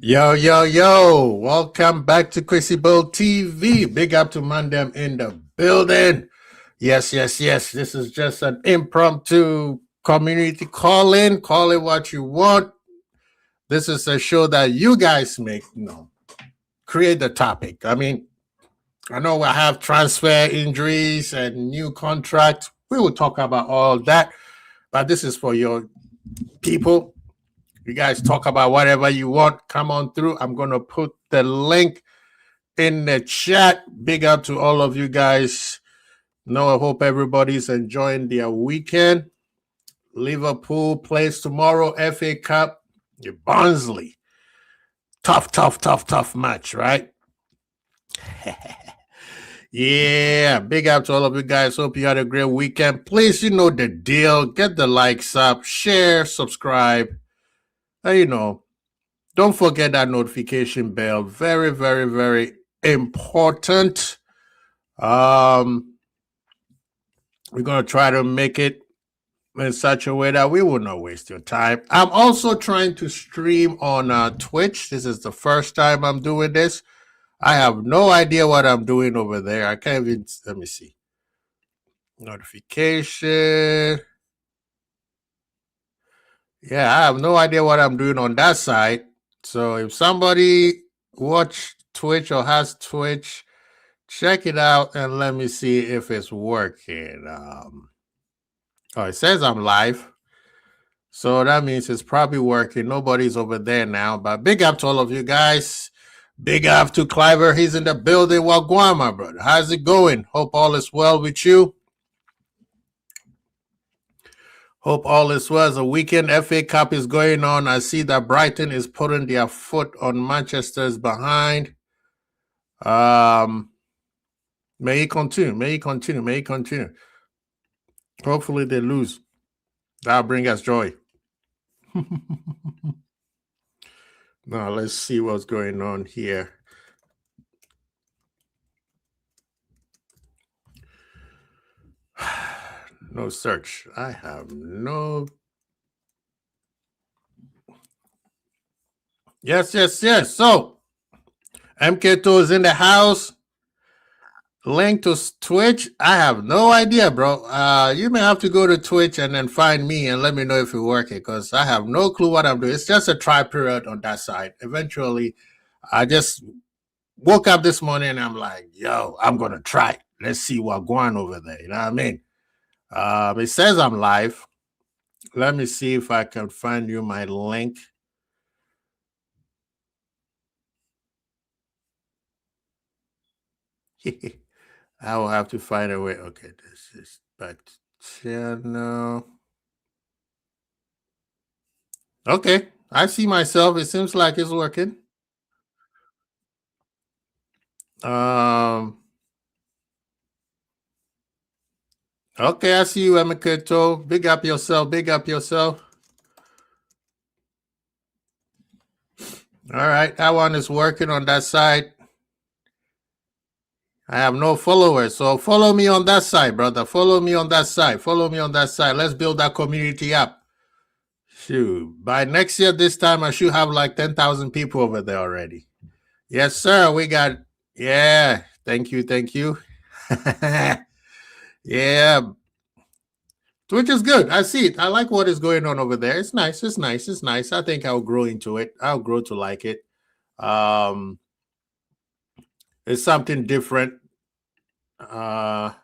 Yo, yo, yo. Welcome back to Chrissy Bowl TV. Big up to Mandem in the building. Yes, yes, yes. This is just an impromptu community call in. Call it what you want. This is a show that you guys make, create the topic. I mean, I know we have transfer injuries and new contracts. We will talk about all that, but this is for your people. You guys talk about whatever you want. Come on through. I'm going to put the link in the chat. Big up to all of you guys. I hope everybody's enjoying their weekend. Liverpool plays tomorrow, FA Cup. Barnsley. Tough match, right? Yeah, big up to all of you guys. Hope you had a great weekend. Please, you know the deal. Get the likes up, share, subscribe. Don't forget that notification bell. Very, very, very important. We're going to try to make it in such a way that we will not waste your time. I'm also trying to stream on Twitch. This is the first time I'm doing this. I have no idea what I'm doing over there. I can't even, let me see. Notification. Yeah, I have no idea what I'm doing on that side. So if somebody watch Twitch or has Twitch, check it out and let me see if it's working. It says I'm live. So that means it's probably working. Nobody's over there now. But big up to all of you guys. Big up to Cliver. He's in the building. Wagwan, my brother. How's it going? Hope all is well with you. Hope all is well. The weekend FA Cup is going on. I see that Brighton is putting their foot on Manchester's behind. May he continue. Hopefully they lose. That'll bring us joy. Now let's see what's going on here. No search. I have no. Yes. So, MK2 is in the house. Link to Twitch. I have no idea, bro. You may have to go to Twitch and then find me and let me know if it's working because I have no clue what I'm doing. It's just a try period on that side. Eventually, I just woke up this morning and I'm like, yo, I'm going to try. Let's see what's going over there. You know what I mean? It says I'm live. Let me see if I can find you my link. I will have to find a way. Okay, this is back to channel. Okay, I see myself. It seems like it's working. Okay, I see you, Emiketo. Big up yourself. All right, that one is working on that side. I have no followers, so follow me on that side, brother. Follow me on that side. Let's build that community up. Shoot, by next year, this time, I should have like 10,000 people over there already. Yes, sir. We got, yeah. Thank you. Yeah. Twitch is good. I see it. I like what is going on over there. It's nice. I think I'll grow into it. I'll grow to like it. It's something different. I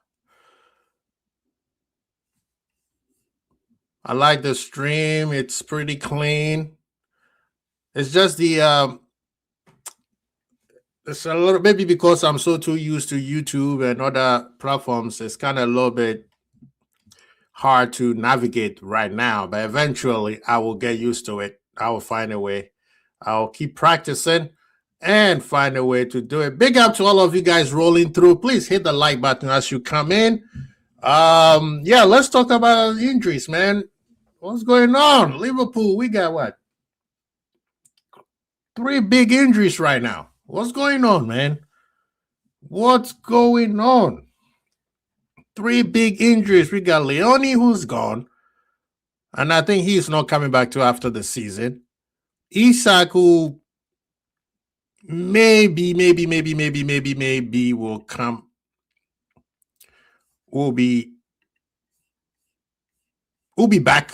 like the stream. It's pretty clean. It's just the it's a little, maybe because I'm so too used to YouTube and other platforms, it's kind of a little bit hard to navigate right now, but eventually I will get used to it. I will find a way. I'll keep practicing and find a way to do it. Big up to all of you guys rolling through. Please hit the like button as you come in. Yeah, let's talk about injuries, man. What's going on? Liverpool, we got what? 3 big injuries right now. What's going on, man? What's going on? 3 big injuries. We got Leone, who's gone. And I think he's not coming back to after the season. Isak, who maybe will come. Will be back.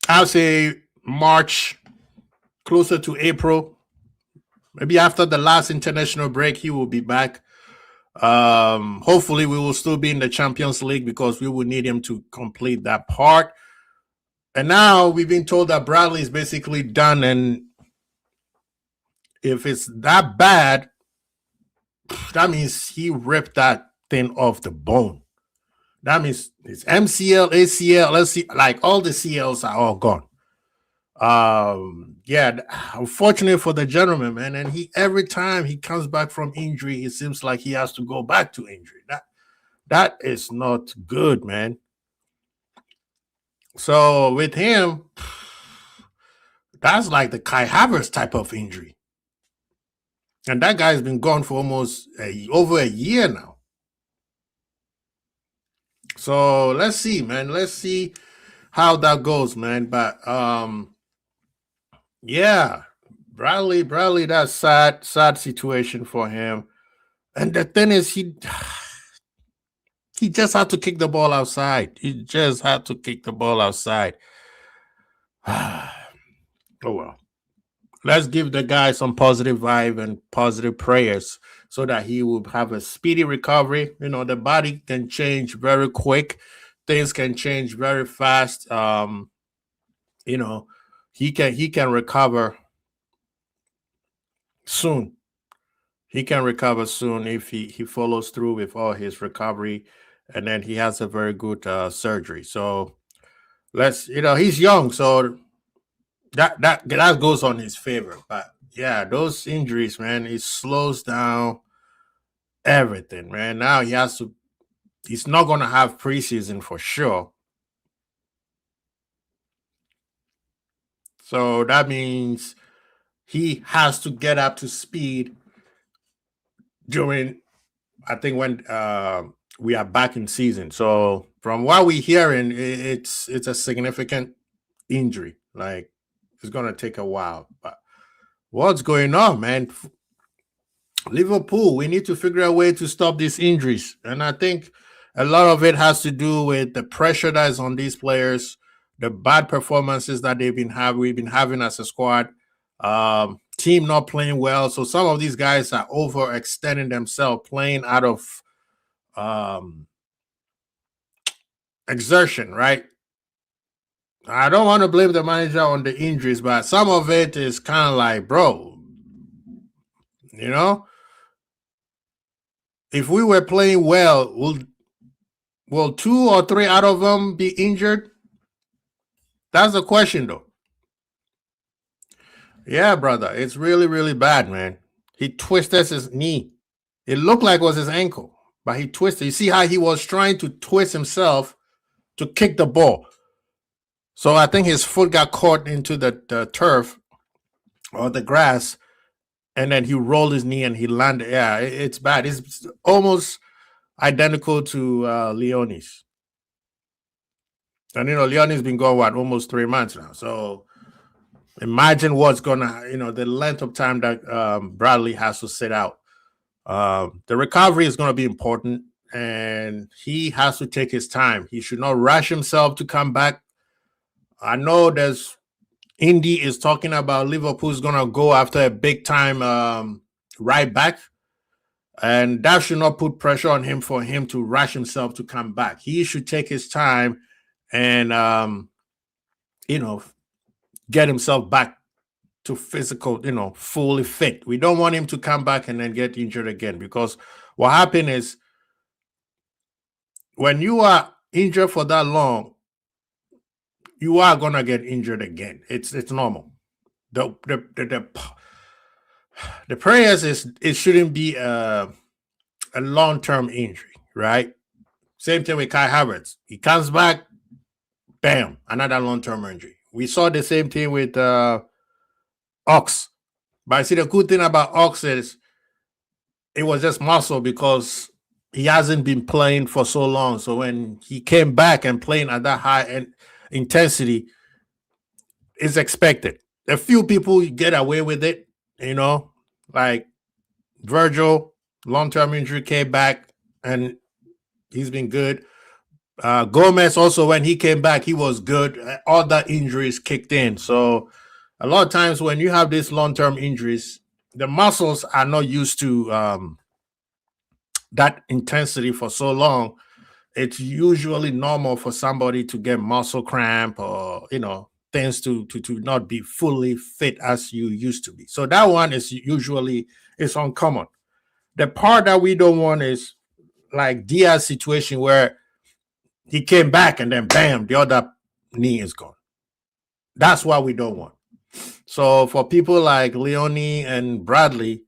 I'll say March, closer to April. Maybe after the last international break, he will be back. Hopefully, we will still be in the Champions League because we will need him to complete that part. And now we've been told that Bradley is basically done. And if it's that bad, that means he ripped that thing off the bone. That means it's MCL, ACL, LC, like all the CLs are all gone. Yeah, unfortunately for the gentleman, man, and he every time he comes back from injury, it seems like he has to go back to injury. That is not good, man. So with him, that's like the Kai Havertz type of injury, and that guy's been gone for almost over a year now. So let's see, man. Let's see how that goes, man. But yeah, Bradley, that's sad situation for him. And the thing is, he just had to kick the ball outside. He just had to kick the ball outside. Oh well. Let's give the guy some positive vibe and positive prayers so that he will have a speedy recovery. You know, the body can change very quick. Things can change very fast. You know, he can recover soon. He can recover soon if he follows through with all his recovery, and then he has a very good surgery. So he's young, so that goes on his favor. But yeah, those injuries, man, it slows down everything, man. Now he's not gonna have preseason for sure. So that means he has to get up to speed during, I think, when we are back in season. So from what we're hearing, it's a significant injury. Like, it's gonna take a while. But what's going on, man? Liverpool, we need to figure a way to stop these injuries. And I think a lot of it has to do with the pressure that is on these players, the bad performances that we've been having as a squad, team not playing well. So some of these guys are overextending themselves, playing out of exertion, right? I don't want to blame the manager on the injuries, but some of it is kind of like, bro, you know, if we were playing well, will 2 or 3 out of them be injured? That's the question, though. Yeah, brother, it's really, really bad, man. He twisted his knee. It looked like it was his ankle, but he twisted. You see how he was trying to twist himself to kick the ball. So I think his foot got caught into the turf or the grass, and then he rolled his knee and he landed. Yeah, it's bad. It's almost identical to Leonis. And Leonis been gone almost 3 months now. So imagine what's gonna, the length of time that Bradley has to sit out. The recovery is going to be important, and he has to take his time. He should not rush himself to come back. I know Indy is talking about Liverpool's going to go after a big time right back, and that should not put pressure on him for him to rush himself to come back. He should take his time and get himself back to physical, fully fit. We don't want him to come back and then get injured again, because what happened is when you are injured for that long, you are gonna get injured again. It's normal. The prayers is it shouldn't be a long-term injury, right? Same thing with Kai Havertz. He comes back, bam, another long-term injury. We saw the same thing with Ox. But I see the good thing about Ox is it was just muscle, because he hasn't been playing for so long. So when he came back and playing at that high intensity, it's expected. A few people get away with it, Like Virgil, long-term injury, came back and he's been good. Gomez also, when he came back, he was good. All the injuries kicked in. So a lot of times when you have these long-term injuries, the muscles are not used to that intensity for so long. It's usually normal for somebody to get muscle cramp or things to not be fully fit as you used to be. So that one is usually it's uncommon. The part that we don't want is like Diaz situation where he came back and then bam, the other knee is gone. That's what we don't want. So for people like Leone and Bradley,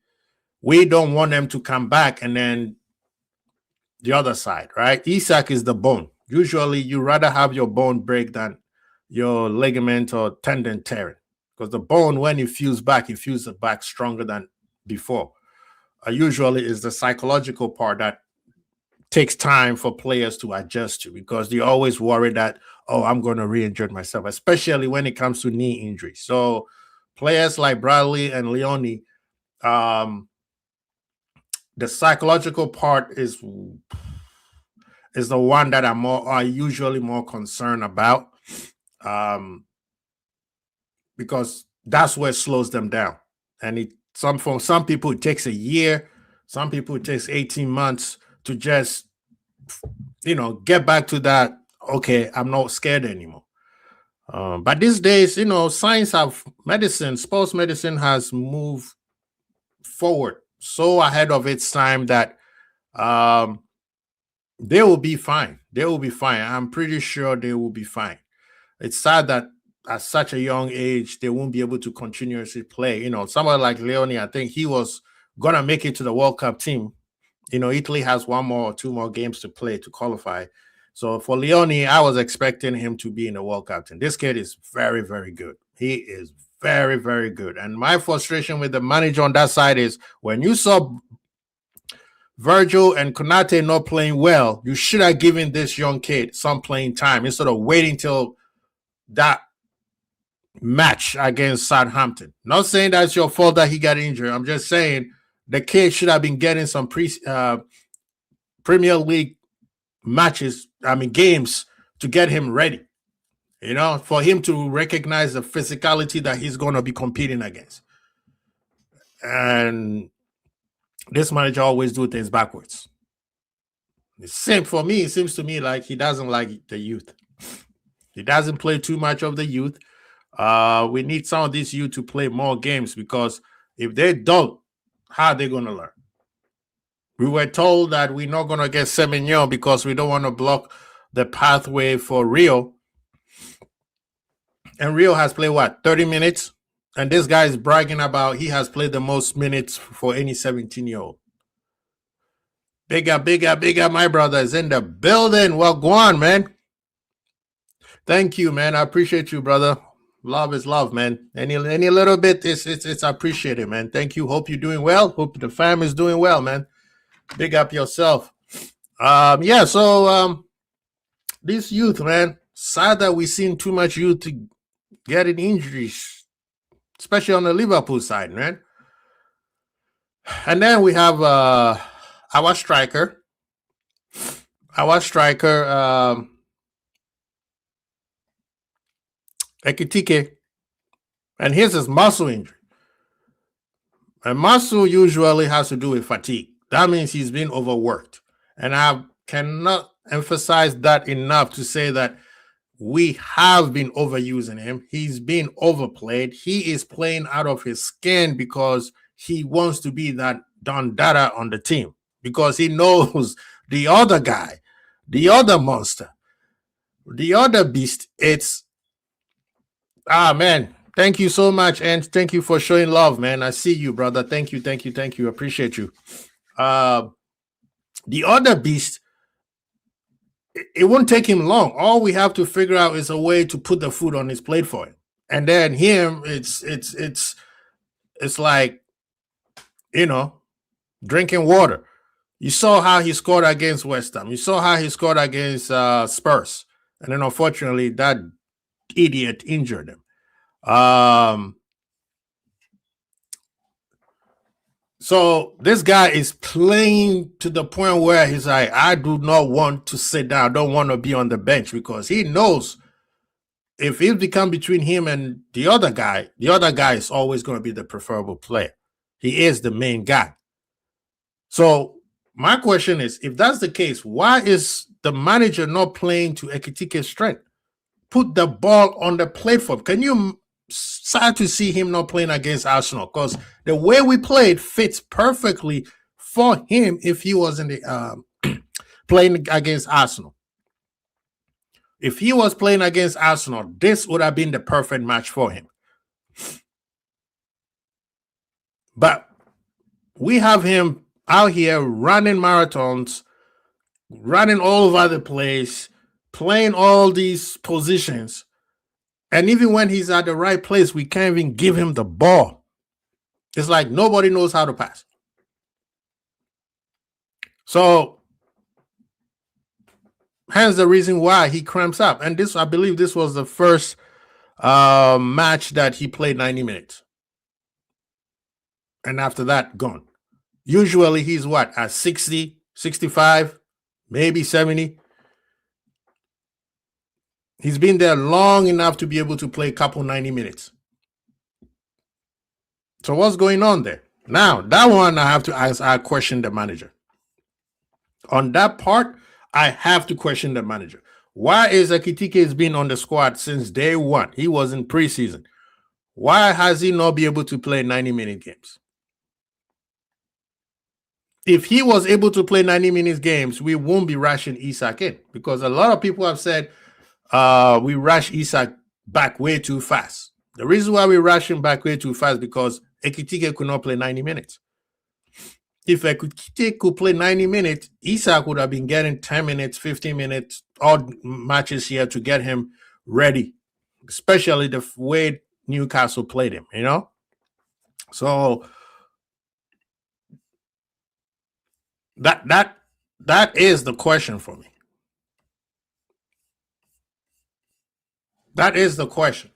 we don't want them to come back and then the other side, right? Isak is the bone. Usually you rather have your bone break than your ligament or tendon tearing, because the bone, when it fuses back stronger than before. Usually is the psychological part that takes time for players to adjust to, because they always worry that, oh, I'm going to re-injure myself, especially when it comes to knee injuries. So players like Bradley and Leone, the psychological part is the one that are usually more concerned about, because that's where it slows them down. And for some people it takes a year, some people it takes 18 months to just get back to that. Okay, I'm not scared anymore. But these days, sports medicine has moved forward so ahead of its time that they will be fine. They will be fine. I'm pretty sure they will be fine. It's sad that at such a young age, they won't be able to continuously play. Somebody like Leone, I think he was going to make it to the World Cup team. Italy has one more or two more games to play to qualify. So for Leone, I was expecting him to be in the World Cup team. This kid is very, very good. He is very, very good. And my frustration with the manager on that side is when you saw Virgil and Konate not playing well, you should have given this young kid some playing time instead of waiting till that match against Southampton. Not saying that's your fault that he got injured. I'm just saying the kid should have been getting some Premier League games to get him ready. For him to recognize the physicality that he's going to be competing against. And this manager always do things backwards. The same for me. It seems to me like he doesn't like the youth. He doesn't play too much of the youth. We need some of these youth to play more games, because if they don't, how are they going to learn? We were told that we're not going to get Semenyo because we don't want to block the pathway for Rio. And Rio has played, 30 minutes? And this guy is bragging about he has played the most minutes for any 17-year-old. Bigger, my brother is in the building. Well, go on, man. Thank you, man. I appreciate you, brother. Love is love, man. Any little bit, it's appreciated, man. Thank you. Hope you're doing well. Hope the fam is doing well, man. Big up yourself. So this youth, man, sad that we've seen too much youth to getting injuries, especially on the Liverpool side, man. And then we have our striker. Ekitike, and here's his muscle injury. And muscle usually has to do with fatigue. That means he's been overworked. And I cannot emphasize that enough to say that we have been overusing him. He's been overplayed. He is playing out of his skin because he wants to be that Don Dada on the team, because he knows the other guy, the other monster, the other beast. Man, thank you so much, and thank you for showing love, man. I see you, brother. Thank you. Appreciate you. The other beast, it won't take him long. All we have to figure out is a way to put the food on his plate for him. And then him, it's like, drinking water. You saw how he scored against West Ham. You saw how he scored against Spurs. And then unfortunately, that idiot injured him. So this guy is playing to the point where he's like, I do not want to sit down. I don't want to be on the bench because he knows if it become between him and the other guy is always going to be the preferable player. He is the main guy. So my question is, if that's the case, why is the manager not playing to Ekitike's strength? Put the ball on the platform. Can you sad to see him not playing against Arsenal? Because the way we played fits perfectly for him if he was in the playing against Arsenal. If he was playing against Arsenal, this would have been the perfect match for him. But we have him out here running marathons, running all over the place, playing all these positions. And even when he's at the right place, we can't even give him the ball. It's like nobody knows how to pass. So hence the reason why he cramps up. And this, I believe this was the first match that he played 90 minutes. And after that, gone. Usually he's what, at 60, 65, maybe 70. He's been there long enough to be able to play a couple 90 minutes. So what's going on there? Now, that one I have to ask, I question the manager. On that part, I have to question the manager. Why is Ekitike has been on the squad since day one? He was in preseason. Why has he not been able to play 90-minute games? If he was able to play 90-minute games, we won't be rushing Isak in, because a lot of people have said we rush Isak back way too fast. The reason why we rush him back way too fast is because Ekitike could not play 90 minutes. If Ekitike could play 90 minutes, Isak would have been getting 10 minutes, 15 minutes, odd matches here to get him ready, especially the way Newcastle played him, you know? So that is the question for me. That is the question.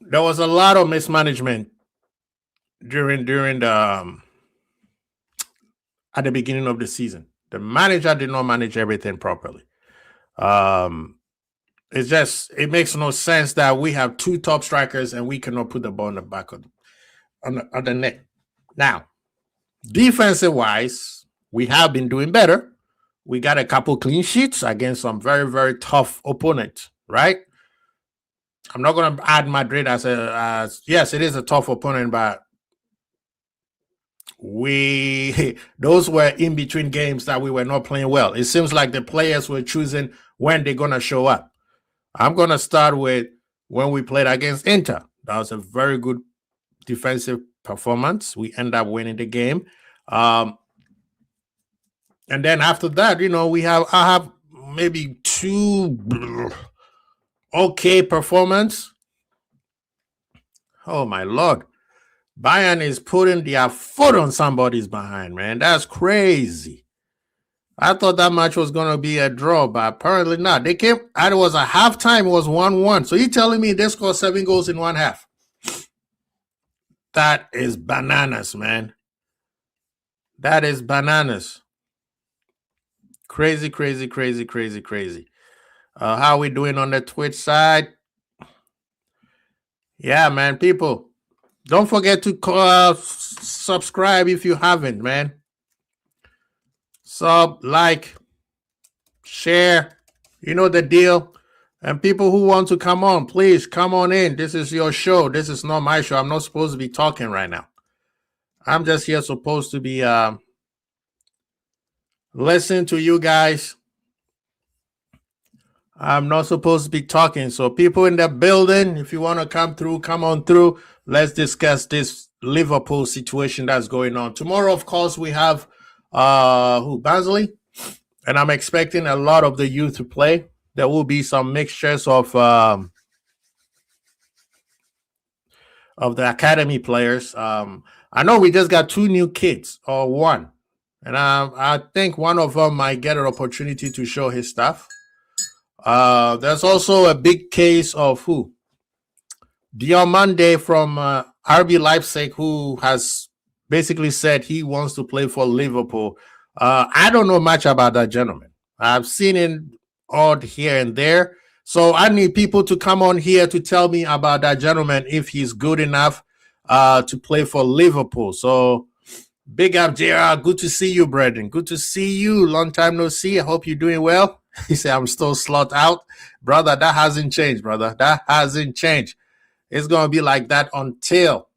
There was a lot of mismanagement during the at the beginning of the season. The manager did not manage everything properly. It makes no sense that we have two top strikers and we cannot put the ball in the back of the net. Now, defensive wise, we have been doing better. We got a couple clean sheets against some very, very tough opponents, right? I'm not going to add Madrid as yes, it is a tough opponent, but those were in between games that we were not playing well. It seems like the players were choosing when they're going to show up. I'm going to start with when we played against Inter. That was a very good defensive performance. We end up winning the game. And then after that, I have maybe two okay performance. Oh my Lord. Bayern is putting their foot on somebody's behind, man. That's crazy. I thought that match was going to be a draw, but apparently not. They came, and it was a halftime, it was 1-1. So you're telling me they scored 7 goals in one half? That is bananas, man. That is bananas. Crazy, crazy, crazy, crazy, crazy. How are we doing on the Twitch side? Yeah, man, people. Don't forget to subscribe if you haven't, man. Sub, like, share. You know the deal. And people who want to come on, please come on in. This is your show. This is not my show. I'm not supposed to be talking right now. I'm just here supposed to be listening to you guys. I'm not supposed to be talking. So people in the building, if you want to come through, come on through. Let's discuss this Liverpool situation that's going on. Tomorrow, of course, we have Barnsley, and I'm expecting a lot of the youth to play. There will be some mixtures of the academy players. I know we just got 2 new kids, or 1, and I think one of them might get an opportunity to show his stuff. There's also a big case of Diomande from RB Leipzig, who has basically said he wants to play for Liverpool. I don't know much about that gentleman. I've seen him odd here and there. So I need people to come on here to tell me about that gentleman if he's good enough to play for Liverpool. So big up, JR. Good to see you, Brendan. Good to see you. Long time no see. I hope you're doing well. He said, I'm still slot out. Brother, that hasn't changed, brother. That hasn't changed. It's going to be like that until,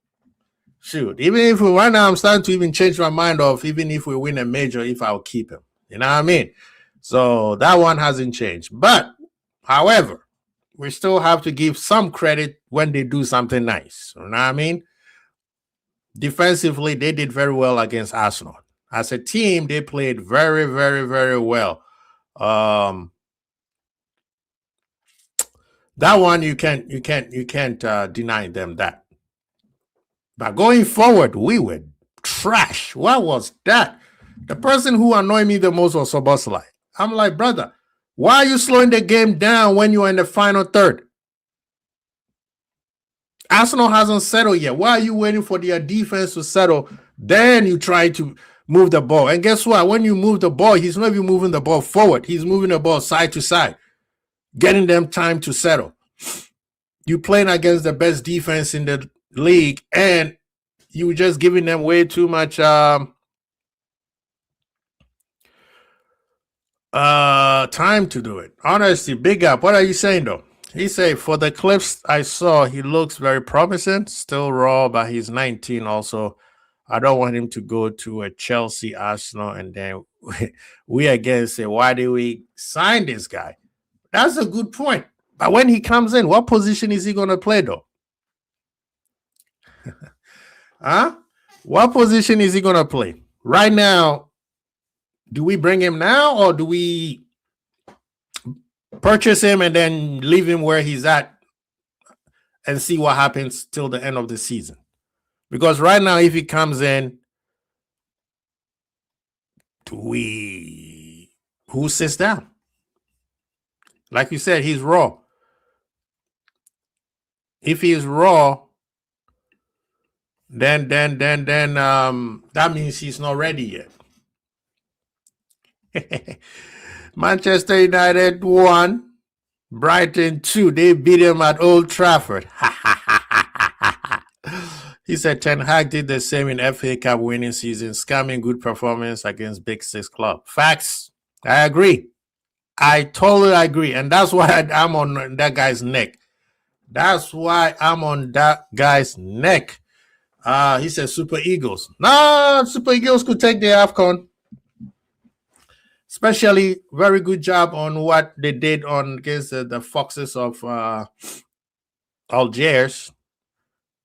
shoot, even if we right now, I'm starting to even change my mind of even if we win a major, if I'll keep him. You know what I mean? So that one hasn't changed. But, however, we still have to give some credit when they do something nice. You know what I mean? Defensively, they did very well against Arsenal. As a team, they played very, very, very well. That one you can't deny them that. But going forward, we were trash. What was that? The person who annoyed me the most was Szoboszlai. I'm like, brother, why are you slowing the game down when you're in the final third? Arsenal hasn't settled yet. Why are you waiting for their defense to settle? Then you try to move the ball. And guess what? When you move the ball, he's not even moving the ball forward. He's moving the ball side to side, getting them time to settle. You're playing against the best defense in the league, and you just giving them way too much time to do it. Honestly, big up. What are you saying, though? He said, for the clips I saw, he looks very promising, still raw, but he's 19 also. I don't want him to go to a Chelsea, Arsenal, and then we again say, why did we sign this guy? That's a good point. But when he comes in, what position is he going to play, though? Huh? What position is he going to play? Right now, do we bring him now or do we purchase him and then leave him where he's at and see what happens till the end of the season? Because right now, if he comes in, who sits down? Like you said, he's raw. If he's raw, then that means he's not ready yet. Manchester United 1, Brighton 2. They beat him at Old Trafford. He said Ten Hag did the same in FA Cup winning season, scamming good performance against Big Six club. Facts. I agree. I totally agree. And that's why I'm on that guy's neck. That's why I'm on that guy's neck. He said Super Eagles. No, Super Eagles could take the AFCON. Especially very good job on what they did on against the Foxes of Algiers.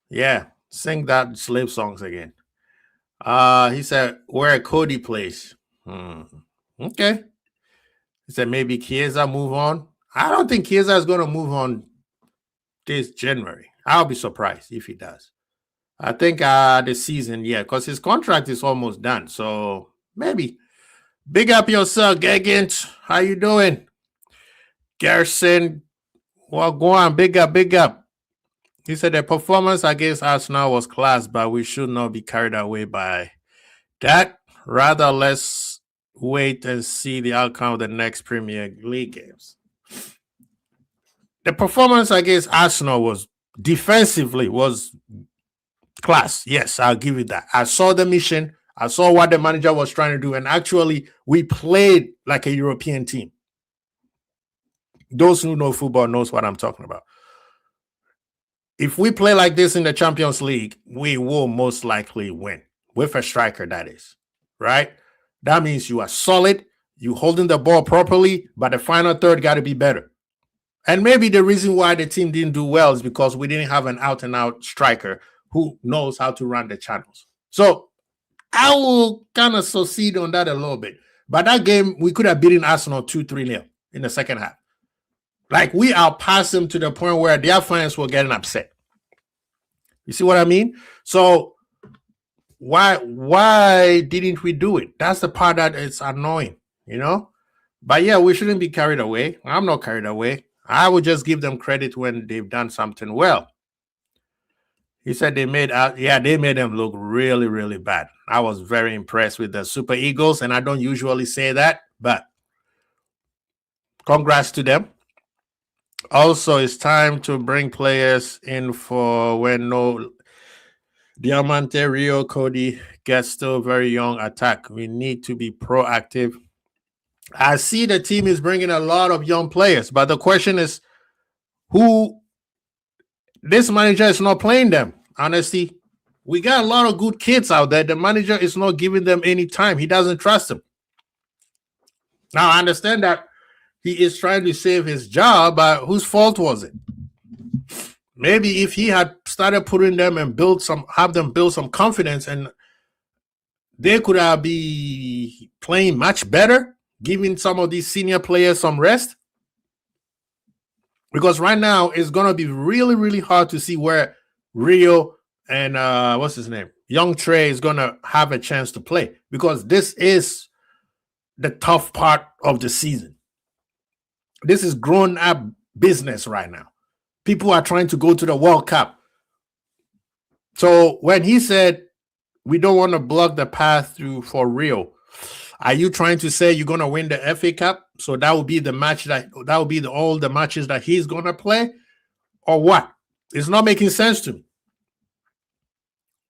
Yeah, sing that slave songs again. He said where Cody plays. Okay. He said maybe Chiesa move on. I don't think Chiesa is going to move on this January. I'll be surprised if he does. I think this season, yeah, because his contract is almost done. So maybe. Big up yourself, Gagant. How you doing? Garrison, well, go on. Big up. He said the performance against Arsenal was class, but we should not be carried away by that. Rather, let's wait and see the outcome of the next Premier League games. The performance against Arsenal was defensively was class. Yes, I'll give you that. I saw the mission. I saw what the manager was trying to do, and actually, we played like a European team. Those who know football knows what I'm talking about. If we play like this in the Champions League, we will most likely win with a striker, that is, right? That means you are solid, you holding the ball properly, but the final third got to be better. And maybe the reason why the team didn't do well is because we didn't have an out-and-out striker who knows how to run the channels. So I will kind of succeed on that a little bit. But that game, we could have beaten Arsenal 2-3-0 in the second half. Like, we outpassed them to the point where their fans were getting upset. You see what I mean? So why didn't we do it? That's the part that is annoying, you know? But yeah, we shouldn't be carried away. I'm not carried away. I would just give them credit when they've done something well. He said they made them look really, really bad. I was very impressed with the Super Eagles, and I don't usually say that, but congrats to them. Also, it's time to bring players in for when no Diamante, Rio, Cody gets still very young attack. We need to be proactive. I see the team is bringing a lot of young players, but the question is, who this manager is not playing them. Honestly, we got a lot of good kids out there. The manager is not giving them any time. He doesn't trust them. Now, I understand that he is trying to save his job, but whose fault was it? Maybe if he had started putting them and have them build some confidence, and they could be playing much better, giving some of these senior players some rest. Because right now it's gonna be really, really hard to see where Rio and what's his name, Young Trey, is gonna have a chance to play, because this is the tough part of the season. This is grown-up business right now. People are trying to go to the World Cup. So when he said we don't want to block the path through for Rio, are you trying to say you're going to win the FA Cup? So that will be the match that will be all the matches that he's going to play, or what? It's not making sense to me.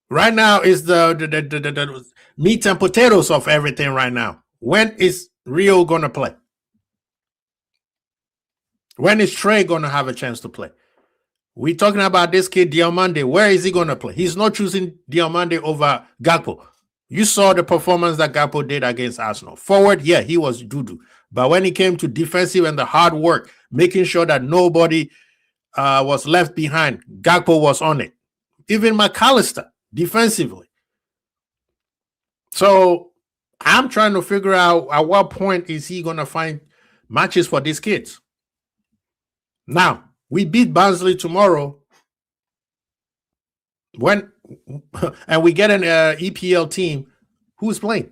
Right now is the meat and potatoes of everything right now. When is Rio going to play? When is Trey going to have a chance to play? We're talking about this kid, Diomande. Where is he going to play? He's not choosing Diomande over Gakpo. You saw the performance that Gakpo did against Arsenal. Forward, yeah, he was doo-doo. But when it came to defensive and the hard work, making sure that nobody was left behind, Gakpo was on it. Even McAllister, defensively. So I'm trying to figure out at what point is he going to find matches for these kids. Now, we beat Barnsley tomorrow, and we get an EPL team. Who's playing?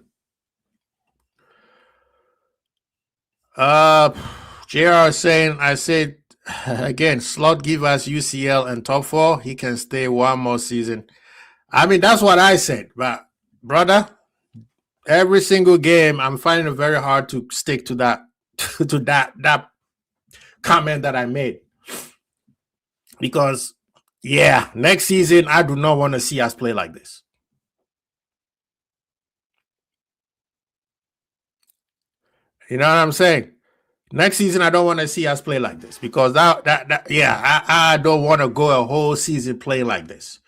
JR is saying, I said, again, Slot give us UCL and top 4. He can stay one more season. I mean, that's what I said. But, brother, every single game, I'm finding it very hard to stick to that that comment that I made. Because, yeah, next season, I do not want to see us play like this. You know what I'm saying? Next season, I don't want to see us play like this, because I don't want to go a whole season playing like this.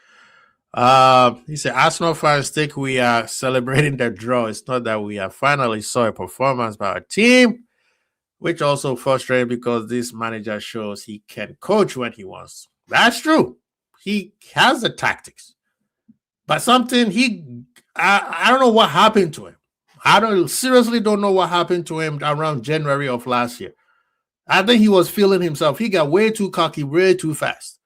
He said, Arsenal fans think we are celebrating the draw. It's not that we have finally saw a performance by our team, which also frustrating because this manager shows he can coach when he wants. That's true. He has the tactics. But something I don't know what happened to him. Seriously don't know what happened to him around January of last year. I think he was feeling himself. He got way too cocky, way too fast.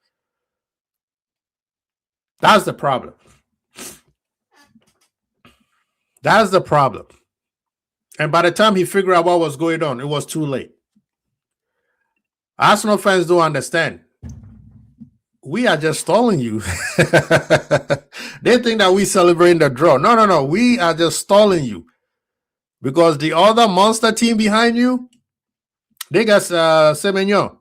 That's the problem. That's the problem. And by the time he figured out what was going on, it was too late. Arsenal fans don't understand. We are just stalling you. They think that we celebrating the draw. No. We are just stalling you. Because the other monster team behind you, they got Semenyo.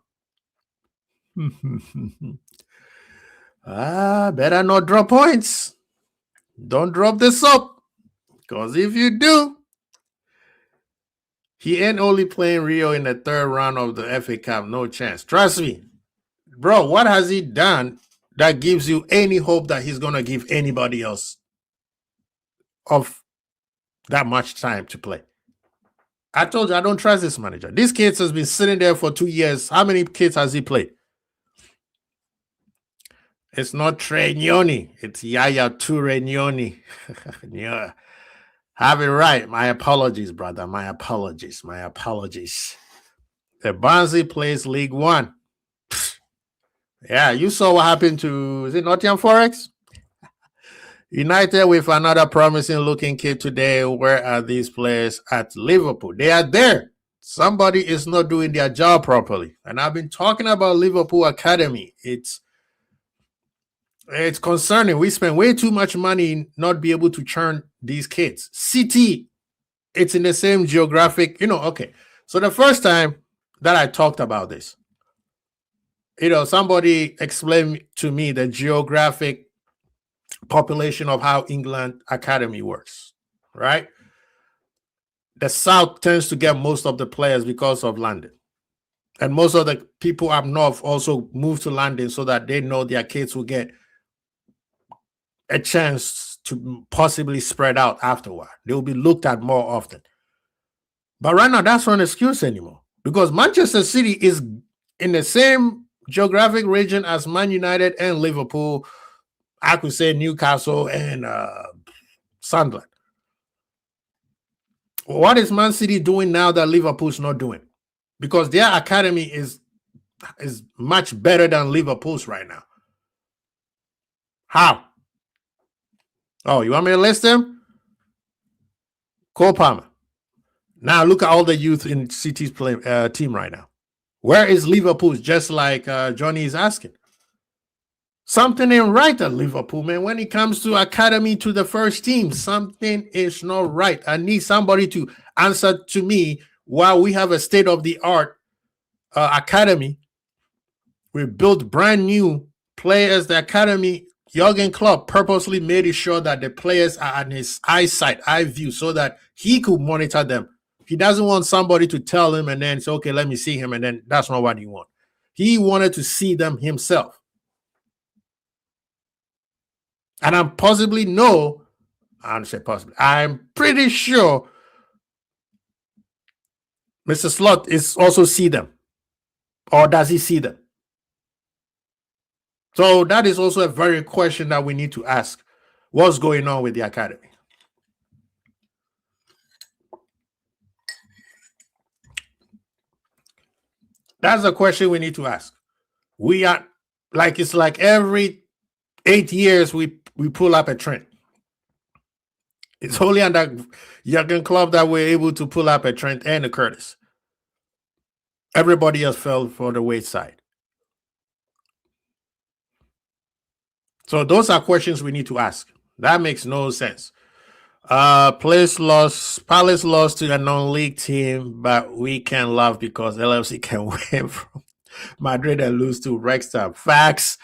Better not drop points. Don't drop this up. Because if you do, he ain't only playing Rio in the third round of the FA Cup. No chance. Trust me. Bro, what has he done that gives you any hope that he's going to give anybody else of that much time to play? I told you I don't trust this manager. This kid has been sitting there for 2 years. How many kids has he played? It's not Trey Nyoni. It's Yaya Toure Nyoni. Yeah. Have it right. My apologies, brother. My apologies. The Barnsley plays League One. Yeah, you saw what happened to, is it Nottingham Forest? United with another promising looking kid today. Where are these players at Liverpool? They are there. Somebody is not doing their job properly. And I've been talking about Liverpool Academy. It's concerning. We spend way too much money not be able to churn these kids. City, it's in the same geographic, okay. So the first time that I talked about this, somebody explained to me the geographic population of how England academy works, right? The South tends to get most of the players because of London. And most of the people up north also move to London so that they know their kids will get a chance to possibly spread out afterward. They will be looked at more often. But right now, that's not an excuse anymore because Manchester City is in the same geographic region as Man United and Liverpool. I could say Newcastle and Sunderland. What is Man City doing now that Liverpool's not doing? Because their academy is much better than Liverpool's right now. How? Oh, you want me to list them? Cole Palmer. Now look at all the youth in City's team right now. Where is Liverpool's? Just like Johnny is asking. Something ain't right at Liverpool, man. When it comes to academy to the first team, something is not right. I need somebody to answer to me while we have a state-of-the-art academy. We built brand new players. The academy, Jurgen Klopp purposely made it sure that the players are on his eye view so that he could monitor them. He doesn't want somebody to tell him and then say, okay, let me see him. And then that's not what he wants. He wanted to see them himself. And I'm pretty sure Mr. Slot is also see them. Or does he see them? So that is also a very question that we need to ask. What's going on with the academy? That's a question we need to ask. We are like, it's like every 8 years we pull up a trend. It's only under Jurgen Klopp that we're able to pull up a Trent and a Curtis. Everybody else fell for the wayside. So those are questions we need to ask. That makes no sense. Palace lost to a non-league team, but we can laugh because LFC can win from Madrid and lose to Wrexham. Facts.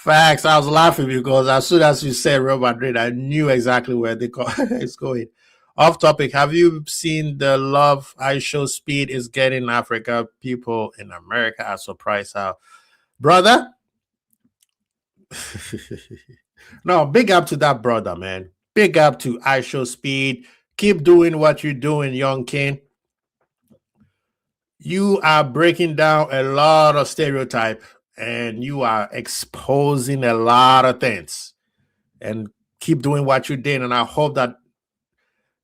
I was laughing because as soon as you said Real Madrid, I knew exactly where it's going. Off topic, have you seen the love I Show Speed is getting Africa? People in America are surprised how. Brother? No, big up to that brother, man. Big up to I Show Speed. Keep doing what you're doing, young king. You are breaking down a lot of stereotype and you are exposing a lot of things. And keep doing what you did. And I hope that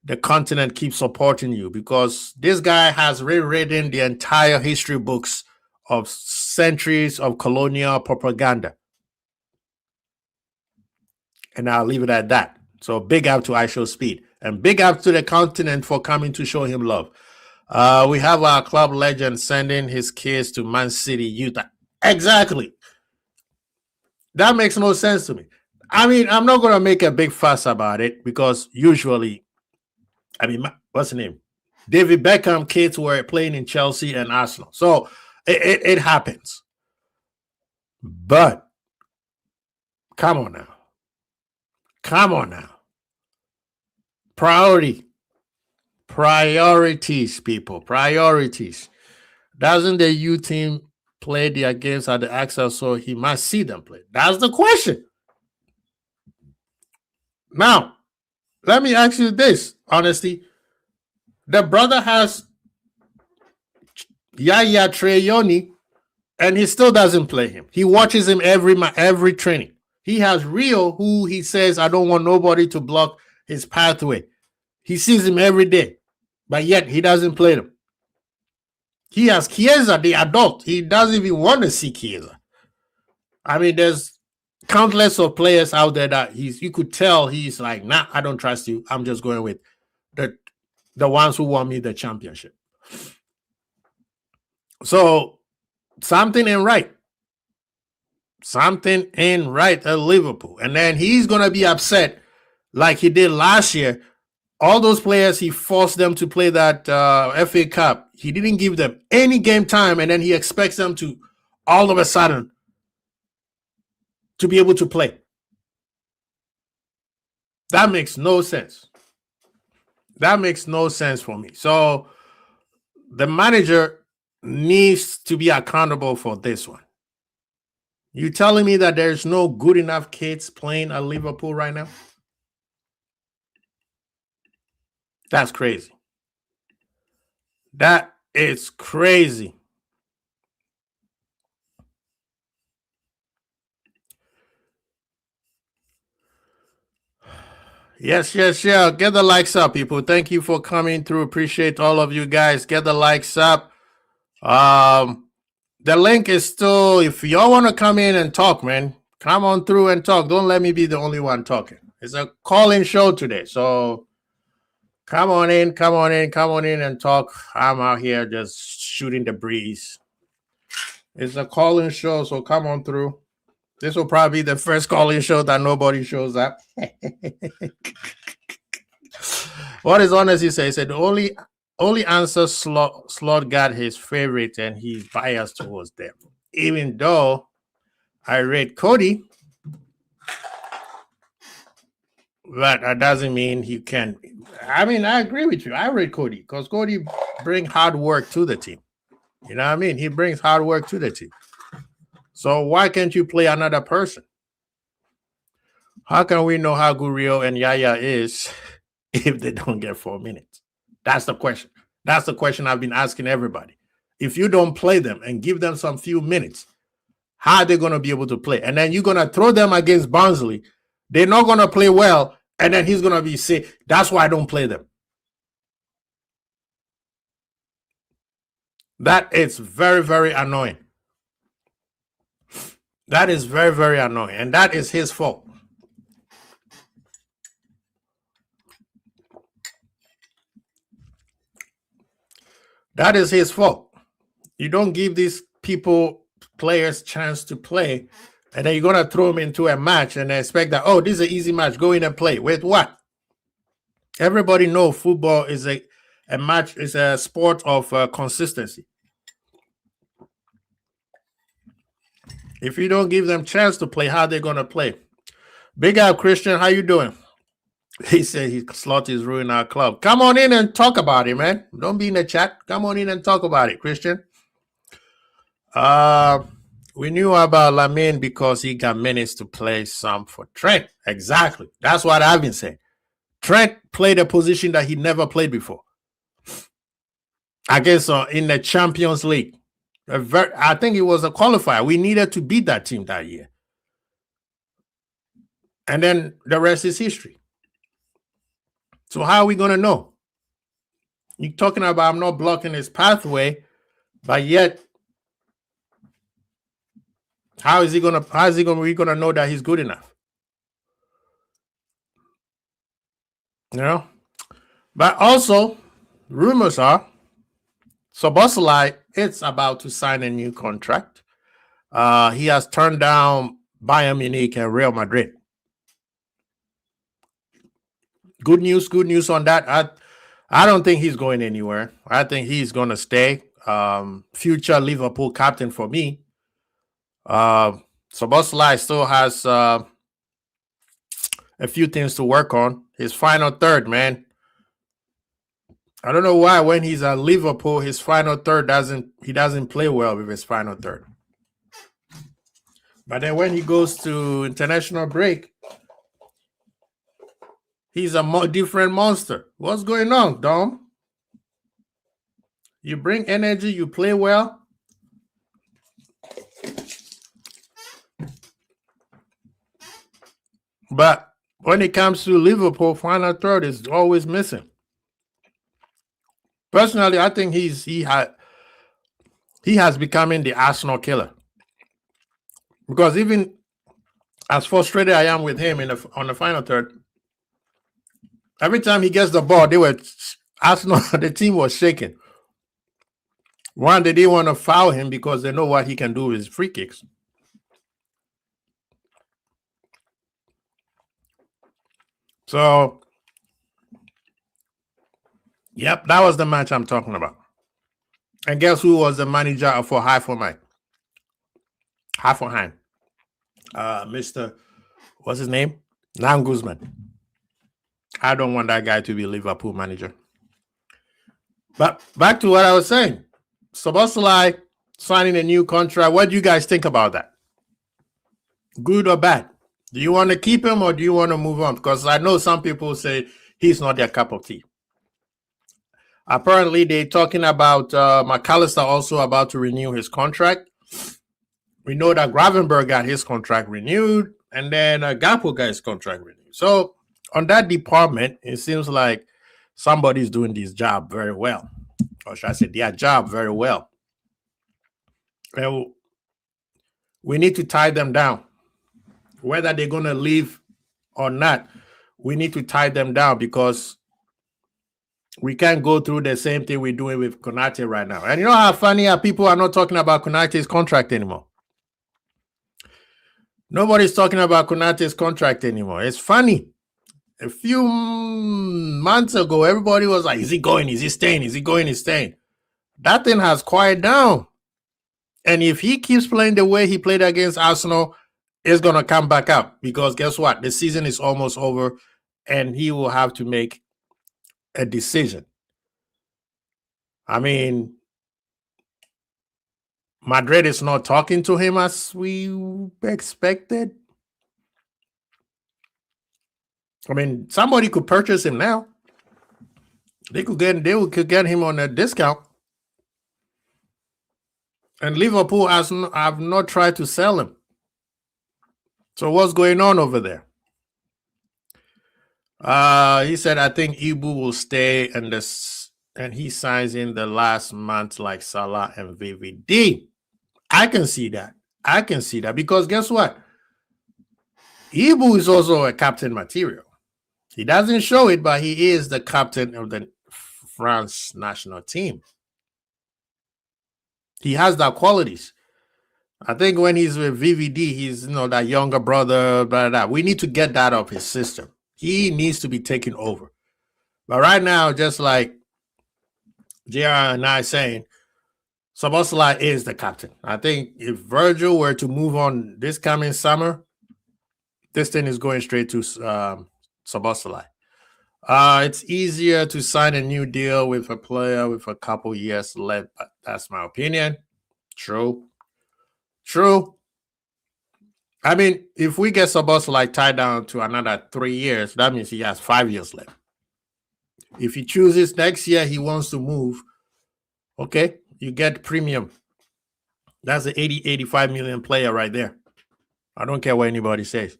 the continent keeps supporting you because this guy has rewritten the entire history books of centuries of colonial propaganda. And I'll leave it at that. So big up to I Show Speed and big up to the continent for coming to show him love. We have our club legend sending his kids to Man City youth. Exactly. That makes no sense to me. I mean, I'm not going to make a big fuss about it because usually, what's the name? David Beckham kids were playing in Chelsea and Arsenal. So it happens. But come on now. Priorities, people. Priorities. Doesn't the U team play their games at the Access so he must see them play? That's the question. Now, let me ask you this, honestly. The brother has Yaya Treyoni, and he still doesn't play him. He watches him every training. He has Rio, who he says, I don't want nobody to block his pathway. He sees him every day, but yet he doesn't play them. He has Chiesa, the adult. He doesn't even want to see Chiesa. I mean, there's countless of players out there that you could tell he's like, nah, I don't trust you. I'm just going with the ones who won me the championship. So something ain't right. Something ain't right at Liverpool. And then he's going to be upset like he did last year. All those players, he forced them to play that FA Cup. He didn't give them any game time, and then he expects them to all of a sudden to be able to play. That makes no sense. That makes no sense for me. So the manager needs to be accountable for this one. You telling me that there's no good enough kids playing at Liverpool right now? That's crazy. That is crazy. Yes. Get the likes up, people. Thank you for coming through. Appreciate all of you guys. Get the likes up. The link is still, if y'all want to come in and talk, man, come on through and talk. Don't let me be the only one talking. It's a call-in show today. So come on in and talk. I'm out here just shooting the breeze. It's a call-in show, so come on through. This will probably be the first call-in show that nobody shows up. What is honest, he said? He said the only answer Slot got his favorite and he's biased towards them. Even though I rate Cody, but that doesn't mean he can. I mean, I agree with you. I rate Cody because Cody brings hard work to the team. You know what I mean? He brings hard work to the team. So why can't you play another person? How can we know how good Rio and Yaya is if they don't get 4 minutes? That's the question. That's the question I've been asking everybody. If you don't play them and give them some few minutes, how are they going to be able to play? And then you're going to throw them against Barnsley. They're not going to play well. And then he's going to be sick. That's why I don't play them. That is very, very annoying. That is very, very annoying. And that is his fault. That is his fault. You don't give these players chance to play, and then you're going to throw them into a match and expect that, oh, this is an easy match. Go in and play. With what? Everybody knows football is a match, is a sport of consistency. If you don't give them chance to play, how are they going to play? Big up, Christian. How you doing? He said his Slot is ruining our club. Come on in and talk about it, man. Don't be in the chat. Come on in and talk about it, Christian. We knew about Lamine because he got minutes to play some for Trent. Exactly. That's what I've been saying. Trent played a position that he never played before. I guess in the Champions League. I think it was a qualifier. We needed to beat that team that year. And then the rest is history. So how are we going to know? You're talking about I'm not blocking his pathway, but yet how is he going to know that he's good enough? You know? But also, rumors are Szoboszlai is about to sign a new contract. He has turned down Bayern Munich and Real Madrid. Good news on that. I don't think he's going anywhere. I think he's going to stay. Future Liverpool captain for me. Szoboszlai still has a few things to work on. His final third, man. I don't know why when he's at Liverpool, his final third doesn't play well with his final third. But then when he goes to international break, he's a different monster. What's going on, Dom? You bring energy, you play well. But when it comes to Liverpool, final third is always missing. Personally, I think he has become the Arsenal killer. Because even as frustrated I am with him on the final third, every time he gets the ball, Arsenal, the team was shaking. One, they didn't want to foul him because they know what he can do with his free kicks. So, yep, that was the match I'm talking about. And guess who was the manager for Hoffenheim? Mr. What's his name? Nam Guzman. I don't want that guy to be Liverpool manager. But back to what I was saying. Szoboszlai signing a new contract. What do you guys think about that? Good or bad? Do you want to keep him or do you want to move on? Because I know some people say he's not their cup of tea. Apparently, they're talking about McAllister also about to renew his contract. We know that Gravenberch got his contract renewed, and then Gakpo got his contract renewed. So on that department, it seems like somebody's doing this job very well. Or should I say their job very well. And we need to tie them down. Whether they're going to leave or not, we need to tie them down because we can't go through the same thing we're doing with Konate right now. And you know how funny are people are not talking about Konate's contract anymore. Nobody's talking about Konate's contract anymore. It's funny. A few months ago, everybody was like, is he going? Is he staying? Is he going? Is he staying? That thing has quieted down. And if he keeps playing the way he played against Arsenal, it's going to come back up. Because guess what? The season is almost over and he will have to make a decision. I mean, Madrid is not talking to him as we expected. I mean, somebody could purchase him now. They could get him on a discount. And Liverpool have not tried to sell him. So what's going on over there? He said, I think Ibu will stay and he signs in the last month like Salah and VVD. I can see that. Because guess what? Ibu is also a captain material. He doesn't show it, but he is the captain of the France national team. He has that qualities. I think when he's with VVD, he's that younger brother, blah, blah, blah. We need to get that off his system. He needs to be taken over. But right now, just like JR and I saying, Szoboszlai is the captain. I think if Virgil were to move on this coming summer, this thing is going straight to Szoboszlai. It's easier to sign a new deal with a player with a couple years left. But that's my opinion. True. I mean, if we get Szoboszlai tied down to another 3 years, that means he has 5 years left. If he chooses next year he wants to move, okay, you get premium. That's an 80, 85 million player right there. I don't care what anybody says.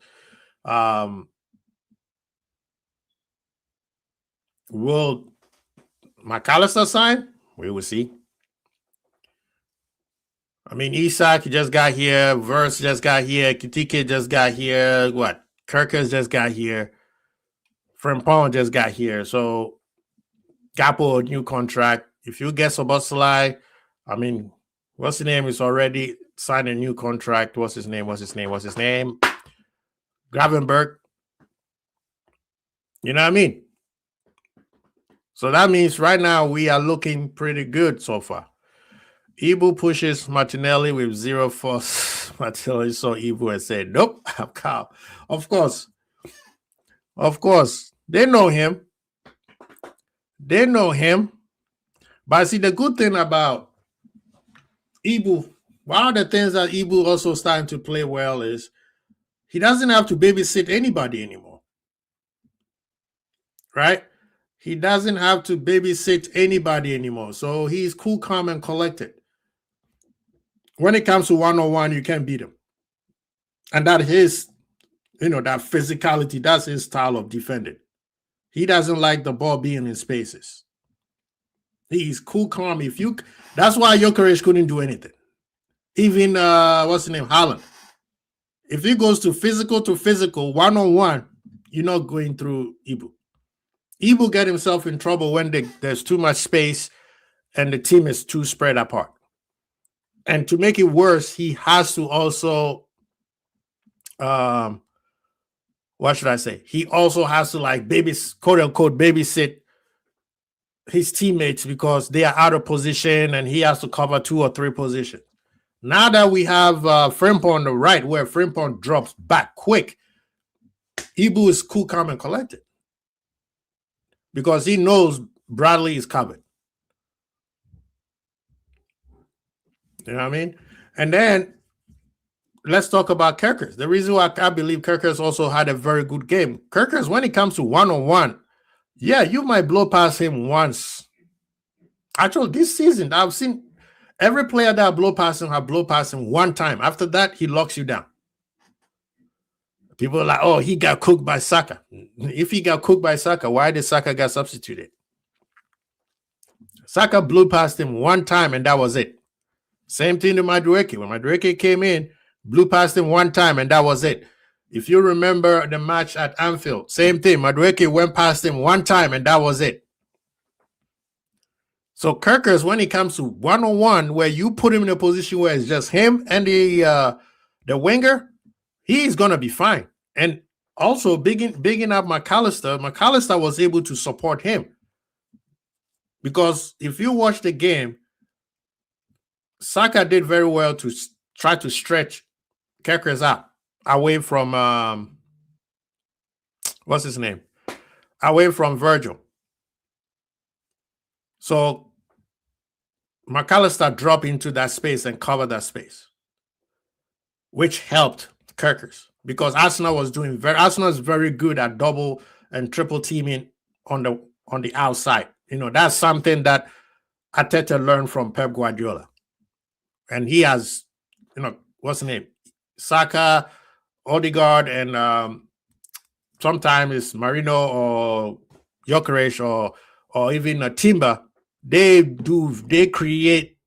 Will McAllister sign? We will see. I mean, Isak just got here. Verse just got here. Kitike just got here. What? Kirkers just got here. Frimpong just got here. So, Gakpo, a new contract. If you get Szoboszlai, I mean, what's his name? Is already signed a new contract. What's his name? Gravenberch. You know what I mean? So that means right now we are looking pretty good so far. Ibu pushes Martinelli with 0 force. Martinelli saw Ibu and said, nope, I'm calm. Of course. They know him. But see, the good thing about Ibu, one of the things that Ibu also starting to play well is he doesn't have to babysit anybody anymore. Right? He doesn't have to babysit anybody anymore. So he's cool, calm, and collected. When it comes to one-on-one, you can't beat him. And that is, that physicality, that's his style of defending. He doesn't like the ball being in spaces. He's cool, calm. That's why Gyökeres couldn't do anything. Even, what's his name? Haaland. If he goes to physical, one-on-one, you're not going through Ibu. Ibu get himself in trouble when there's too much space and the team is too spread apart. And to make it worse, he has to also what should I say? He also has to like quote unquote babysit his teammates because they are out of position and he has to cover 2 or 3 positions. Now that we have Frimpong on the right, where Frimpong drops back quick, Ibu is cool, calm, and collected because he knows Bradley is covered. You know what I mean? And then let's talk about Kerkers. The reason why I believe Kerkers also had a very good game. Kerkers, when it comes to one-on-one, yeah, you might blow past him once. Actually, this season, I've seen every player that blow past him have blow past him one time. After that, he locks you down. People are like, oh, he got cooked by Saka. If he got cooked by Saka, why did Saka get substituted? Saka blew past him one time, and that was it. Same thing to Madueke. When Madueke came in, blew past him one time, and that was it. If you remember the match at Anfield, same thing. Madueke went past him one time, and that was it. So Kerkers, when it comes to one-on-one, where you put him in a position where it's just him and the winger, he's going to be fine. And also, bigging up McAllister was able to support him. Because if you watch the game, Saka did very well to try to stretch Kerkers out away from, what's his name? Away from Virgil. So McAllister dropped into that space and covered that space, which helped Kerkers because Arsenal is very good at double and triple teaming on the outside. You know, that's something that Arteta learned from Pep Guardiola. And he has, you know, what's the name? Saka, Odegaard, and sometimes it's Marino or Gyökeres or even a Timber. They create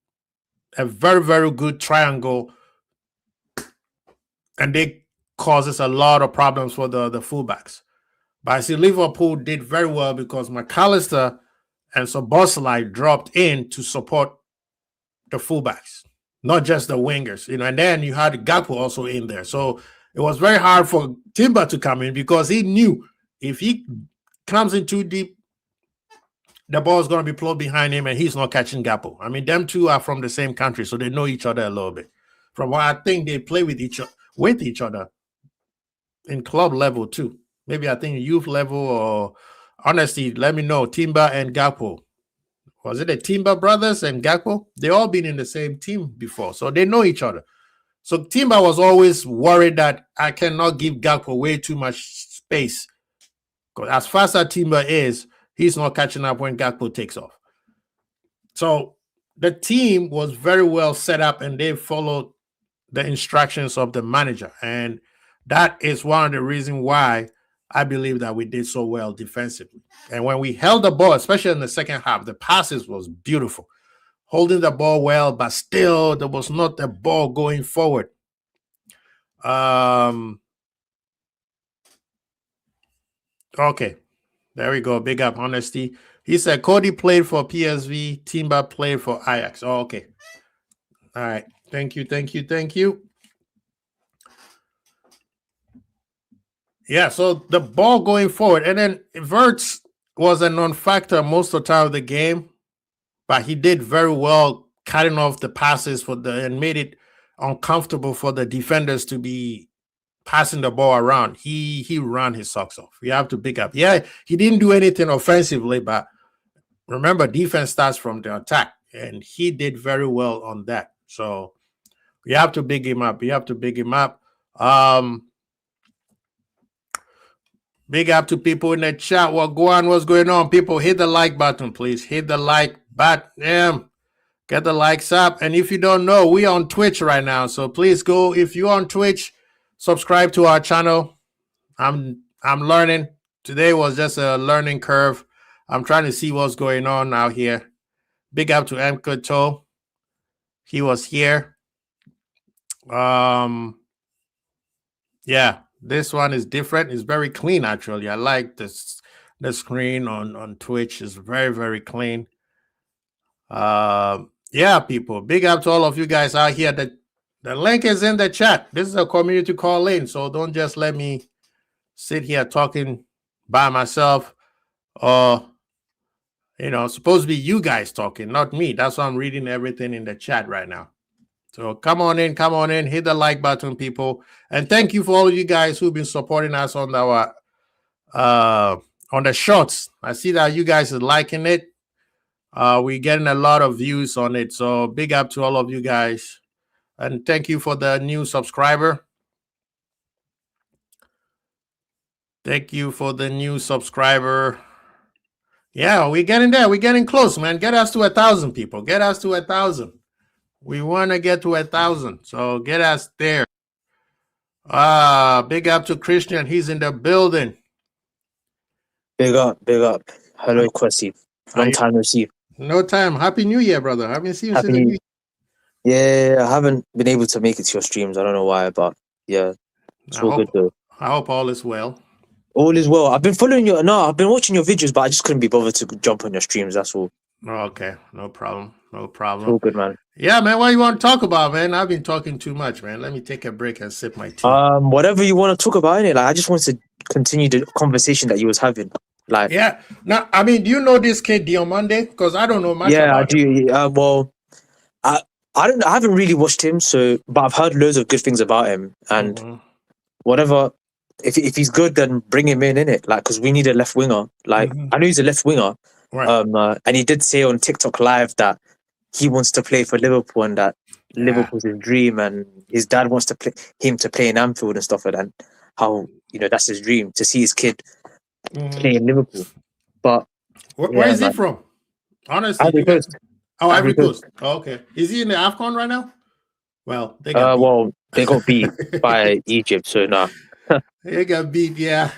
a very, very good triangle, and they causes a lot of problems for the fullbacks. But I see Liverpool did very well because McAllister and Szoboszlai dropped in to support the fullbacks, not just the wingers, you know. And then you had Gakpo also in there, so it was very hard for Timber to come in because he knew if he comes in too deep, the ball is going to be played behind him, and he's not catching Gakpo. I mean, them two are from the same country, so they know each other a little bit. From what I think, they play with each other in club level too. Maybe I think youth level, or honestly, let me know. Timber and Gakpo. Was it the Timber brothers and Gakpo? They all been in the same team before, so they know each other. So Timber was always worried that I cannot give Gakpo way too much space. Because as fast as Timber is, he's not catching up when Gakpo takes off. So the team was very well set up, and they followed the instructions of the manager. And that is one of the reasons why I believe that we did so well defensively. And when we held the ball, especially in the second half, the passes was beautiful. Holding the ball well, but still there was not the ball going forward. Okay. There we go. Big up, honesty. He said Cody played for PSV. Timber played for Ajax. Oh, okay. All right. Thank you. Yeah, so the ball going forward. And then Wirtz was a non-factor most of the time of the game, but he did very well cutting off the passes and made it uncomfortable for the defenders to be passing the ball around. He ran his socks off. We have to pick up. Yeah, he didn't do anything offensively, but remember, defense starts from the attack, and he did very well on that. So we have to big him up. Big up to people in the chat. What's going on? People, hit the like button, please. Hit the like button. Get the likes up. And if you don't know, we on Twitch right now. So please go. If you're on Twitch, subscribe to our channel. I'm learning. Today was just a learning curve. I'm trying to see what's going on out here. Big up to Mkoto. He was here. Yeah, this one is different. It's very clean, actually. I like this. The screen on Twitch is very, very clean. Yeah, people. Big up to all of you guys out here. The link is in the chat. This is a community call in, so don't just let me sit here talking by myself, or supposed to be you guys talking, not me. That's why I'm reading everything in the chat right now. So come on in, hit the like button, people, and thank you for all of you guys who've been supporting us on our on the shorts. I see that you guys are liking it. We're getting a lot of views on it, so big up to all of you guys, and thank you for the new subscriber. Thank you for the new subscriber. Yeah, we're getting there. We're getting close, man. Get us to 1,000 people. Get us to 1,000. We want to get to 1,000. So get us there. Big up to Christian. He's in the building. Big up. Hello, Kwesi. Long time no see. No time. Happy New Year, brother. I haven't seen you since the New Year. Yeah, I haven't been able to make it to your streams. I don't know why, but yeah, it's all good though. I hope all is well. All is well. I've been following you. No, I've been watching your videos, but I just couldn't be bothered to jump on your streams. That's all. Okay, no problem. It's all good, man. Yeah, man. What you want to talk about, man? I've been talking too much, man. Let me take a break and sip my tea. Whatever you want to talk about, innit? Like, I just want to continue the conversation that you was having. Like, yeah. Now, I mean, do you know this kid Diomande? Because I don't know much. Yeah, about I do. Well, I haven't really watched him, but I've heard loads of good things about him, and whatever. If he's good, then bring him in, innit? Like, because we need a left winger. Like, I know he's a left winger, right. And he did say on TikTok Live that he wants to play for Liverpool and that Liverpool's his dream, and his dad wants to play in Anfield and stuff like that. And how that's his dream to see his kid play in Liverpool. But where is he from? Honestly, Ivory Coast. Oh, Ivory Coast. Oh, okay. Is he in the AFCON right now? Well, they got beat by Egypt, so nah. They got beat, yeah.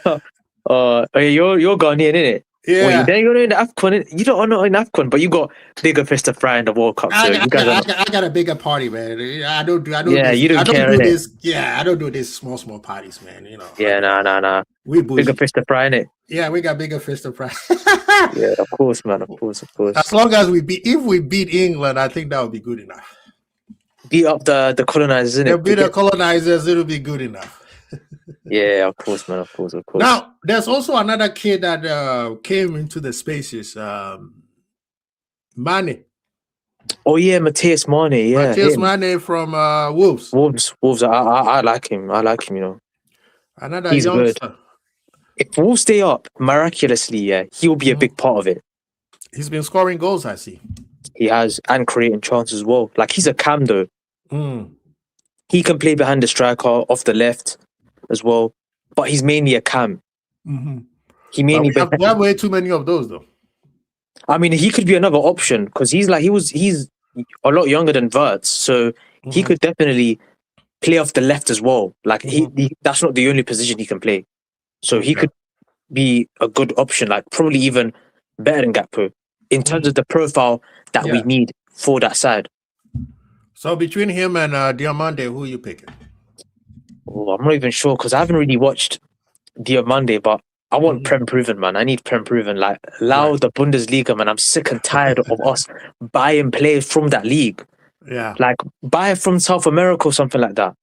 You're Ghanaian, innit? Yeah. Well, then you're in the AFCON. You don't know in AFCON, but you got bigger fish to fry in the World Cup. So I got a bigger party, man. I don't do this. Yeah, I don't do these small parties, man. Yeah, nah. We bigger fish to fry, innit? Yeah, we got bigger fish to fry. Yeah, of course, man. Of course. As long as if we beat England, I think that would be good enough. Beat up the colonizers, innit? Beat the colonizers, it'll be good enough. Yeah, of course, man. Of course. Now, there's also another kid that came into the spaces, Mane. Oh yeah, Matthias Mane. Yeah, Matthias Mane from Wolves. Wolves. I like him. Another He's youngster. Good. If Wolves stay up miraculously, yeah, he'll be a big part of it. He's been scoring goals, I see. He has, and creating chances as well. Like, he's a cam though. He can play behind the striker, off the left as well, but he's mainly a cam. He mainly we have way too many of those though. I mean, he could be another option because he's a lot younger than Wirtz, so he could definitely play off the left as well. Like, he that's not the only position he can play, so he could be a good option. Like, probably even better than Gakpo in terms of the profile that we need for that side. So between him and Diomande, who are you picking? Oh, I'm not even sure because I haven't really watched Diomande, but I want Prem proven, man. I need Prem proven. Like, allow the Bundesliga, man. I'm sick and tired of us buying players from that league. Yeah. Like, buy from South America or something like that.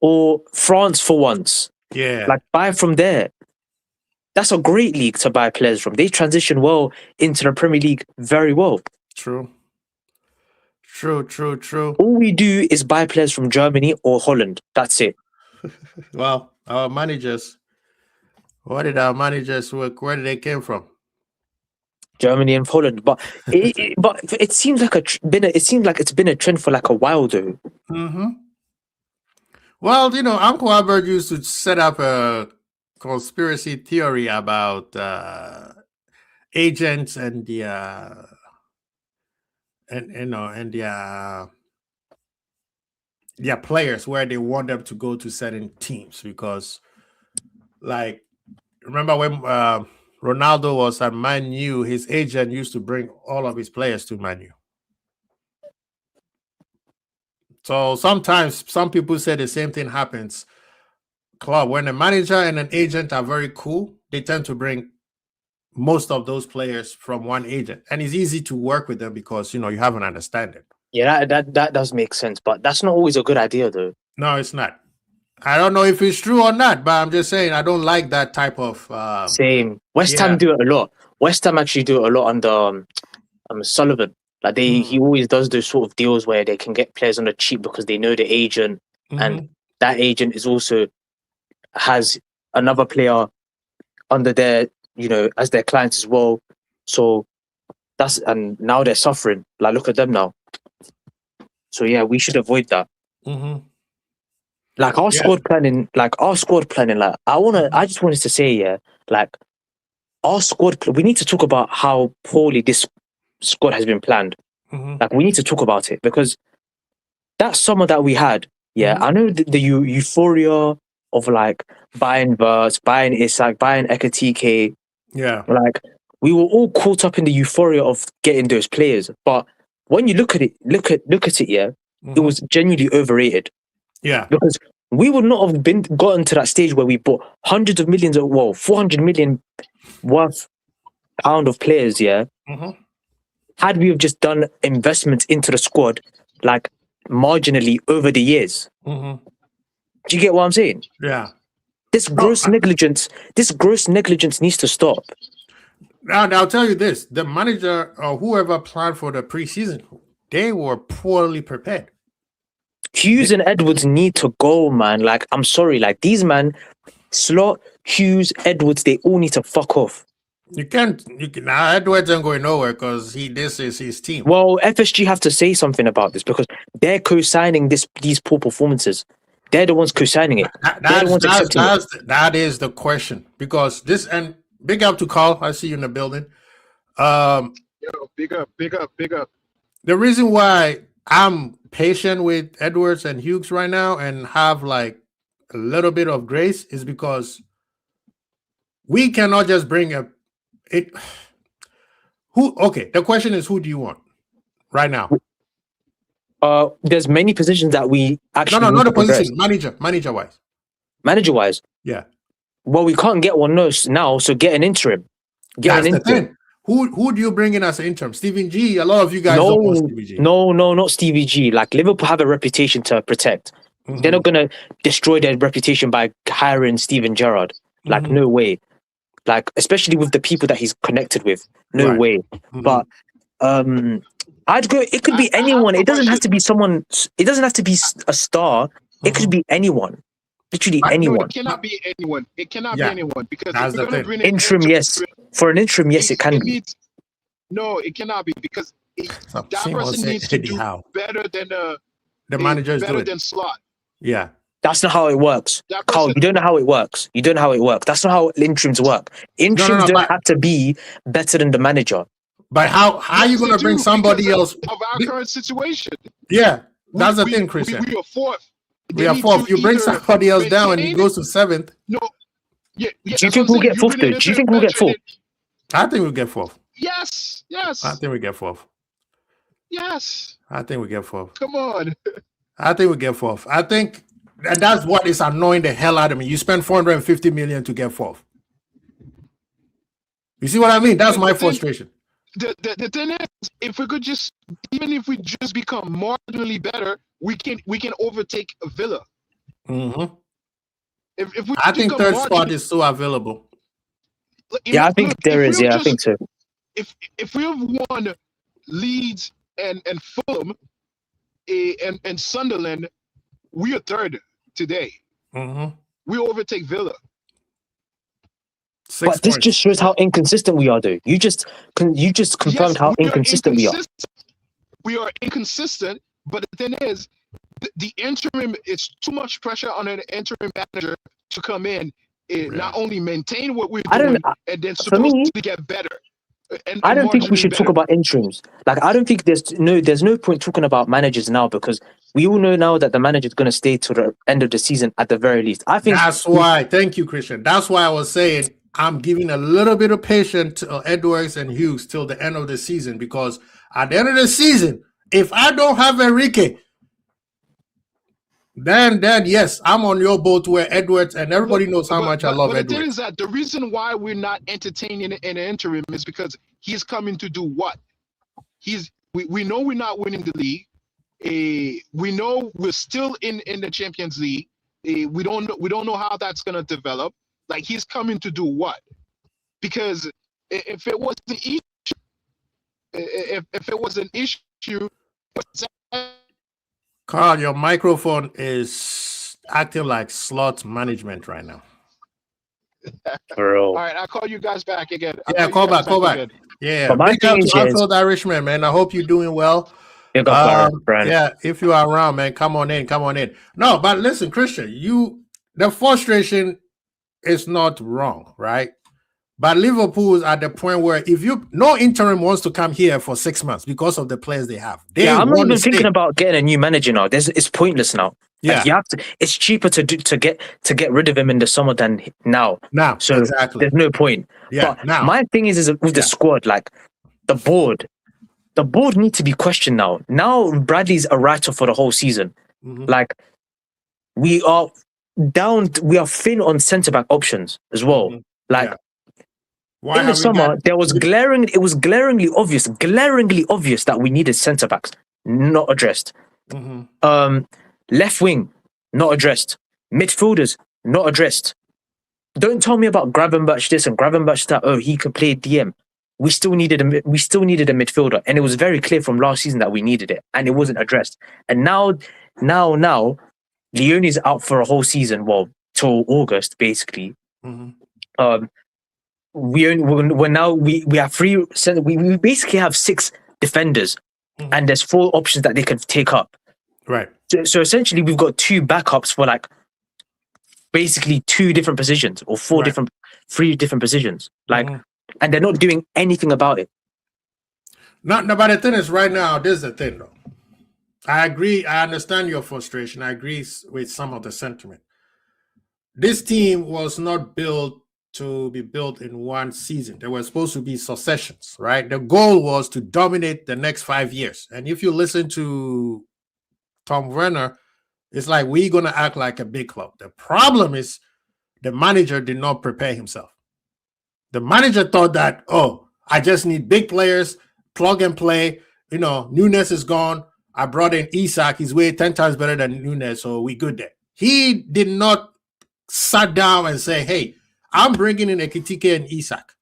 Or France for once. Yeah. Like, buy from there. That's a great league to buy players from. They transition well into the Premier League very well. True. All we do is buy players from Germany or Holland. That's it. Well, our managers, where did they came from? Germany and Holland, but it seems like it's been a trend for like a while though. Well, Uncle Albert used to set up a conspiracy theory about agents and the their players, where they want them to go to certain teams, because, like, remember when Ronaldo was at Man U, his agent used to bring all of his players to Man U. So sometimes some people say the same thing happens. Club, when a manager and an agent are very cool, they tend to bring most of those players from one agent, and it's easy to work with them because you have an understanding. Yeah, that does make sense, but that's not always a good idea though. No, it's not. I don't know if it's true or not, but I'm just saying I don't like that type of. Same. West Yeah. Ham do it a lot. West Ham actually do it a lot under Sullivan. Like he always does those sort of deals where they can get players on the cheap because they know the agent, and that agent is also has another player under their, as their clients as well. So and now they're suffering. Like, look at them now. So yeah, we should avoid that. Like our squad planning, like I just wanted to say, yeah, like our squad, we need to talk about how poorly this squad has been planned. Like we need to talk about it because that summer that we had, I know the euphoria of like buying Verts, buying Isak, buying Ekatike. Yeah. Like we were all caught up in the euphoria of getting those players. But when you look at it, it was genuinely overrated. Yeah. Because we would not have gotten to that stage where we bought hundreds of millions, 400 million worth pound of players, had we have just done investments into the squad, like marginally over the years. Do you get what I'm saying? Yeah. This gross negligence needs to stop. Now I'll tell you this: the manager or whoever planned for the preseason, they were poorly prepared. Hughes and Edwards need to go, man. Like, I'm sorry, like these man, Slot, Hughes, Edwards, they all need to fuck off. You can't. Now Edwards ain't going nowhere because this is his team. Well, FSG have to say something about this because they're co-signing these poor performances. They're the ones co-signing it. That is the question because this, and big up to Carl. I see you in the building. Yo, big up. The reason why I'm patient with Edwards and Hughes right now and have like a little bit of grace is because we cannot just bring it. Okay, the question is, who do you want right now? There's many positions that we actually not the position. Manager wise. Yeah. Well, we can't get one now, so get an interim. That's the thing. Who do you bring in as an interim? Stephen G. A lot of you guys don't want Stevie G. No, not Stevie G. Like Liverpool have a reputation to protect. They're not gonna destroy their reputation by hiring Steven Gerrard. Like no way. Like especially with the people that he's connected with. No way. But I'd go. It could be anyone. It doesn't have to be someone. It doesn't have to be a star. It could be anyone. Literally anyone. No, it cannot be anyone. It cannot be anyone because that's the thing. Interim, yes. For an interim, yes, it can be. No, it cannot be because that person needs to do better than the manager is better than Slot. Yeah. That's not how it works. Carl, you don't know how it works. That's not how interims work. Interims don't have to be better than the manager. But how are you going to bring somebody else? Of our current situation. Yeah, that's the thing, Christian. We are fourth. We are fourth. You bring somebody else down and he goes to seventh. No. Yeah, do you think we'll get fourth, though? Do you think we'll get fourth? I think we'll get fourth. Yes. I think we get fourth. Yes. I think we get fourth. Come on. I think we get fourth. I think that's what is annoying the hell out of me. You spend 450 million to get fourth. You see what I mean? That's my frustration. The thing is, if we could just, even if we just become marginally better, we can overtake Villa. If we I think third spot is still available. I think there is. Yeah, I think so. If we have won Leeds and Fulham and Sunderland, we are third today. We overtake Villa. But this just shows how inconsistent we are, though. You just confirmed how inconsistent we are. We are inconsistent, but the thing is, the interim, it's too much pressure on an interim manager to come in and not only maintain what we're doing, and then supposed to get better. I don't think we should talk about interims. Like, I don't think there's no point talking about managers now because we all know now that the manager is going to stay to the end of the season at the very least. I think that's why. Thank you, Christian. That's why I was saying I'm giving a little bit of patience to Edwards and Hughes till the end of the season because at the end of the season, if I don't have Enrique, then yes, I'm on your boat where Edwards, and everybody knows how much I love Edwards. The thing is that the reason why we're not entertaining an interim is because he's coming to do what? We know we're not winning the league. We know we're still in the Champions League. We don't know how that's gonna develop. Like, he's coming to do what? Because if it was an issue, if it was an issue, Carl, your microphone is acting like slot management right now. Bro. all right, I'll call you guys back again. Yeah, call back. Yeah, But my big up thing to is- Anfield Irishman, man. I hope you're doing well. Big up, Brian. Yeah, if you are around, man, come on in. No, but listen, Christian, the frustration is not wrong, right? But Liverpool is at the point where no interim wants to come here for 6 months because of the players they have. I'm not want even to stay. thinking about getting a new manager now. It's pointless now. Yeah. Like, you have to. It's cheaper to get rid of him in the summer than now. Now, So exactly. there's no point. Yeah, But now. my thing is with the squad, like the board needs to be questioned now. Now Bradley's a writer for the whole season. Mhm. Like, we are thin on centre back options as well. Mhm. Like, Yeah. Why in the have we summer, got- it was glaringly obvious that we needed centre backs, not addressed. Mhm. Left wing, not addressed. Midfielders, not addressed. Don't tell me about Gravenberch this and Gravenberch that. Oh, he could play DM. We still needed a midfielder, and it was very clear from last season that we needed it, and it wasn't addressed. And now, Leone's out for a whole season. Well, till August, basically. Mhm. We have three. We basically have 6 defenders, Mhm. and there's 4 options that they can take up. Right. So essentially, we've got 2 backups for like basically 2 different positions, or 3 different positions. Like, Mhm. and they're not doing anything about it. No, but the thing is, right now, this is the thing, though. I agree. I understand your frustration. I agree with some of the sentiment. This team was not built to be built in one season. There were supposed to be successions, right? The goal was to dominate the next 5 years. And if you listen to Tom Werner, it's like we're going to act like a big club. The problem is the manager did not prepare himself. The manager thought that, I just need big players, plug and play. Nunes is gone. I brought in Isak. He's way 10 times better than Nunes, so we good there. He did not sat down and say, hey, I'm bringing in Ekitike and Isak.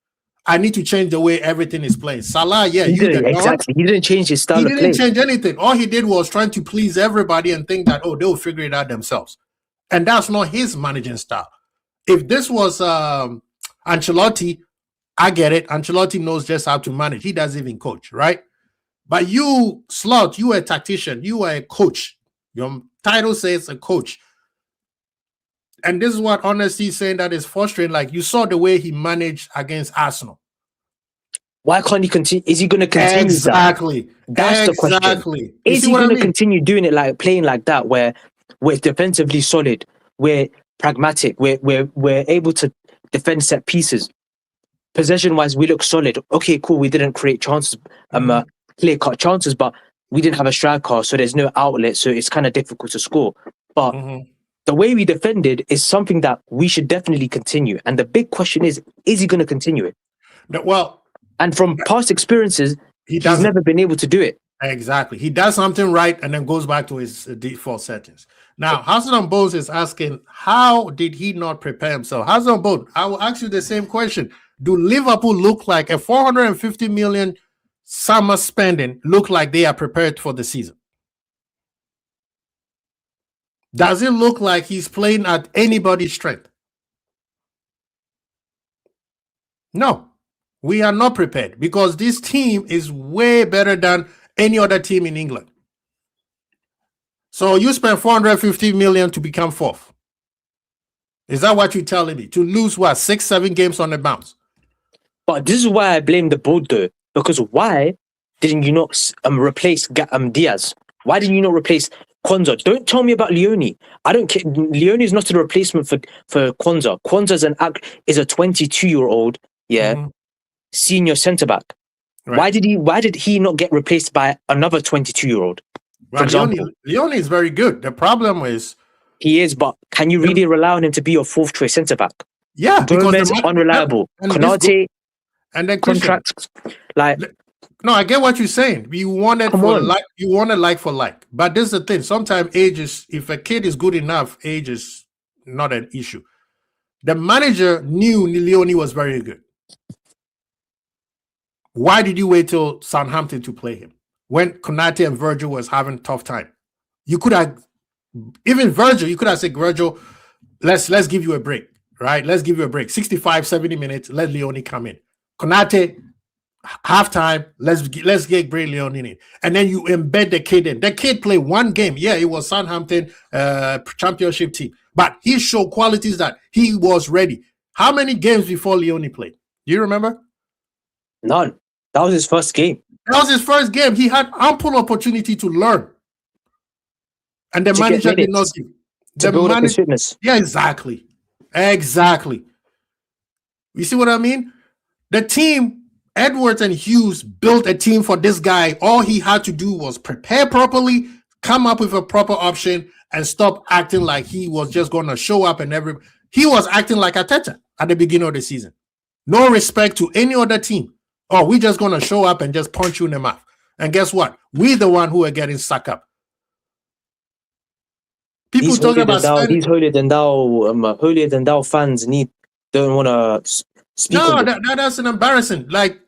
I need to change the way everything is playing. Salah, yeah, He didn't change his style he of play. didn't change anything. All he did was trying to please everybody and think that, they'll figure it out themselves. And that's not his managing style. If this was Ancelotti, I get it. Ancelotti knows just how to manage. He doesn't even coach, right? But you, Slot, you are a tactician. You are a coach. Your title says a coach. And this is what Honesty is saying that is frustrating. Like, you saw the way he managed against Arsenal. Why can't he continue? Is he going to continue that? Exactly. That's the question. Exactly. Is he going to continue doing it, like playing like that, where we're defensively solid, we're pragmatic, we're able to defend set pieces? Possession-wise, we look solid. Okay, cool. We didn't create chances, clear-cut chances, but we didn't have a striker, so there's no outlet, so it's kind of difficult to score. But the way we defended is something that we should definitely continue. And the big question is he going to continue it? Well, and from past experiences, he's doesn't. never been able to do it. Exactly. He does something right and then goes back to his default settings. Now, Hassan Bones is asking, how did he not prepare himself? Hassan Bones, I will ask you the same question. Do Liverpool look like a 450 million summer spending look like they are prepared for the season? Does it look like he's playing at anybody's strength? No, we are not prepared because this team is way better than any other team in England. So you spend 450 million to become 4th. Is that what you're telling me? To lose what, 6-7 games on the bounce? But this is why I blame the board, though, because why didn't you not replace Diaz? Why didn't you not replace Kwanzaa? Don't tell me about Leone. I don't care. Leone is not a replacement for Kwanzaa. Kwanzaa is a 22-year-old, senior centre back. Right. Why did he not get replaced by another 22-year-old? For example, Leone is very good. The problem is he is, but can you really rely on him to be your 4th choice centre back? Yeah, Gomez unreliable. Konate and then contracts like. No, I get what you're saying. You wanted like for like. But this is the thing. Sometimes age is, if a kid is good enough, age is not an issue. The manager knew Leone was very good. Why did you wait till Southampton to play him when Konate and Virgil was having a tough time? You could have, even Virgil, you could have said, Virgil, let's give you a break, right? Let's give you a break. 65, 70 minutes, let Leone come in. Konate, halftime, let's get Bray Leone in. And then you embed the kid in. The kid played one game. Yeah, it was Southampton championship team. But he showed qualities that he was ready. How many games before Leone played? Do you remember? None. That was his first game. That was his first game. He had ample opportunity to learn. And the manager did not give. To build up his fitness. Yeah, exactly. Exactly. You see what I mean? The team, Edwards and Hughes built a team for this guy. All he had to do was prepare properly, come up with a proper option, and stop acting like he was just going to show up and he was acting like Arteta at the beginning of the season. No respect to any other team. Oh, we're just going to show up and just punch you in the mouth. And guess what? We're the one who are getting sucked up. People talking about these holier than thou fans don't want to speak. No, that's an embarrassing. Like,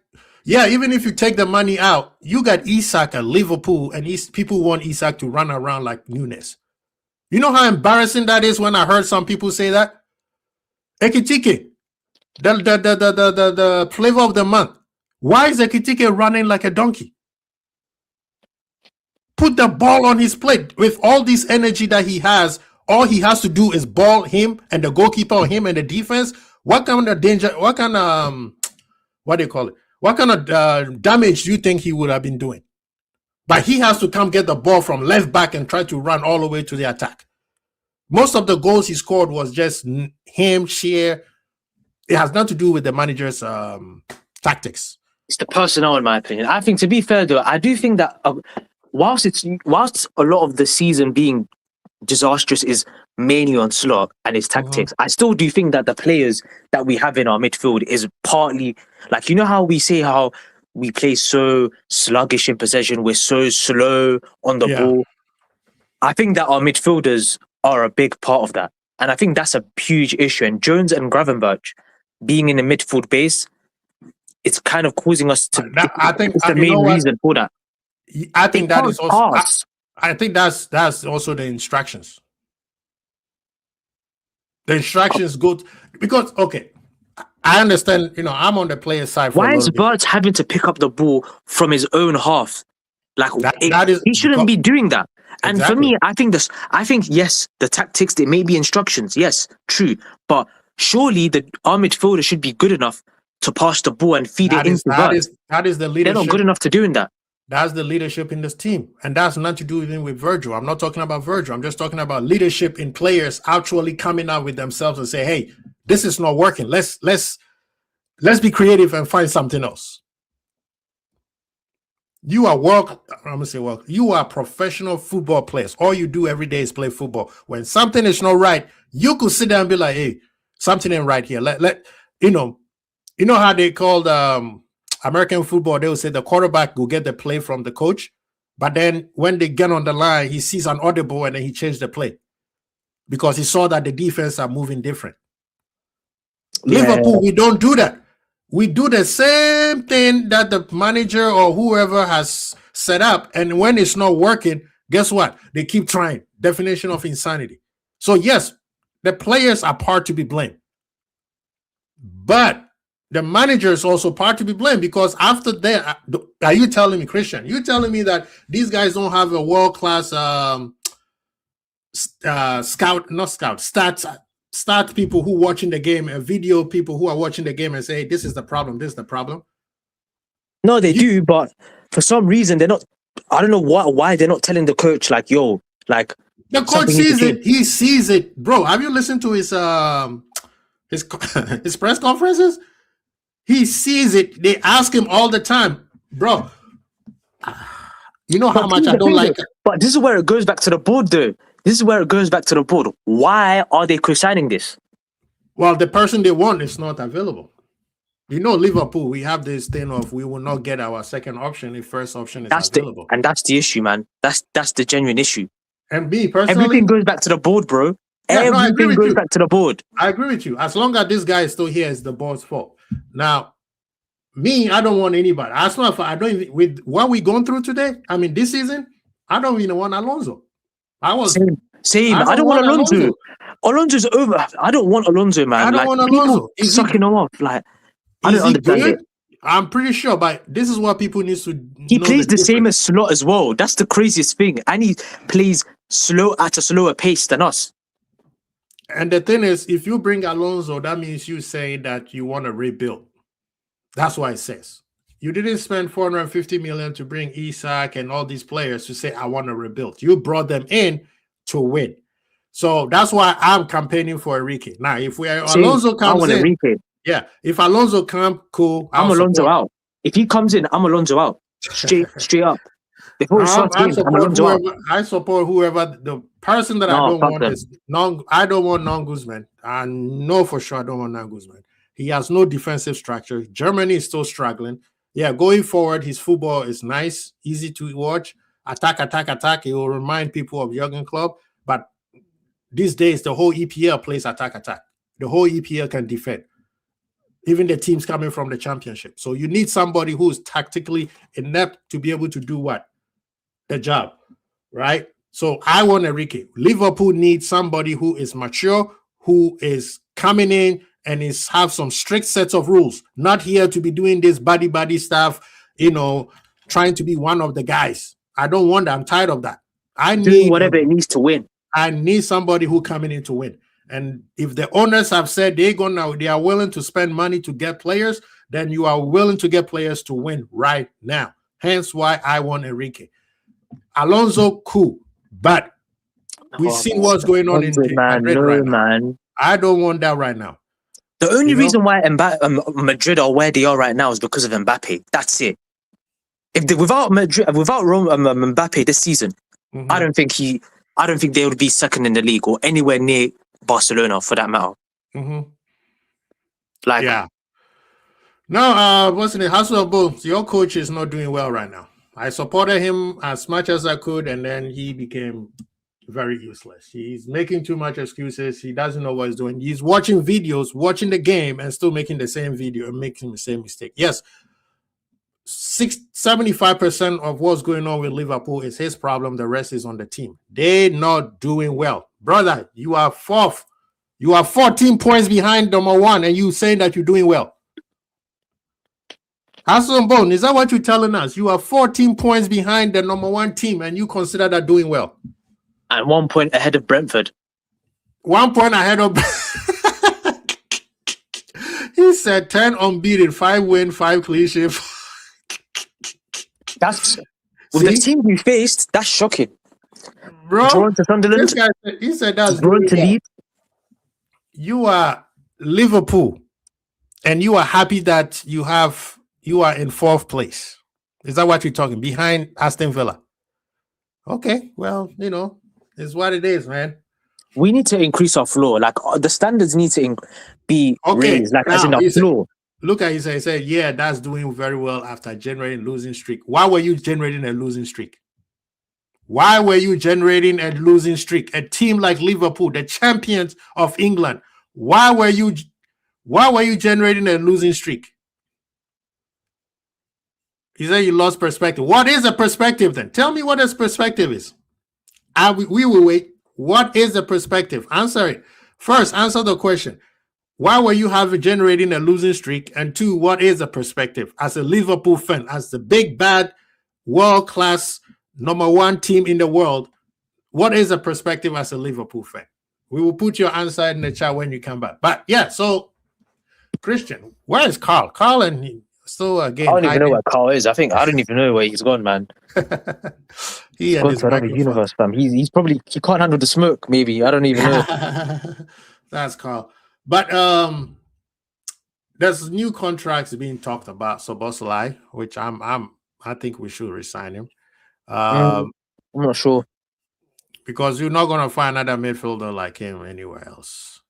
yeah, even if you take the money out, you got Isak at Liverpool, and people want Isak to run around like Nunes. You know how embarrassing that is when I heard some people say that? Ekitike, the flavor of the month. Why is Ekitike running like a donkey? Put the ball on his plate with all this energy that he has. All he has to do is ball him and the goalkeeper or him and the defense. What kind of danger? What kind of what do you call it? What kind of damage do you think he would have been doing? But he has to come get the ball from left back and try to run all the way to the attack. Most of the goals he scored was just him, sheer. It has nothing to do with the manager's tactics. It's the personnel, in my opinion. I think, to be fair, though, I do think that whilst a lot of the season being disastrous is mainly on Slot and his tactics, I still do think that the players that we have in our midfield is partly, like, you know how we say how we play so sluggish in possession, we're so slow on the ball. I think that our midfielders are a big part of that. And I think that's a huge issue. And Jones and Gravenberch being in the midfield base, it's kind of causing us to. I think it's the main reason for that. I think that is also. I think that's also the instructions. The instructions go because I understand. You know, I'm on the player side. Why is Bert having to pick up the ball from his own half? Like he shouldn't be doing that. And for me, I think yes, the tactics, they may be instructions. Yes, true, but surely our midfielder should be good enough to pass the ball and feed it into Bert. That is the leadership. They're not good enough to doing that. That's the leadership in this team. And that's nothing to do even with Virgil. I'm not talking about Virgil. I'm just talking about leadership in players actually coming out with themselves and say, hey, this is not working. Let's be creative and find something else. You are you are professional football players. All you do every day is play football. When something is not right, you could sit down and be like, hey, something ain't right here. You know how they called American football, they will say the quarterback will get the play from the coach, but then when they get on the line, he sees an audible and then he changed the play because he saw that the defense are moving different. Yeah. Liverpool, we don't do that. We do the same thing that the manager or whoever has set up, and when it's not working, guess what? They keep trying. Definition of insanity. So yes, the players are part to be blamed, but the manager is also part to be blamed because after that, are you telling me, Christian? You telling me that these guys don't have a world-class stat people who watching the game and video people who are watching the game and say, hey, this is the problem, this is the problem? No, they do, but for some reason they're not. I don't know why they're not telling the coach, like, yo, like, the coach sees it. He sees it, bro. Have you listened to his press conferences? He sees it. They ask him all the time, bro. You know how much I don't like it. But this is where it goes back to the board, though. This is where it goes back to the board. Why are they co-signing this? Well, the person they want is not available. You know, Liverpool, we have this thing of we will not get our second option if first option is available. And that's the issue, man. That's the genuine issue. And me personally, everything goes back to the board, bro. Yeah, no, I agree Everything with goes you. back to the board. I agree with you. As long as this guy is still here, it's the board's fault. Now, me, I don't want anybody. As much I don't even with what we going through today. I mean, this season, I don't even want Alonso. Same. I don't want Alonso. Alonso's over. I don't want Alonso, man. I don't want people Alonso. sucking him off. Like, I Is don't he understand good? it. I'm pretty sure, but this is what people need to. He know plays the same difference. as Slot as well. That's the craziest thing, and he plays at a slower pace than us. And the thing is, if you bring Alonso, that means you saying that you want to rebuild. That's what it says. You didn't spend 450 million to bring Isak and all these players to say, I want to rebuild. You brought them in to win. So that's why I'm campaigning for Enrique. Now, if Alonso comes in, Enrique. yeah, if Alonso comes, cool. I'm Alonso out. If he comes in, I'm Alonso out. Straight up. Before I support whoever the person that I don't want is I don't want Non-Guzman. I know for sure I don't want Non-Guzman. He has no defensive structure. Germany is still struggling. Yeah, going forward, his football is nice, easy to watch. Attack. It will remind people of Jurgen Klopp. But these days, the whole EPL plays attack. The whole EPL can defend. Even the teams coming from the championship. So you need somebody who's tactically inept to be able to do what? The job, right? So I want Enrique. Liverpool needs somebody who is mature, who is coming in and have some strict sets of rules. Not here to be doing this buddy stuff, trying to be one of the guys. I don't want that. I'm tired of that. I need whatever it needs to win. I need somebody who coming in to win. And if the owners have said they are willing to spend money to get players, then you are willing to get players to win right now. Hence why I want Enrique. Alonso, cool, but we've seen what's going on in Madrid right now. Man. I don't want that right now. The only reason why Madrid are where they are right now is because of Mbappe. That's it. Without Mbappe this season, I don't think they would be second in the league or anywhere near Barcelona for that matter. Yeah. No, what's in the House of Bulls? Your coach is not doing well right now. I supported him as much as I could, and then he became very useless. He's making too much excuses. He doesn't know what he's doing. He's watching videos, watching the game, and still making the same video and making the same mistake. Yes, 75% of what's going on with Liverpool is his problem. The rest is on the team. They're not doing well. Brother, you are fourth. You are 14 points behind number one, and you saying that you're doing well. Hassan Bone, is that what you're telling us? You are 14 points behind the number one team, and you consider that doing well? And 1 point ahead of Brentford. 1 point ahead of... He said 10 unbeaten, 5 win, 5 clean sheet. That's... With the team we faced, that's shocking. Bro, drawn to Sunderland. He said that's drawn to Leeds. You are Liverpool, and you are happy that you are in fourth place. Is that what you're talking? Behind Aston Villa. Okay, well, it's what it is, man. We need to increase our floor. Like the standards need to be raised. Like as in our floor. Look at he said, yeah, that's doing very well after generating losing streak. Why were you generating a losing streak? Why were you generating a losing streak? A team like Liverpool, the champions of England. Why were you generating a losing streak? He said you lost perspective. What is a perspective then? Tell me what this perspective is. We will wait. What is the perspective? Answer it. First, answer the question. Why were you generating a losing streak? And two, what is the perspective? As a Liverpool fan, as the big, bad, world-class, number one team in the world, what is the perspective as a Liverpool fan? We will put your answer in the chat when you come back. But yeah, so Christian, where is Carl? Carl and still again. I don't even know where Carl is. I don't even know where he's gone, man. He's gone to another universe, fam. He can't handle the smoke. Maybe I don't even know. That's Carl. But there's new contracts being talked about. Szoboszlai, which I think we should resign him. I'm not sure. Because you're not going to find another midfielder like him anywhere else.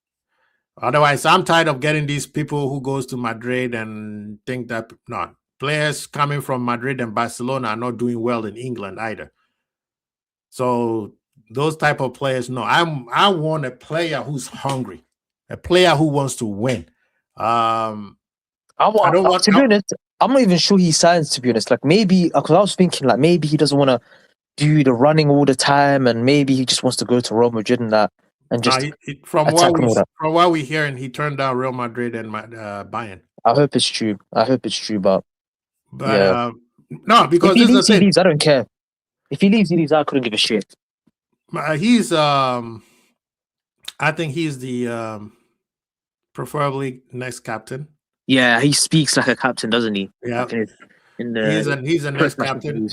Otherwise, I'm tired of getting these people who goes to Madrid and think that players coming from Madrid and Barcelona are not doing well in England either. So those type of players. No, I want a player who's hungry, a player who wants to win. I don't want to be honest, I'm not even sure he signs, to be honest. Like maybe, because I was thinking like maybe he doesn't want to do the running all the time, and maybe he just wants to go to Real Madrid and that, and just from what we hear, and he turned down Real Madrid and Bayern. I hope it's true. But yeah. No, because if he leaves, I don't care. If he leaves, I couldn't give a shit. He's I think he's the preferably next captain. Yeah, he speaks like a captain, doesn't he? Yeah, like he's a next captain.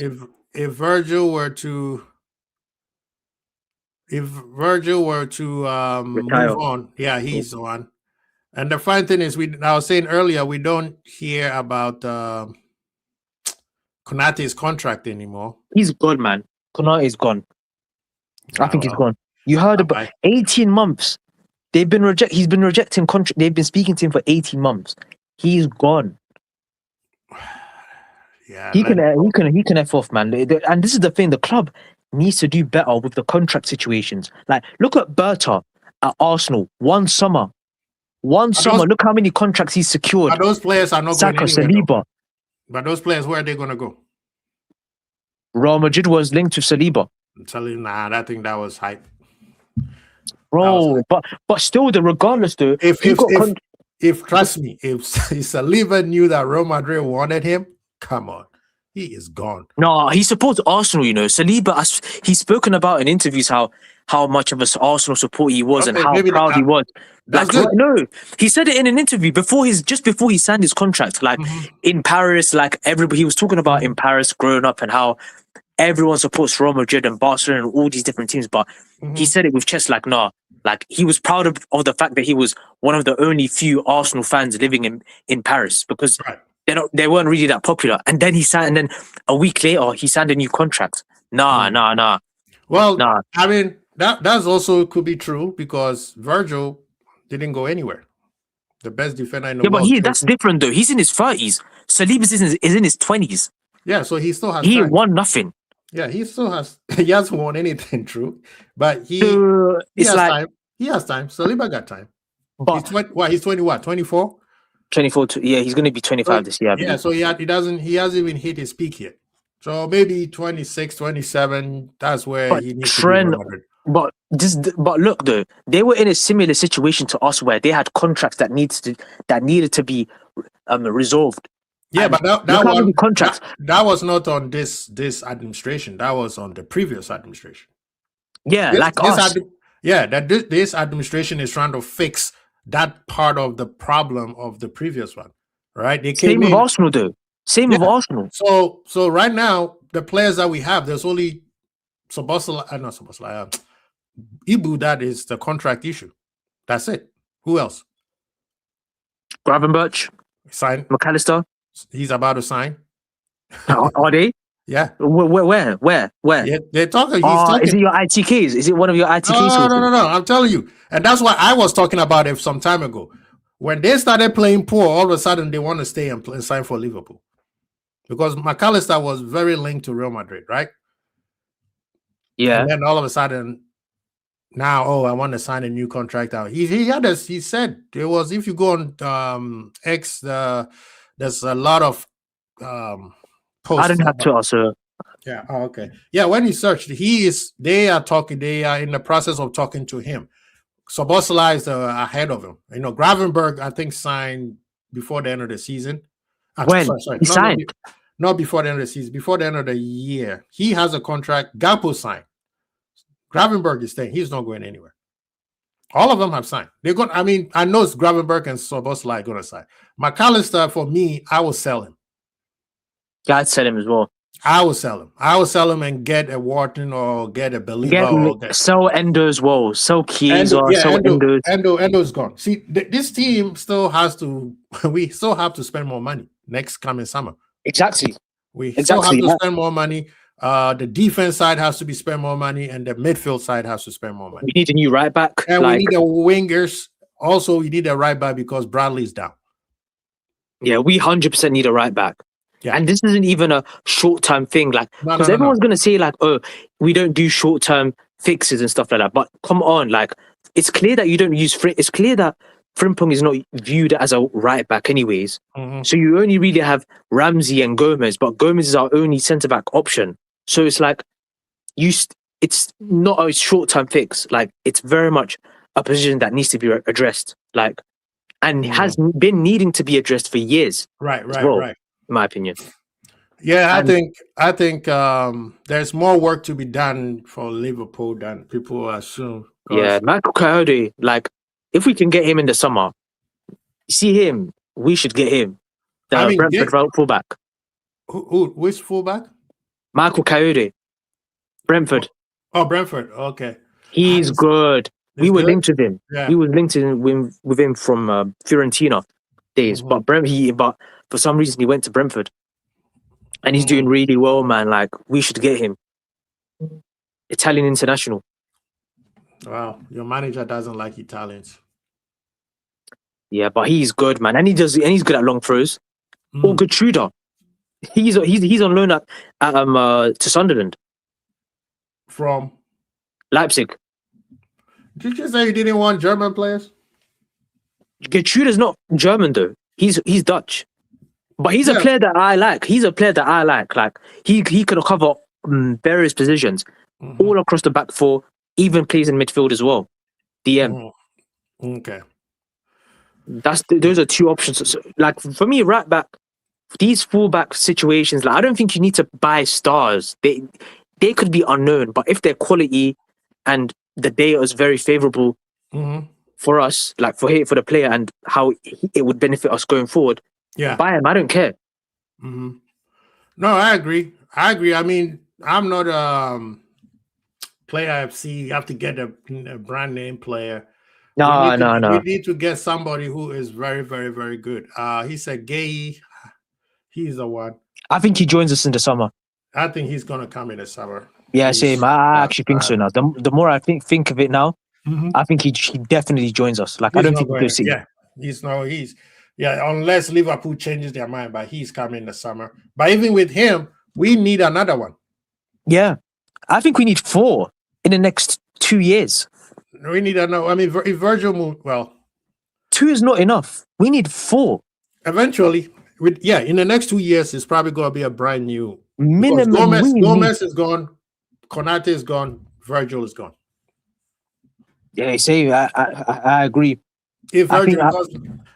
If Virgil were to retire. move on, yeah, he's the one. And the fine thing is, I was saying earlier, we don't hear about Konate's contract anymore. He's gone, man. Konate is gone. I think he's gone. You heard about 18 months. He's been rejecting contract. They've been speaking to him for 18 months. He's gone. Yeah, he can F off, man. And this is the thing: the club needs to do better with the contract situations. Like, look at Berta at Arsenal. One summer. Look how many contracts he's secured. But those players are not Saka, going anywhere. Saliba. But those players, where are they going to go? Real Madrid was linked to Saliba. I'm telling you, I think that was hype. Bro, but still, regardless, though, if trust me, if Saliba knew that Real Madrid wanted him, come on, he is gone. No, he supports Arsenal. You know, Saliba. He's spoken about in interviews how much of an Arsenal support he was and how proud he was. Like, no, he said it in an interview before he signed his contract. Like in Paris, like everybody, he was talking about in Paris growing up and how everyone supports Real Madrid and Barcelona and all these different teams. But he said it with chest, like, nah. Like, he was proud of the fact that he was one of the only few Arsenal fans living in Paris, because they weren't really that popular. And then and then a week later, he signed a new contract. Nah. Well, nah. I mean, that's also could be true, because Virgil didn't go anywhere. The best defender in the world. Yeah, but that's different, though. He's in his 30s. Saliba is in his 20s. Yeah, so he still has. He won nothing. Yeah, he still has. He hasn't won anything, true. But he has time. He has time. Saliba got time. But he's 24? 24. He's going to be 25 this year. Yeah, so he hasn't even hit his peak yet. So maybe 26, 27. That's where he needs to be. But look, though, they were in a similar situation to us where they had contracts that needed to be resolved. Yeah, but that was not on this administration. That was on the previous administration. Yeah, this administration is trying to fix that part of the problem of the previous one, right? Same with Arsenal, though. With Arsenal. So right now, the players that we have, there's only Ibu. That is the contract issue. That's it. Who else? Gravenberch. Sign. McAllister. He's about to sign. Are they? Yeah. Where? Yeah, they're talking. Is it your ITKs? Is it one of your ITKs? No. I'm telling you. And that's what I was talking about it some time ago. When they started playing poor, all of a sudden they want to stay and sign for Liverpool. Because McAllister was very linked to Real Madrid, right? Yeah. And then all of a sudden, now, I want to sign a new contract out. He said there was, if you go on X, there's a lot of posts. I didn't have to also. Yeah. Oh, okay. Yeah. When he searched, they are in the process of talking to him. Szoboszlai is ahead of him. You know, Gravenberch, I think, signed before the end of the season. When? Sorry. He signed? Not before the end of the season, before the end of the year. He has a contract. Gakpo signed. Gravenberch is staying. He's not going anywhere. All of them have signed. They're going. I mean, I know it's Gravenberch and Szoboszlai are going to sign. McAllister, for me, I will sell him. Yeah, I'd sell him as well. I will sell him and get a Wharton or get a Believer. Sell Endo as well. Sell Keys or sell Endo. Endo's gone. See, this team still has to. We still have to spend more money next coming summer. Exactly. We still have to spend more money. The defense side has to be spend more money, and the midfield side has to spend more money. We need a new right back, and we need a wingers. Also, we need a right back because Bradley's down. Yeah, we 100% need a right back. Yeah. And this isn't even a short-term thing, like, because everyone's going to say, like, oh, we don't do short-term fixes and stuff like that. But come on, like it's clear that you don't use It's clear that Frimpong is not viewed as a right back, anyways. Mhm. So you only really have Ramsey and Gomez, but Gomez is our only centre back option. So it's like it's not a short term fix. Like it's very much a position that needs to be addressed. Like and has been needing to be addressed for years. Right. In my opinion. Yeah, And- I think there's more work to be done for Liverpool than people assume. 'Cause- Yeah, Michael Coyote, like if we can get him in the summer, you see him, we should get him. The I mean, Brentford fullback. Which fullback? Michael Coyote. Brentford. Oh, Brentford. Okay. He's good. We were linked with him. Yeah. We were linked with him from Fiorentina days. Mhm. But for some reason he went to Brentford. And he's doing really well, man. Like we should get him. Italian international. Wow, your manager doesn't like Italians. Yeah, but he's good, man. And he's good at long throws. Or Gertruda. He's on loan to Sunderland. From Leipzig. Did you say you didn't want German players? Gertruda's not German though. He's Dutch. But he's a Yeah. player that I like. He's a player that I like. Like he could cover various positions all across the back four, even plays in midfield as well. DM. Okay. Those are two options. So, like for me, right back, these fullback situations, like I don't think you need to buy stars. They could be unknown, but if they're quality and the data is very favorable for us, like for the player and how it would benefit us going forward, Yeah. buy him. I don't care. No, I agree. I mean, I'm not player FC. You have to get a brand name player. No. We need to get somebody who is very, very, very good. He said Gay. He's the one. I think he joins us in the summer. I think he's gonna come in the summer. Yeah, same. I actually think so now. The more I think of it now, I think he definitely joins us. Like I don't think he'll see. Yeah, unless Liverpool changes their mind, but he's coming in the summer. But even with him, we need another one. Yeah, I think we need 4 in the next 2 years. We need another. I mean, if Virgil moved, well, 2 is not enough. We need 4. Eventually, in the next 2 years, it's probably going to be a brand new minimum. Gomez is gone, Konate is gone, Virgil is gone. Yeah, say I agree. If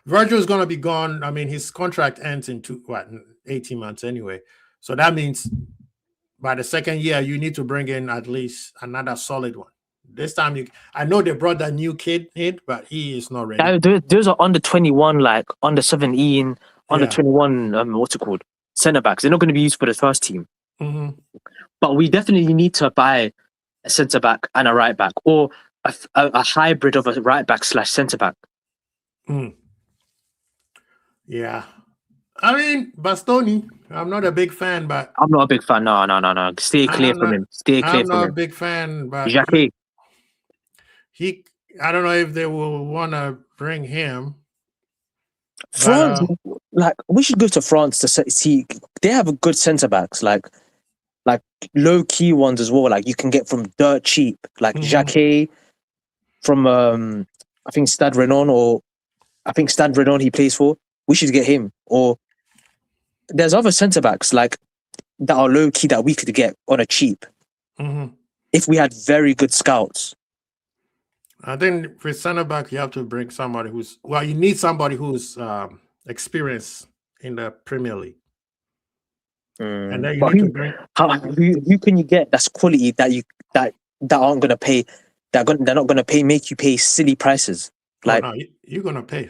Virgil is going to be gone, I mean, his contract ends in 18 months anyway. So that means by the second year, you need to bring in at least another solid one. This time, I know they brought that new kid in, but he is not ready. Those are under 21, like under 17, under 21. What's it called? Centre backs. They're not going to be used for the first team. But we definitely need to buy a centre back and a right back, or a hybrid of a right back / centre back. Yeah, I mean Bastoni. I'm not a big fan, but I'm not a big fan. No. Stay clear from him. Stay clear I'm from not him. a big fan, but Jackie. I don't know if they will want to bring him. France, like we should go to France to see. They have a good centre backs, like low key ones as well. Like you can get from dirt cheap, like Jacquet from I think Stade Rennais, or I think Stade Rennais he plays for. We should get him. Or there's other centre backs like that are low key that we could get on a cheap if we had very good scouts. I think for centre back, you have to bring somebody you need somebody who's experienced in the Premier League. And then you need to bring who can you get that's quality that aren't gonna pay they're not gonna make you pay silly prices like you're gonna pay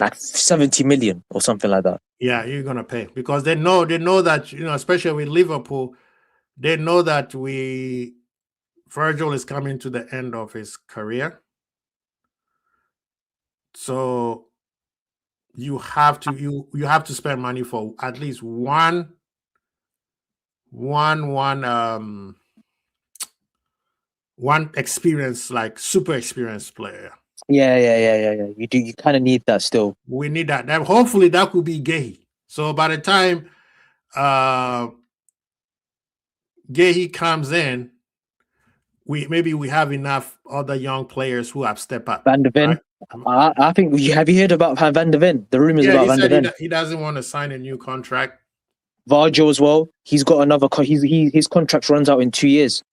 like 70 million or something like that. Yeah, you're gonna pay because they know that especially with Liverpool, they know that Virgil is coming to the end of his career, so you have to spend money for at least one experienced, like super experienced player. Yeah. You kind of need that still. We need that. Hopefully that could be Gay. So by the time Gay comes in, we have enough other young players who have stepped up. Van de Ven. right? I think have you heard about Van de Ven? The rumors Yeah, about he Van de said Ven. he doesn't want to sign a new contract. Vargil as well. He's got another. His contract runs out in 2 years.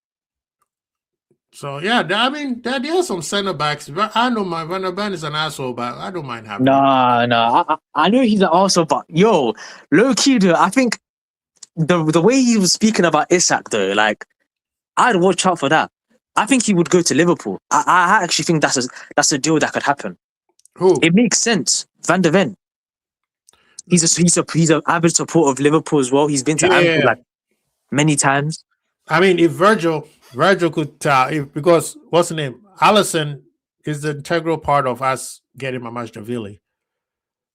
So yeah, I mean, there are some center backs. I know my Van der Ven is an asshole, but I don't mind having him. Nah. I know he's an arsehole, but yo, low key, dude, I think the way he was speaking about Isak though, like, I'd watch out for that. I think he would go to Liverpool. I actually think that's a deal that could happen. Who? It makes sense. Van de Ven. He's an avid supporter of Liverpool as well. He's been to Anfield like many times. I mean, if Virgil could because what's the name? Alisson is the integral part of us getting Mamardashvili.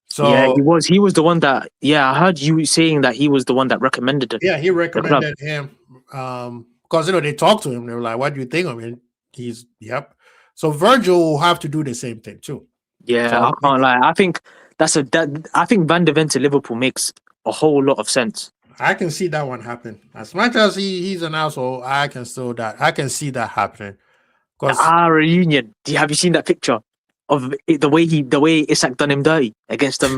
So yeah, he was the one that I heard you saying that he was the one that recommended it. Yeah, he recommended him. Because they talked to him, they were like, "What do you think of him?" He's So Virgil will have to do the same thing too. Yeah, so I can't lie. I think I think Van de Ven to Liverpool makes a whole lot of sense. I can see that one happen. As much as he's an asshole, I can see that happening. Our reunion. Have you seen that picture of the way Isak done him dirty against them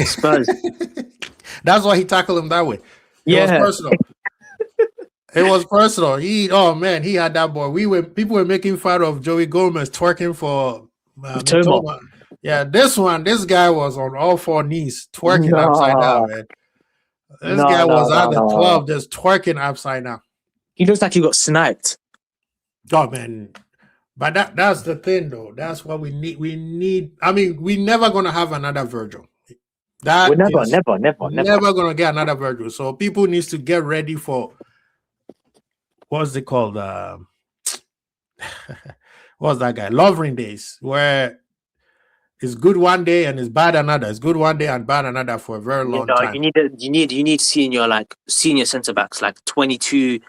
Spurs? That's why he tackled him that way. It was personal. It was personal. He had that boy. People were making fun of Joey Gomez twerking for Mitoma. Yeah, this guy was on all four knees twerking upside down, man. This guy was at the club just twerking upside down. He looks like he got sniped. Oh man. But that's the thing though. That's what we need. I mean, we're never gonna have another Virgil. We're never gonna get another Virgil. So people needs to get ready for what's it called? What's that guy? Lovering days, where it's good one day and it's bad another. It's good one day and bad another for a very long time. You need senior centre backs, like 22,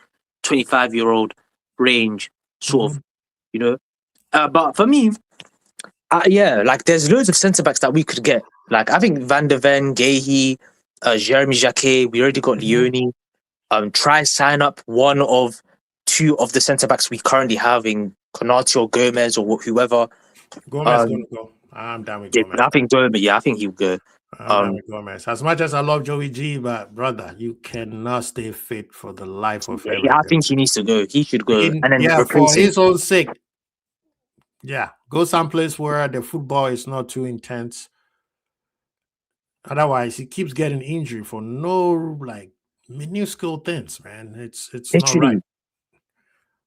25-year-old range, sort of, But for me, like there's loads of centre backs that we could get. Like I think Van de Ven, Guéhi, Jeremy Jacquet. We already got Leone. Try sign up one of two of the centre backs we currently have in Konate or Gomez or whoever. Gomez gonna go. I'm down with Gomez. I think Gomez. Yeah, I think he'll go. I'm down with Gomez. As much as I love Joey G, but brother, you cannot stay fit for the life of everything. Yeah, I think he needs to go. He should go. And then for his own sake. Yeah, go someplace where the football is not too intense. Otherwise, he keeps getting injury for no minuscule things, man. It's not right.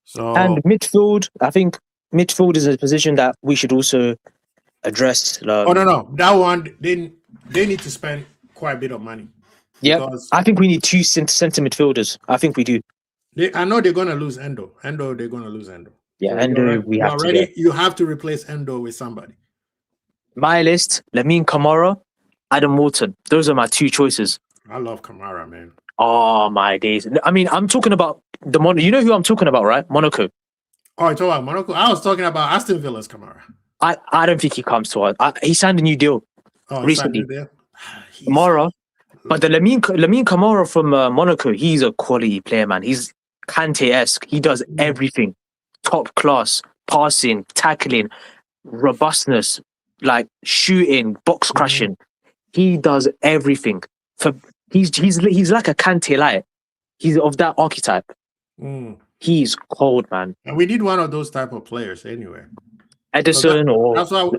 So and midfield, I think midfield is a position that we should also address. No, that one they need to spend quite a bit of money. Yeah, I think we need two centre midfielders. I think we do. I know they're gonna lose Endo. They're gonna lose Endo. Yeah, Endo. You have to replace Endo with somebody. My list: Lamine Camara, Adam Wharton. Those are my two choices. I love Camara, man. Oh my days! I mean, I'm talking about the Monaco. You know who I'm talking about, right? Monaco. Oh, you're talking about Monaco? I was talking about Aston Villa's Camara. I don't think he comes to us. He signed a new deal recently. Camara, but the Lamine Camara from Monaco, he's a quality player, man. He's Kante-esque. He does everything, top class, passing, tackling, robustness, like shooting, box crashing. He does everything. He's like a Kante light. He's of that archetype. He's cold, man. And we need one of those type of players anyway. Edison that's why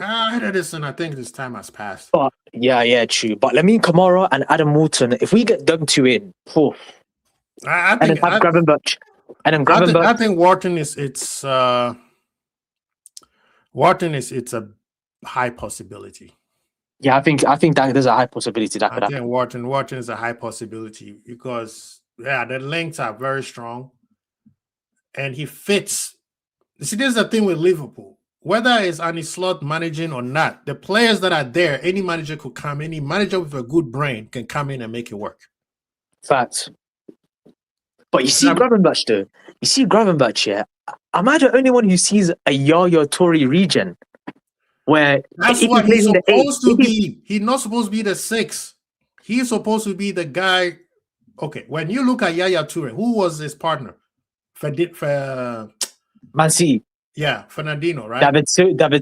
Edison, I think this time has passed. But yeah, true. But Lamine Camara and Adam Wharton, if we get them two in, I think Gravenberch. I think Wharton is it's a high possibility. Yeah, I think that there's a high possibility that could happen. Wharton is a high possibility because the lengths are very strong, and he fits. You see, this is the thing with Liverpool. Whether it's Arne Slot managing or not, the players that are there, any manager could come. Any manager with a good brain can come in and make it work. Facts. But you see Gravenberch though. You see Gravenberch, yeah. Am I the only one who sees a Yaya Toure region? Where that's what he's supposed to be. He's not supposed to be the 6. He's supposed to be the guy. Okay, when you look at Yaya Toure, who was his partner? Man City, yeah, Fernandinho, right? David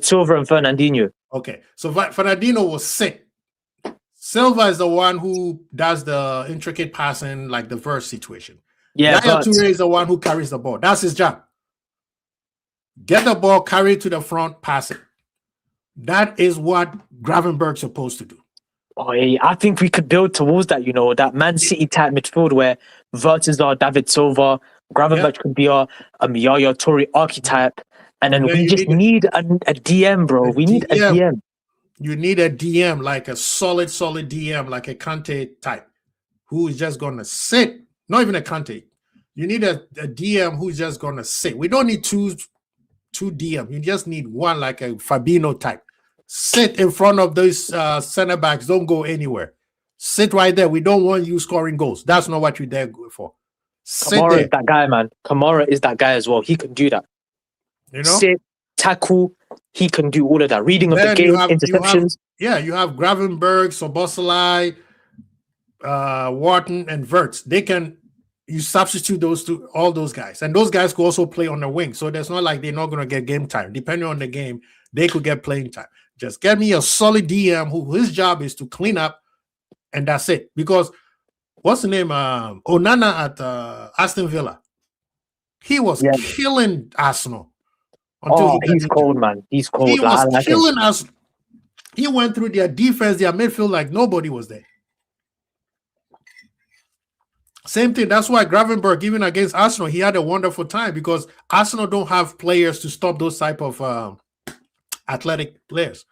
Silva and Fernandinho. Okay, so Fernandinho will sit. Silva is the one who does the intricate passing, like the verse situation. Yeah, Yaya but Toure is the one who carries the ball. That's his job. Get the ball, carry it to the front, pass it. That is what Gravenberg's supposed to do. oh, yeah, I think we could build towards that, that Man City type midfield where Wirtz is our David Silva, Gravenberch could be our Yaya Toure archetype, and then we just need a DM, bro. We need a DM. You need a DM, like a solid DM, like a Kante type, who is just going to sit. Not even a Kante. You need a DM who's just going to sit. We don't need two DM. You just need one, like a Fabinho type. Sit in front of those center backs. Don't go anywhere. Sit right there. We don't want you scoring goals. That's not what you're there for. Kamara is that guy, man. Kamara is that guy as well. He can do that. Sit, tackle. He can do all of that. Reading of the game, interceptions. You have Gravenberg, Soboslai, Wharton, and Wirtz. You substitute all those guys. And those guys could also play on the wing. So there's not like they're not going to get game time. Depending on the game, they could get playing time. Just get me a solid DM who his job is to clean up, and that's it. Because what's the name? Onana at Aston Villa. He was killing Arsenal. He's cold, man. He's cold. He was killing us. He went through their defense, their midfield, like nobody was there. Same thing. That's why Gravenberg, even against Arsenal, he had a wonderful time because Arsenal don't have players to stop those type of athletic players.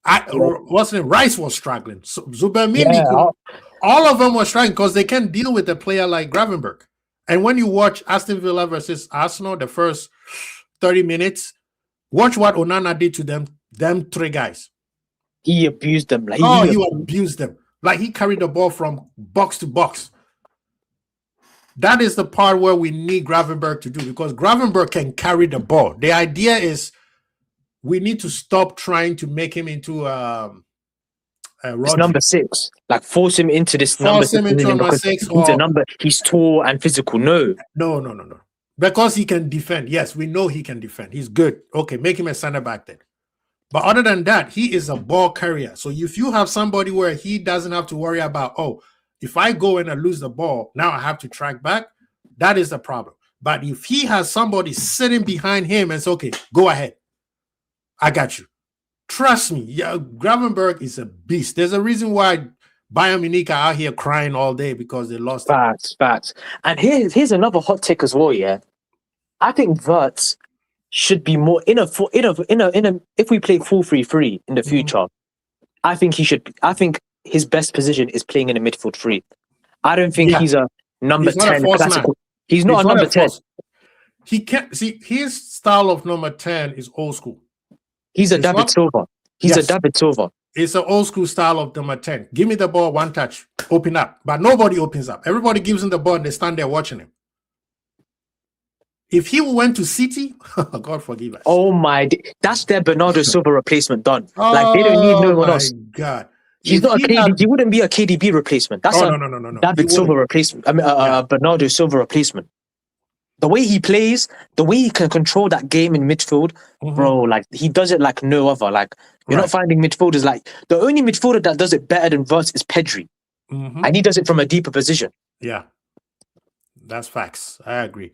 What's his name? Rice was struggling. So Zubimendi, all of them were struggling because they can't deal with a player like Gravenberg. And when you watch Aston Villa versus Arsenal, the first 30 minutes, watch what Onana did to them three guys. He abused them. He abused them. Like he carried the ball from box to box. That is the part where we need Gravenberg to do because Gravenberg can carry the ball. The idea is we need to stop trying to make him into number 6. Like force him into this number 6. He's tall and physical. No. Because he can defend. Yes, we know he can defend. He's good. Okay, make him a center back then. But other than that, he is a ball carrier. So if you have somebody where he doesn't have to worry about, if I go in and lose the ball, now I have to track back, that is the problem. But if he has somebody sitting behind him and say, okay, go ahead. I got you. Trust me. Yeah, Gravenberg is a beast. There's a reason why Bayern Munich are out here crying all day because they lost. Facts. And here's another hot take as well, yeah. I think Wirtz should be more if we play 4-3-3 in the future, I think his best position is playing in a midfield 3. I don't think he's a number 10 classical. He's not a number 10. He can't see his style of number 10 is old school. He's a David Silva. He's a David Silva. It's an old school style of number 10. Give me the ball, one touch, open up. But nobody opens up. Everybody gives him the ball and they stand there watching him. If he went to City, God forgive us. Oh my, that's their Bernardo Silva replacement done. Like they don't need no one else. God. He's not a KDB. He wouldn't be a KDB replacement. That's no. David Silva replacement. Bernardo Silva replacement. The way he plays, the way he can control that game in midfield, bro, like he does it like no other. Like you're not finding midfielders like the only midfielder that does it better than Wirtz is Pedri, and he does it from a deeper position. Yeah, that's facts. I agree.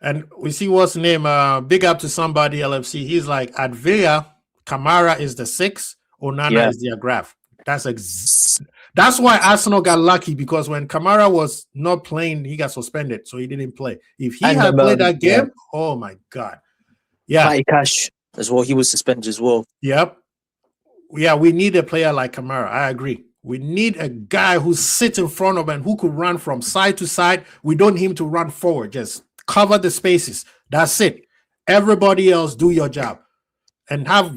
And we see what's the name. Big up to somebody LFC. He's like at Villa, Kamara is the 6, Onana is their graph. That's why Arsenal got lucky because when Kamara was not playing, he got suspended, so he didn't play. If he had played that game, oh my God. Yeah. Matty Cash as well. He was suspended as well. Yep. Yeah, we need a player like Kamara. I agree. We need a guy who sits in front of and who could run from side to side. We don't need him to run forward. Just cover the spaces. That's it. Everybody else do your job. And have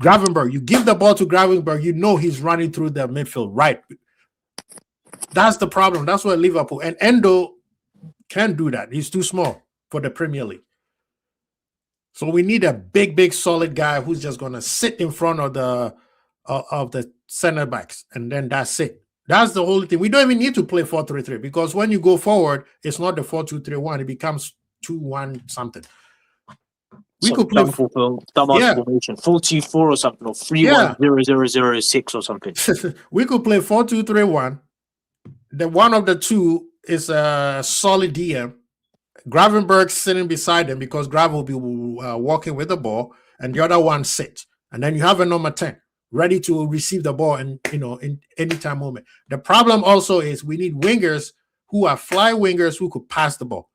Gravenberg. You give the ball to Gravenberg, you know he's running through the midfield, right? That's the problem. That's why Liverpool and Endo can't do that. He's too small for the Premier League. So we need a big, solid guy who's just going to sit in front of the center backs, and then that's it. That's the whole thing. We don't even need to play 4-3-3 because when you go forward, it's not the 4-2-3-1. It becomes 2-1 something. We could play formation, 4-2-4 or something, or 3-1-0-0-0-6 or something. We could play 4-2-3-1. The one of the two is a solid DM. Gravenberg sitting beside him because Grav will be walking with the ball, and the other one sits. And then you have a number 10 ready to receive the ball and in any time moment. The problem also is we need wingers who are fly wingers who could pass the ball.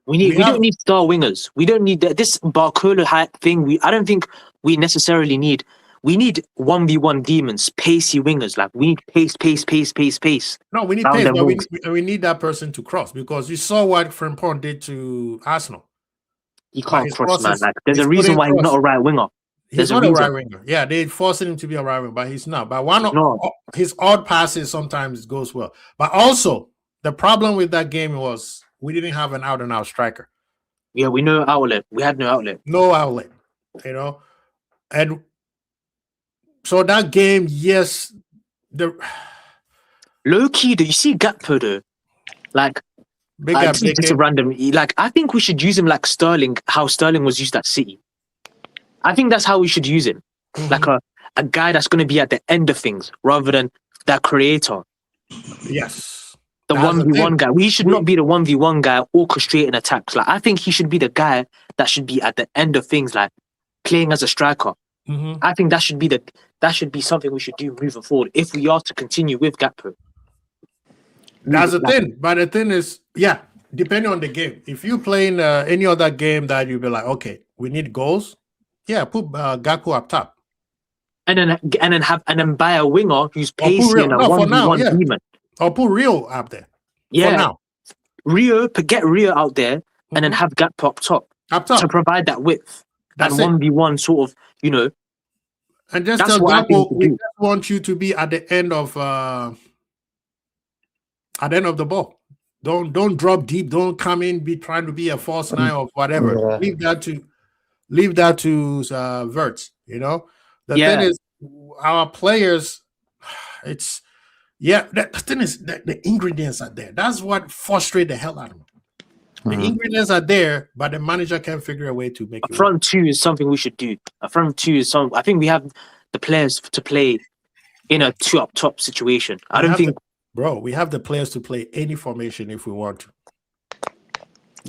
We don't need star wingers. We don't need this Barcola hype thing. I don't think we necessarily need. We need 1v1 demons, pacey wingers. Like we need pace. No, we need pace, but we need that person to cross because you saw what Frimpong did to Arsenal. He can't cross, man. Like there's a reason why he's not a right winger. He's not a right winger. Yeah, they forcing him to be a right winger, but he's not. But his odd passes sometimes goes well. But also, the problem with that game was we didn't have an out-and-out striker. Yeah, we no outlet. We had no outlet. No outlet, and so that game, yes, low key. Do you see Gakpo though? Like, just a random. Like, I think we should use him like Sterling. How Sterling was used at City. I think that's how we should use him, like a guy that's going to be at the end of things rather than that creator. Yes, the 1v1 guy. We should not be the 1v1 guy orchestrating attacks. Like I think he should be the guy that should be at the end of things, like playing as a striker. I think that should be something we should do moving forward if we are to continue with Gakpo. That's the thing, but the thing is, depending on the game. If you play in any other game that you'll be like, okay, we need goals. Yeah, put Gakpo up top, and then buy a winger who's pacey and a 1v1 demon. Or put Rio up there. Yeah, for now. Get Rio out there, and then have Gakpo up top to provide that width. That's and 1v1 sort of, And just tell Gakpo we just want you to be at the end of the ball. Don't drop deep. Don't come in be trying to be a false nine or whatever. Yeah. Leave that to Wirtz. The thing is, our players. The thing is the ingredients are there. That's what frustrates the hell out of me. The ingredients are there, but the manager can't figure a way to make it. Front two is something we should do. A front two is I think we have the players to play in a 2 up top situation. We have the players to play any formation if we want to.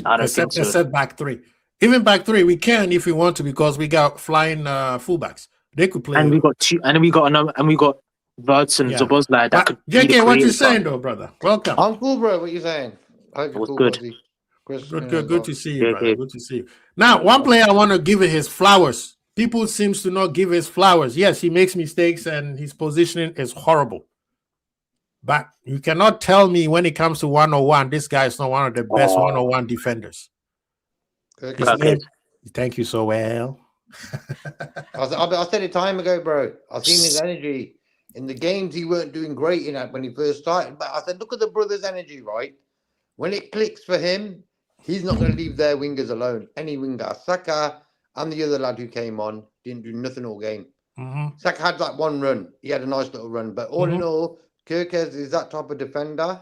I don't think so. Except back three. Even back three, we can if we want to because we got flying fullbacks. They could play. And we got two. And then we got Wirtz and Szoboszlai that could. JK, what you saying though, brother? Welcome. I'm cool, bro. What you saying? I hope you're cool, good. Good to see you, brother. Good to see you. Now, one player I want to give it his flowers. People seems to not give his flowers. Yes, he makes mistakes and his positioning is horrible. But you cannot tell me when it comes to 101, this guy is not one of the best 101 defenders. Thank you so well. I said it time ago, bro. I've seen his energy. In the games, he weren't doing great in that when he first started. But I said, look at the brother's energy, right? When it clicks for him, he's not going to leave their wingers alone. Any winger. Saka and the other lad who came on didn't do nothing all game. Saka had that one run. He had a nice little run. But all in all, Kerkez is that type of defender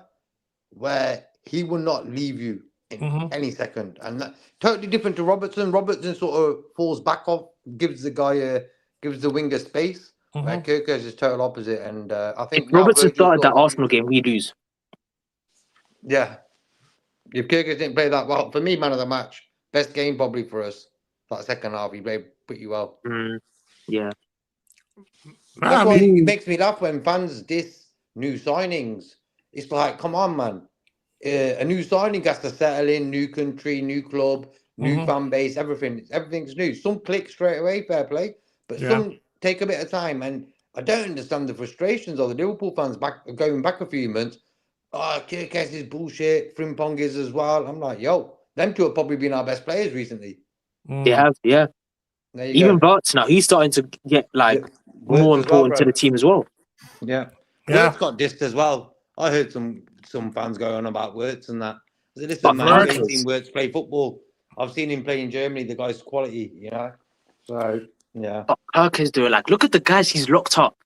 where he will not leave you in any second. And that, totally different to Robertson. Robertson sort of falls back off, gives the winger space. Where Kerkez is total opposite. And I think if Robertson started that Arsenal game, we lose. Yeah. If Kerkez didn't play that well, for me, man of the match, best game probably for us. That second half, he played pretty well. Yeah. It makes me laugh when fans diss new signings. It's like, come on, man. A new signing has to settle in, new country, new club, new fan base, everything. Everything's new. Some click straight away, fair play. But some take a bit of time. And I don't understand the frustrations of the Liverpool fans going back a few months. Kerkez is bullshit. Frimpong is as well. I'm like, them two have probably been our best players recently. They have, yeah. Even Wirtz now, he's starting to get more important to the team as well. Yeah. Wirtz got dissed as well. I heard some fans go on about Wirtz and that. Listen, man, I've seen Wirtz play football. I've seen him play in Germany. The guy's quality, So, yeah. Kerkez doing look at the guys he's locked up.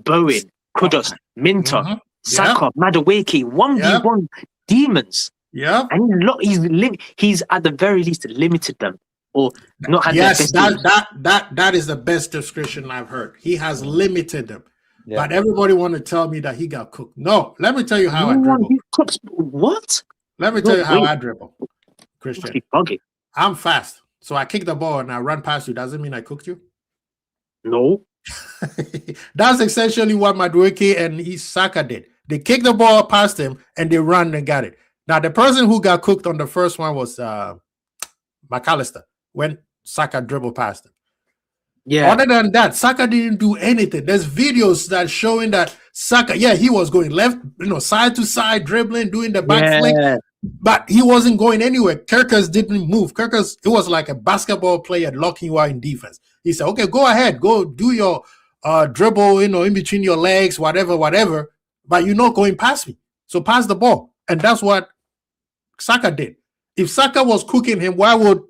Bowen, Kudus, Minter, Mhm. Saka, Madueke, 1v1 demons. Yeah. And he's at the very least limited them or not had their Yes, best games. that is the best description I've heard. He has limited them. Yeah. But everybody want to tell me that he got cooked. No, let me tell you how I No one dribble. who cooks- What? Let me No tell you how way. I dribble, Must Christian. be bugging. I'm fast. So I kick the ball and I run past you. Doesn't mean I cooked you. No. That's essentially what Madueke and Saka did. They kicked the ball past him and they ran and got it. Now, the person who got cooked on the first one was McAllister when Saka dribbled past him. Yeah. Other than that, Saka didn't do anything. There's videos that showing that Saka, he was going left, side to side, dribbling, doing the back flick, Yeah. but he wasn't going anywhere. Kirkus didn't move. Kirkus, it was like a basketball player locking you out in defense. He said, okay, go ahead, go do your dribble, in between your legs, whatever, but you're not going past me. So pass the ball. And that's what Saka did. If Saka was cooking him, why would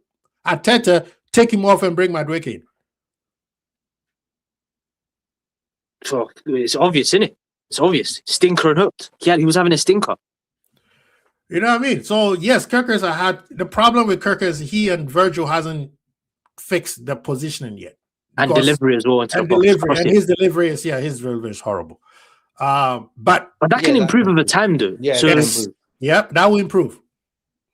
Arteta take him off and bring Madueke in? So it's obvious, isn't it? It's obvious. Stinker and hooked. He was having a stinker. You know what I mean? So yes, Kirkus had the problem with Kirkus. He and Virgil hasn't fixed the positioning yet, And Because- delivery as well. and delivery, and his delivery is horrible. But But that can Yeah, improve that- over time, though. Yeah, So that'll Yes. improve. yeah, that will improve.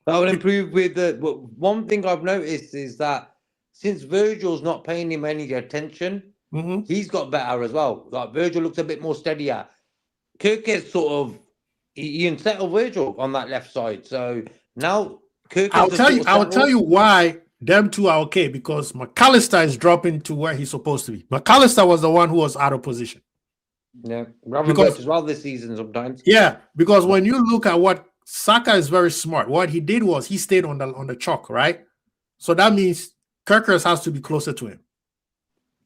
That will improve with the. One thing I've noticed is that since Virgil's not paying him any attention, Mhm. he's got better as well. Like Virgil looks a bit more steadier. Kirkus sort of he unsettled Virgil on that left side. So now Kirkus. I'll has tell you. sort of I'll tell settled. you why them two are okay, because McAllister is dropping to where he's supposed to be. McAllister was the one who was out of position. Yeah, Ravenberg Because- as well this season sometimes. Yeah, because when you look at what Saka is very smart. What he did was he stayed on the chalk, right? So that means Kirkus has to be closer to him.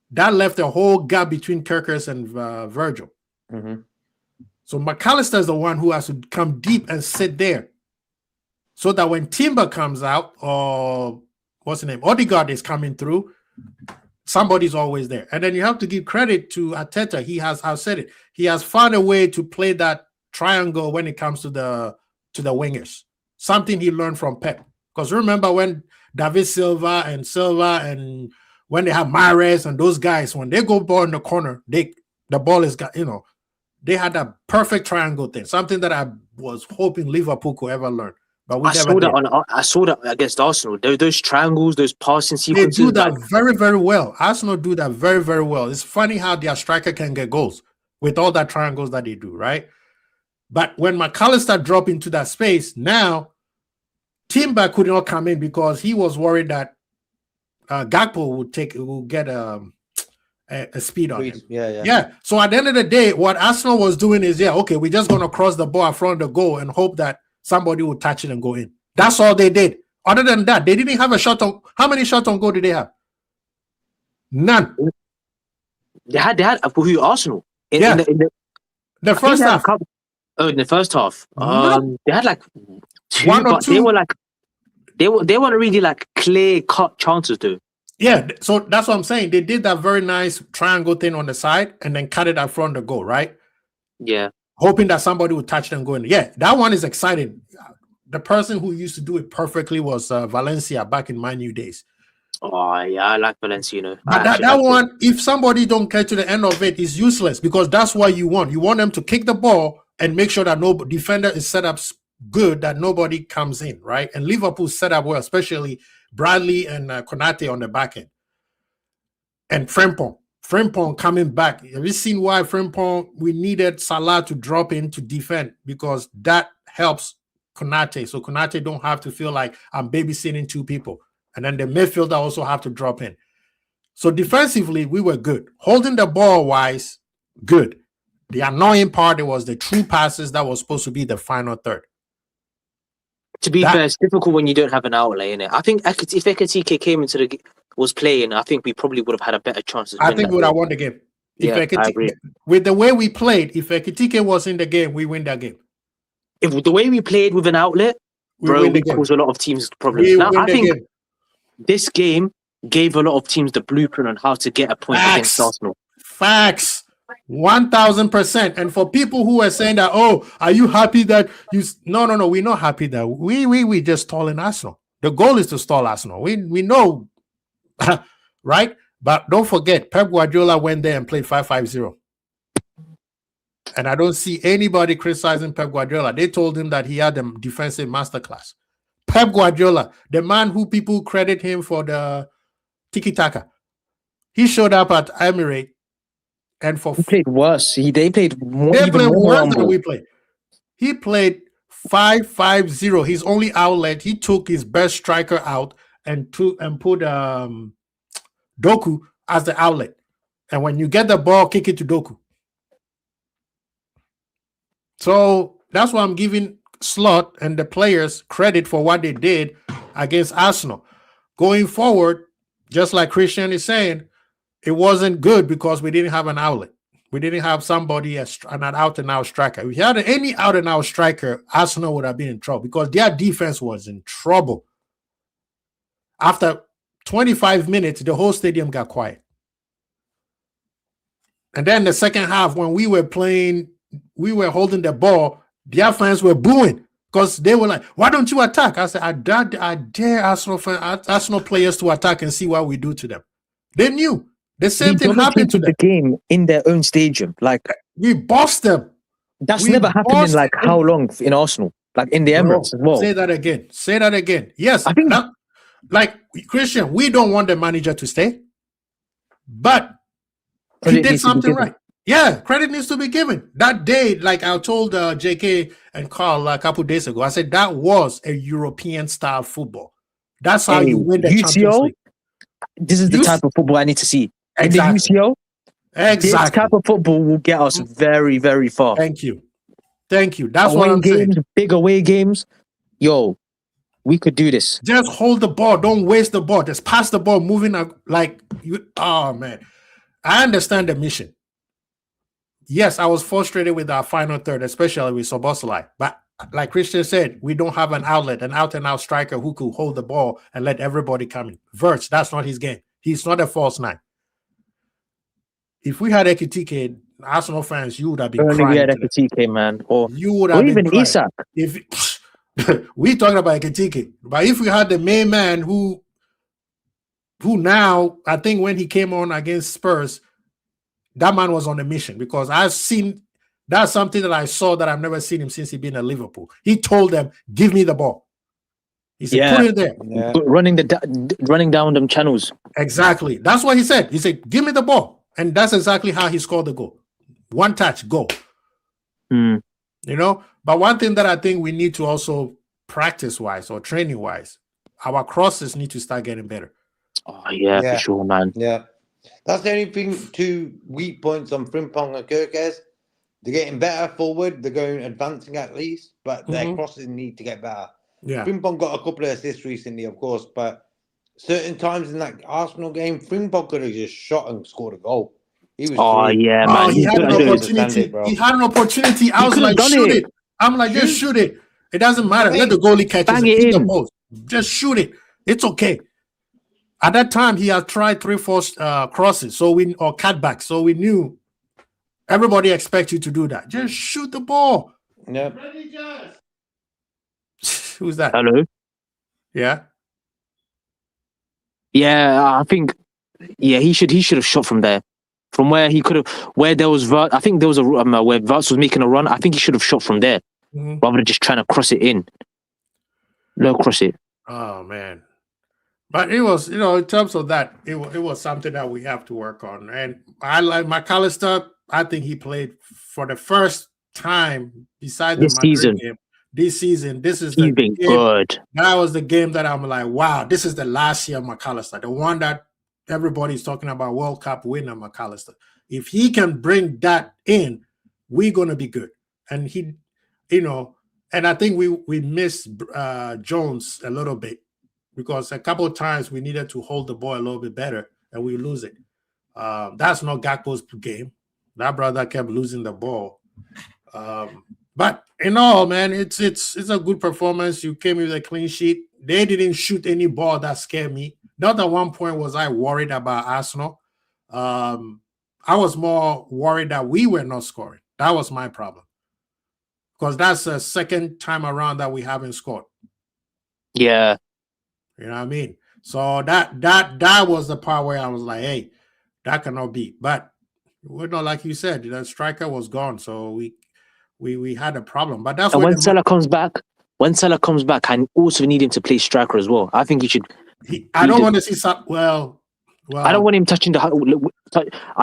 That left a whole gap between Kirkus and Virgil. Mhm. So McAllister is the one who has to come deep and sit there, so that when Timber comes out, or what's the name, Odegaard is coming through, somebody's always there. And then you have to give credit to Arteta. I've said it, he has found a way to play that triangle when it comes to the wingers. Something he learned from Pep. Because remember when David Silva and when they have Mahrez and those guys, when they go ball in the corner, the ball is got, they had a perfect triangle thing, something that I was hoping Liverpool could ever learn. But we I never saw did. I saw that against Arsenal. Those triangles, those passing They sequences. do that like- very, very well. Arsenal do that very, very well. It's funny how their striker can get goals with all that triangles that they do, right? But when McAllister dropped into that space, now Timber could not come in because he was worried that Gakpo would get a speed on him. Yeah. Yeah. So at the end of the day, what Arsenal was doing is, okay, we're just going to cross the ball in front of the goal and hope that somebody will touch it and go in. That's all they did. Other than that, they didn't have a shot on. How many shots on goal did they have? None. They had who Arsenal in, Yeah. in the The I think first they had a half, couple- in the first half, No. they had like two, One or but they two. were like they weren't really like clear cut chances though. yeah. So that's what I'm saying. They did that very nice triangle thing on the side and then cut it up front of the goal, right? Yeah, Hoping that somebody would touch them going. Yeah, that one is exciting. The person who used to do it perfectly was Valencia back in My New days. oh yeah, I like Valencia. But that one, if somebody don't get to the end of it, is useless because that's what you want. You want them to kick the ball and make sure that no defender is set up good, that nobody comes in, right? And Liverpool set up well, especially Bradley and Konate on the back end. And Frimpong coming back. Have you seen why Frimpong, we needed Salah to drop in to defend because that helps Konate. So Konate don't have to feel like I'm babysitting two people. And then the midfielder also have to drop in. So defensively, we were good. Holding the ball wise, good. The annoying part, it was the true passes that was supposed to be the final third. To be that- fair, it's difficult when you don't have an outlay in it. I think if Ekatike came into was playing, I think we probably would have had a better chance. I think we would have won the game. Yeah, I agree. With the way we played, if Ekitike was in the game, we win that game. If the way we played with an outlet, We bro, win the we game. cause a lot of teams problems. We Now, win I the think game. this game gave a lot of teams the blueprint on how to get a point against Facts. Arsenal. Facts. 1000%. And for people who are saying that, oh, are you happy that you? No. We're not happy that we just stalling Arsenal. The goal is to stall Arsenal. We know, right? But don't forget, Pep Guardiola went there and played 5-5-0. And I don't see anybody criticizing Pep Guardiola. They told him that he had a defensive masterclass. Pep Guardiola, the man who people credit him for the tiki-taka. He showed up at Emirates and He played worse. They played more. they Even played more worse than humble. we played. He played 5-5-0. His only outlet, he took his best striker out and put Doku as the outlet. And when you get the ball, kick it to Doku. So that's why I'm giving Slot and the players credit for what they did against Arsenal. Going forward, just like Christian is saying, it wasn't good because we didn't have an outlet. We didn't have somebody an out-and-out striker. If we had any out-and-out striker, Arsenal would have been in trouble because their defense was in trouble. After 25 minutes, the whole stadium got quiet. And then the second half, when we were playing, we were holding the ball, their fans were booing because they were like, why don't you attack? I said, I dare Arsenal players to attack and see what we do to them. They knew. The same thing happened to them. The game in their own stadium. Like, we bossed them. that's We never happened in bossed like them. how long in Arsenal? Like in the Emirates as well. Say that again. Say that again. Yes. I think- like Christian, we don't want the manager to stay, but he Credit did needs to be something given. right. Yeah, credit needs to be given. That day, like I told JK and Carl a couple days ago, I said that was a European style football. That's how Hey, you win the UCL? Champions League. This is the You- type of football I need to see. Exactly. In the UCL, this Exactly. type of football will get us very, very far. Thank you. That's what Away I'm saying. games, big away games. Yo, we could do this. Just hold the ball. Don't waste the ball. Just pass the ball, moving like you. Oh man, I understand the mission. Yes, I was frustrated with our final third, especially with Soboslai. But like Christian said, we don't have an outlet, an out-and-out striker who could hold the ball and let everybody come in. Verts, that's not his game. He's not a false nine. If we had Ekitike, Arsenal fans, you would have been Only we crying. had today. Ekitike, man. Or You would have been even crying. Isak. If we talking about Ekitike, but if we had the main man who now, I think when he came on against Spurs, that man was on a mission because I've seen that's something that I saw that I've never seen him since he's been at Liverpool. He told them, "Give me the ball." He said, Yeah. "Put it there." Yeah. Running down them channels. Exactly. That's what he said. He said, "Give me the ball," and that's exactly how he scored the goal. One touch, go. Mm. You know. But one thing that I think we need to also practice-wise or training-wise, our crosses need to start getting better. Oh yeah, Yeah. for sure, man. Yeah. That's the only thing, two weak points on Frimpong and Kirkes. They're getting better forward. They're going advancing at least, but their Mhm. crosses need to get better. Yeah. Frimpong got a couple of assists recently, of course, but certain times in that Arsenal game, Frimpong could have just shot and scored a goal. He was Oh free. yeah, Oh, man. he had an could've opportunity. understand it, bro. He had an opportunity. I He was could've like, done shoot it. it. I'm like, just shoot it. It doesn't matter. Let the goalie catch Bang it. it Hit the in. post. Just shoot it. It's okay. At that time, he had tried 3-4 crosses, or cutbacks. So we knew everybody expects you to do that. Just shoot the ball. Yeah. Who's that? Hello. Yeah. Yeah, I think. Yeah, he should have shot from there, from where he could have. Where there was, I think there was a where Vats was making a run. I think he should have shot from there Mhm. rather than just trying to cross it in. No, cross it. Oh man. But it was, in terms of that, it was something that we have to work on. And I like McAllister. I think he played for the first time beside the This Madrid season. game. This season, this is He's the been game. good. That was the game that I'm like, wow, this is the last year of McAllister, the one that everybody's talking about, World Cup winner McAllister. If he can bring that in, we're gonna be good. And he, and I think we missed Jones a little bit because a couple of times we needed to hold the ball a little bit better and we lose it. That's not Gakpo's game. That brother kept losing the ball. But in all, man, it's a good performance. You came with a clean sheet. They didn't shoot any ball that scared me. Not at one point was I worried about Arsenal. I was more worried that we were not scoring. That was my problem. Because that's the second time around that we haven't scored. Yeah. You know what I mean? So that was the part where I was like, hey, that cannot be. But we're not, like you said, the striker was gone. So we had a problem. But that's And where when Salah comes back, I also need him to play striker as well. I think he should. I don't want to see some. Well, I don't want him touching I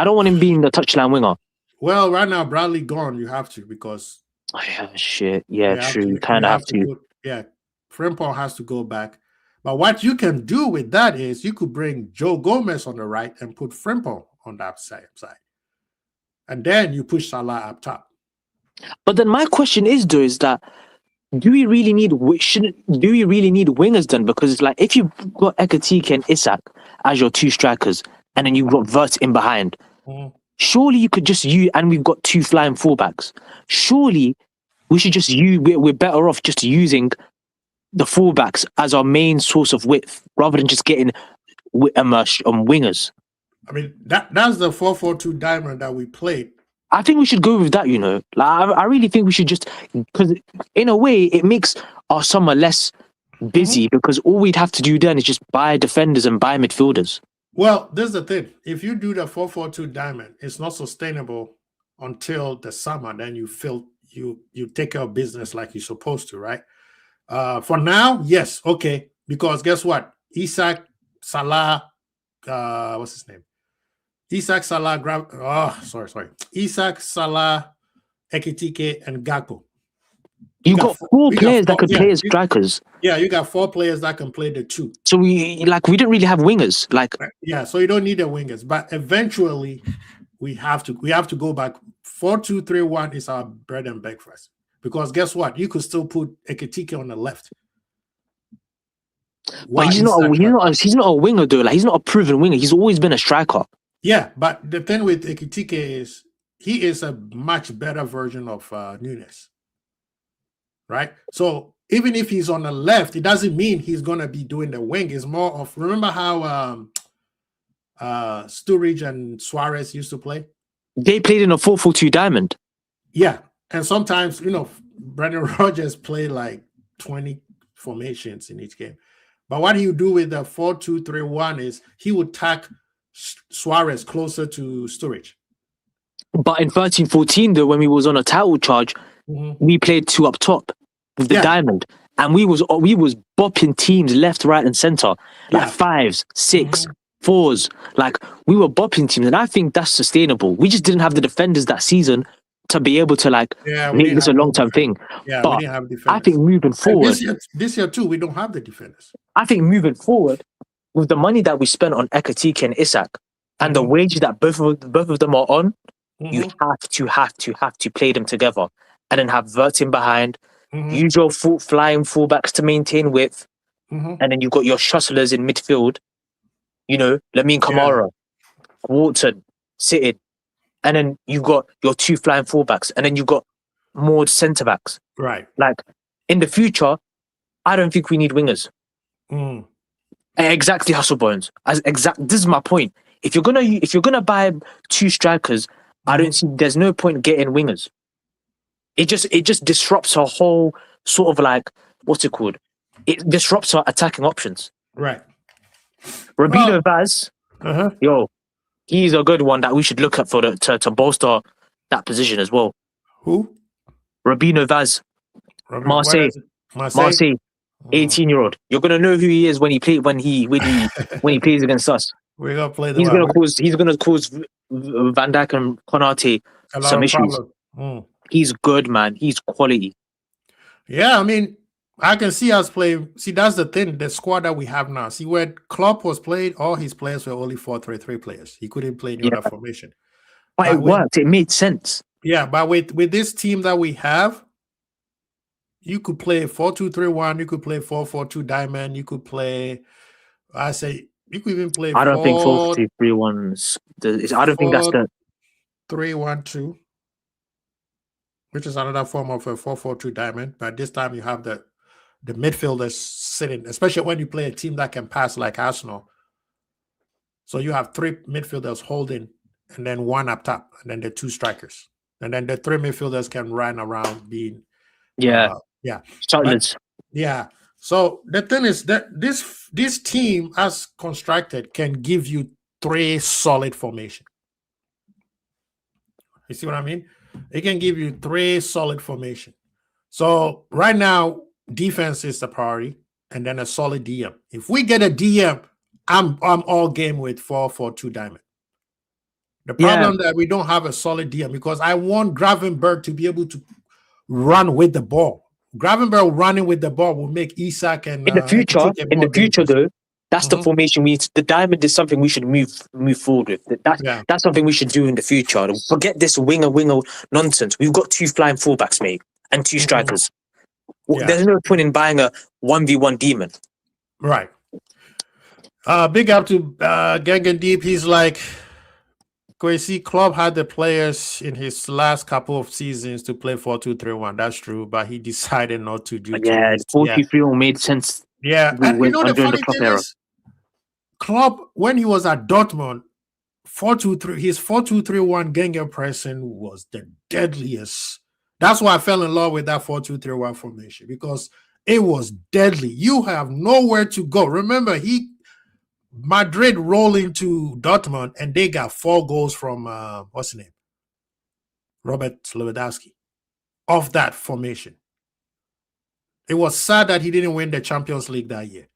don't want him being the touchline winger. Well, right now Bradley gone. You have to because. Oh, yeah, shit. Yeah, true. You kind you of have to. go, yeah, Frimpong has to go back. But what you can do with that is you could bring Joe Gomez on the right and put Frimpong on that side. And then you push Salah up top. But then my question is, though, is that do we really need wingers then? Because it's like if you've got Ekatike and Isak as your two strikers, and then you've got Wirtz in behind, surely you could just use, and we've got two flying fullbacks. Surely we should just use. We're better off just using the fullbacks as our main source of width rather than just getting wingers. I mean that's the 4-4-2 diamond that we played. I think we should go with that, you know. Like, I really think we should just, because in a way, it makes our summer less busy because all we'd have to do then is just buy defenders and buy midfielders. Well, this is the thing. If you do the 4-4-2 diamond, it's not sustainable until the summer. Then you take care of business like you're supposed to, right? For now, yes, okay. Because guess what? Isak, Salah, what's his name? Isak, Salah, Isak, Salah, Ekitike, and Gakpo. You got four players that could play as strikers. Yeah, you got 4 players that can play the 2. So we don't really have wingers. So you don't need the wingers. But eventually, we have to go back. 4-2-3-1 is our bread and breakfast. Because guess what? You could still put Ekitike on the left. But he's not a winger though. Like he's not a proven winger. He's always been a striker. Yeah, but the thing with Ekitike is he is a much better version of Nunes, right? So even if he's on the left, it doesn't mean he's gonna be doing the wing. It's more of, remember how Sturridge and Suarez used to play? They played in a 4-4-2 diamond. Yeah, and sometimes Brendan Rodgers played like 20 formations in each game. But what he would do with the 4-2-3-1 is he would tack Suarez closer to Sturridge. But in 13-14, though, when we was on a title charge, we played 2 up top with the diamond, and we was bopping teams left, right, and center, like 5s, 6, 4s. Like we were bopping teams, and I think that's sustainable. We just didn't have the defenders that season to be able to make this a long-term thing. Yeah, but we didn't have defenders. I think moving forward, this year too, we don't have the defenders. I think moving forward, with the money that we spent on Ekatike and Isak, and the wages that both of them are on, you have to play them together, and then have Wirtz in behind. Use your flying fullbacks to maintain width, and then you've got your shuttlers in midfield. Lamine Kamara, Wharton, City, and then you've got your 2 flying fullbacks, and then you've got more centre backs. Right. Like in the future, I don't think we need wingers. Exactly, Hustlebones. This is my point. If you're gonna buy 2 strikers, I don't see. There's no point getting wingers. It just disrupts our whole sort of like, what's it called? It disrupts our attacking options. Right. Rabino Vaz, he's a good one that we should look at to bolster that position as well. Who? Rabino Vaz, Marseille, 18-year-old. You're gonna know who he is when he plays against us. We're gonna play. He's gonna cause Van Dijk and Konate some issues. He's good, man. He's quality. Yeah, I mean, I can see us play. See, that's the thing. The squad that we have now. See, where Klopp was played, all his players were only 4-3-3 players. He couldn't play any other formation. But it worked. It made sense. Yeah, but with this team that we have, you could play 4-2-3-1. You could play 4-4-2 diamond. You could play. You could even play. I don't think 4-2-3-1. I don't think that's the 3-1-2. Which is another form of a 4-4-2 diamond. But this time you have the midfielders sitting, especially when you play a team that can pass like Arsenal. So you have 3 midfielders holding and then one up top, and then the two strikers, and then the three midfielders can run around being Yeah. yeah. Shoutlers. Yeah. So the thing is that this team, as constructed, can give you three solid formation. You see what I mean? It can give you three solid formation. So right now, defense is the priority, and then a solid DM. If we get a DM, I'm all game with 4-4-2 diamond. The problem that we don't have a solid DM because I want Gravenberg to be able to run with the ball. Gravenberg running with the ball will make Isak and in the future, though, that's the formation we need. The diamond is something we should move forward with. That's something we should do in the future. Forget this winger nonsense. We've got two flying fullbacks, mate, and two strikers. There's no point in buying a 1v1 demon. Right. Big up to Gangan Deep. He's like, Kwesi, Klopp had the players in his last couple of seasons to play 4-2-3-1. That's true, but he decided not to do. 4-2-3-1 made sense. Yeah, and you know the funny thing is, Klopp, when he was at Dortmund, 4-2-3, his 4-2-3-1 Gengen pressing was the deadliest. That's why I fell in love with that 4-2-3-1 formation because it was deadly. You have nowhere to go. Remember, Madrid rolled into Dortmund and they got 4 goals from what's his name? Robert Lewandowski off that formation. It was sad that he didn't win the Champions League that year.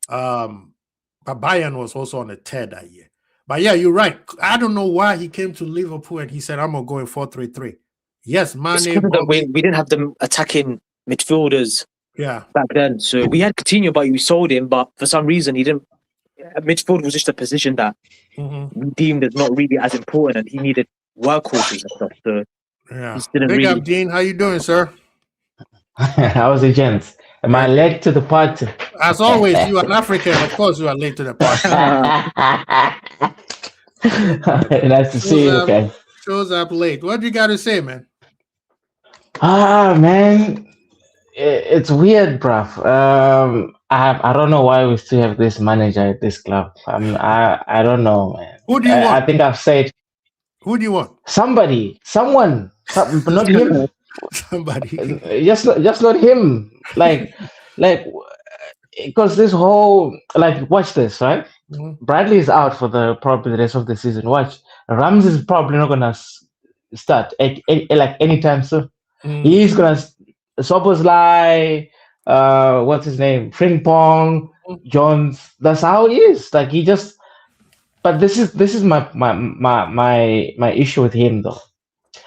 But Bayern was also on the tear that year. But yeah, you're right. I don't know why he came to Liverpool and he said, I'm going to go in 4-3-3. Yes, Mane. We didn't have them attacking midfielders back then. So we had Coutinho, but we sold him. But for some reason, he didn't. Midfield was just a position that we deemed as not really as important, and he needed workhorses and stuff. So he didn't Big up, Dean. How you doing, sir? How was it, gents? Am I late to the party? As always, you are an African. Of course, you are late to the party. Nice to see you, guys. Shows up late. What do you got to say, man? Man, it's weird, bruv. I don't know why we still have this manager at this club. I don't know, man. Who do you want? I think I've said. Who do you want? Someone, not him. Somebody. Just not him. Like, because this whole watch this, right? Bradley is out for probably the rest of the season. Watch, Ramsey is probably not gonna start anytime soon. He's gonna Szoboszlai, what's his name? Frimpong, Jones. That's how he is. Like he just. But this is my issue with him though.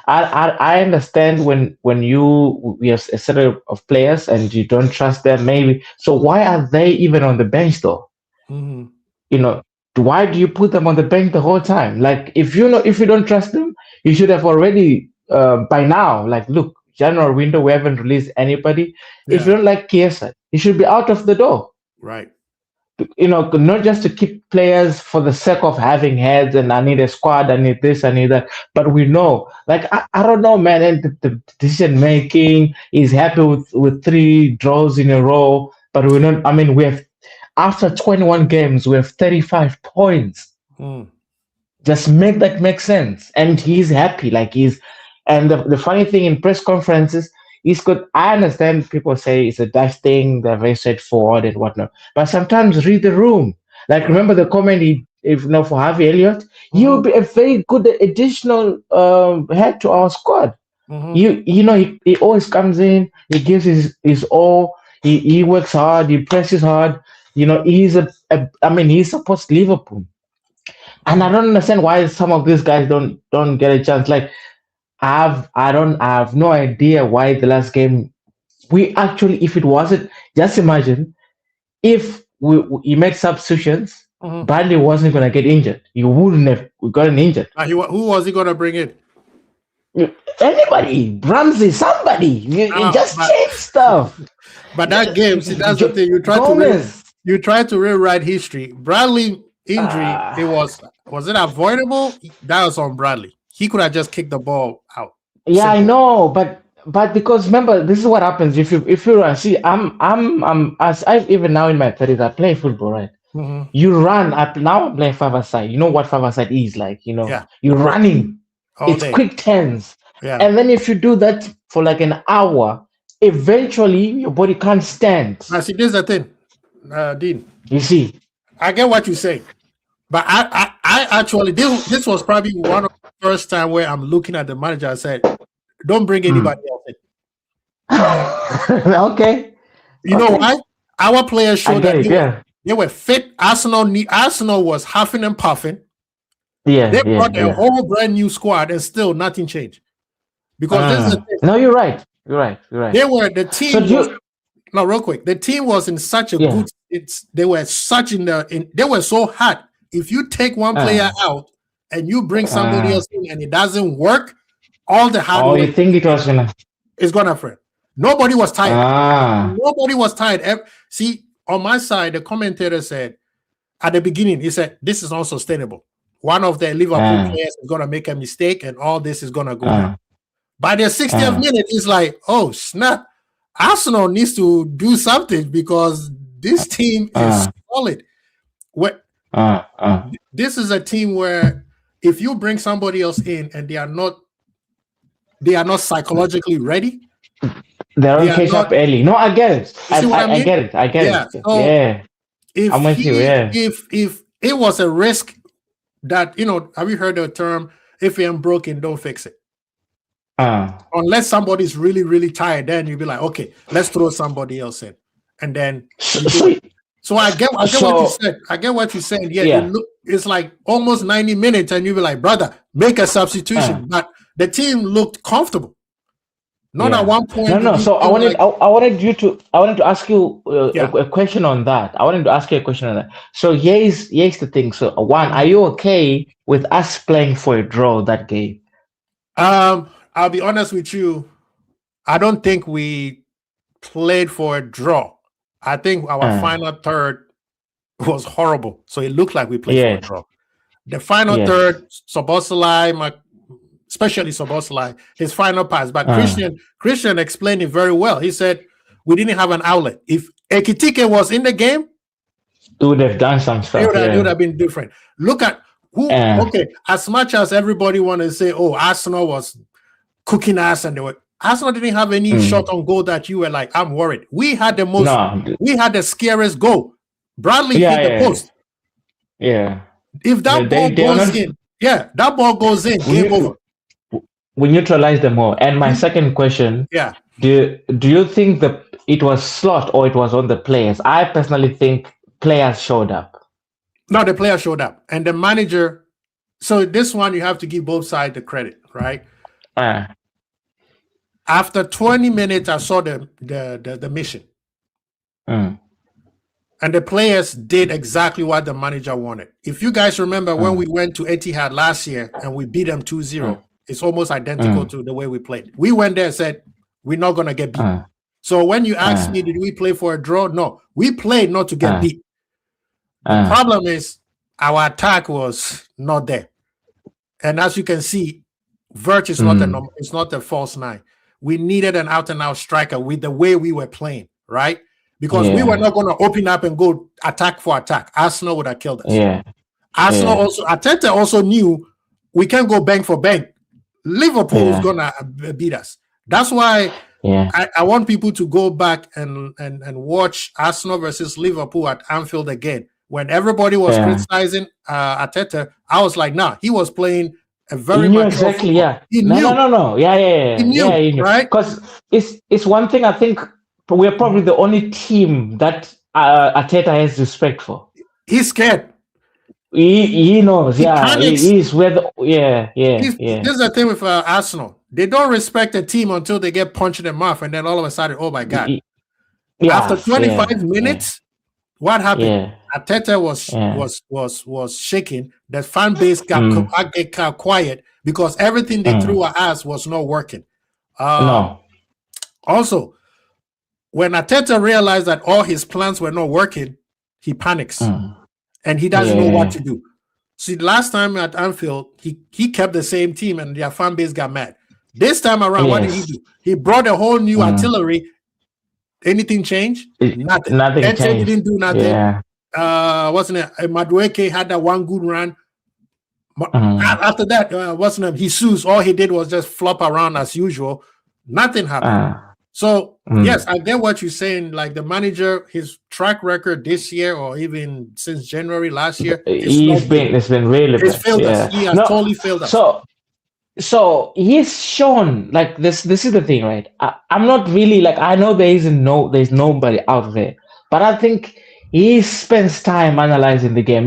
I understand when we have a set of players and you don't trust them, maybe. So why are they even on the bench though? You know, why do you put them on the bench the whole time? Like if you don't trust them, you should have already by now. Like look, January window, we haven't released anybody. If you don't like Chiesa, he should be out of the door. Right. You know, not just to keep players for the sake of having heads and I need a squad, I need this, I need that. But we know, like, I don't know, man. And the decision making is happy with 3 draws in a row. But we're not, I mean, we have, after 21 games, we have 35 points. Just make that make sense. And he's happy. And the funny thing in press conferences, I understand people say it's a Dutch thing, they're very straightforward and whatnot. But sometimes read the room. Like remember the comment for Harvey Elliott, he will be a very good additional head to our squad. He always comes in, he gives his all, he works hard, he presses hard. You know, he supports Liverpool. And I don't understand why some of these guys don't get a chance. Like I have no idea why the last game we actually, if it wasn't, just imagine if we made substitutions, Bradley wasn't going to get injured. You wouldn't have gotten injured. Who was he going to bring in? Anybody, Ramsey, somebody. You just change stuff. But that game, see, that's the thing. You try to rewrite history. Bradley injury, was it avoidable? That was on Bradley. He could have just kicked the ball out. Yeah, simple. I know, but because remember, this is what happens if you see, I'm even now in my 30s, I play football, right? Mhm. You run up. Now I'm playing five-a-side. You know what five-a-side is like. Yeah. You're running. All It's day. quick turns. Yeah. And then if you do that for like an hour, eventually your body can't stand. Now, see, this is the thing, Dean. You see? I get what you say, but I actually this was probably one of the first time where I'm looking at the manager. I said, "Don't bring anybody else in." Okay. You know why? Our players I showed get that it. they were fit. Arsenal was huffing and puffing. Yeah. They Yeah. brought a Yeah. whole brand new squad, and still nothing changed. Because this is the thing. No, you're right. You're right. You're right. They were the team. So do you- No, real quick. The team was in such a Yeah. good. They were such they were so hot. If you take one player out and you bring somebody else in and it doesn't work, all the hard Oh, you work think it was gonna? is gonna friend. Nobody was tired. Ah. Nobody was tired. See, on my side, the commentator said at the beginning, he said, "This is unsustainable. One of the Liverpool players is gonna make a mistake, and all this is gonna go down." By the 60th minute, it's like, "Oh snap! Arsenal needs to do something because this team is solid." This is a team where if you bring somebody else in and they are not psychologically ready, they don't catch up early. No, I get it. I get it. I get it. So yeah. If I'm with you. Yeah. If it was a risk that have you heard the term? If it ain't broken, don't fix it. Unless somebody's really, really tired, then you'll be like, okay, let's throw somebody else in. And then so I get what you said. I get what you said. Yeah. It's like almost 90 minutes, and you'll be like, brother, make a substitution. But the team looked comfortable. Not at one point. No. So I wanted to ask you a question on that. So here's the thing. So one, are you okay with us playing for a draw that game? I'll be honest with you. I don't think we played for a draw. I think our final third was horrible. So it looked like we played for a draw. The final third, Szoboszlai, especially Szoboszlai, his final pass. But Christian explained it very well. He said we didn't have an outlet. If Ekitike was in the game, they would have done some stuff. It would have been different. Look at who. Okay, as much as everybody want to say, "Oh, Arsenal was cooking us," and Arsenal didn't have any shot on goal that you were like, "I'm worried." We had the most. We had the scariest goal. Bradley hit the post. Yeah. If that ball goes in, that ball goes in. Game over. We neutralized them all. And my second question, do you think that it was Slot or it was on the players? I personally think players showed up. No, the players showed up. And the manager, so this one you have to give both sides the credit, right? After 20 minutes, I saw the mission. And the players did exactly what the manager wanted. If you guys remember when we went to Etihad last year and we beat them 2-0, it's almost identical to the way we played. We went there and said, we're not going to get beat. So when you ask me, did we play for a draw? No, we played not to get beat. The problem is our attack was not there. And as you can see, Vert is not a false nine. We needed an out-and-out striker with the way we were playing, right? Because we were not going to open up and go attack for attack. Arsenal would have killed us. Arteta also knew we can't go bank for bank. Liverpool is going to beat us. That's why I want people to go back and watch Arsenal versus Liverpool at Anfield again. When everybody was criticizing Arteta, I was like, nah, he was playing a very much exactly. He knew. No. He knew, right? Because it's one thing. I think we're probably the only team that Arteta has respect for. He's scared. He knows. He's where the This is the thing with Arsenal. They don't respect a team until they get punched in the mouth, and then all of a sudden, oh my god! After 25 minutes, what happened? Arteta was shaking. The fan base got quiet because everything they threw at us was not working. Also, when Arteta realized that all his plans were not working, he panics and he doesn't know what to do. See, last time at Anfield, he kept the same team and their fan base got mad. This time around, what did he do? He brought a whole new artillery. Anything change? Nothing. Nothing changed. He didn't do nothing. wasn't it? Madueke had that one good run. After that, wasn't it? Jesus, all he did was just flop around as usual. Nothing happened. So yes, I get what you're saying. Like the manager, his track record this year or even since January last year, it's been really bad. Failed us. He has totally failed us. So he's shown like this. This is the thing, right? I'm not really like, I know there's nobody out there, but I think he spends time analyzing the game.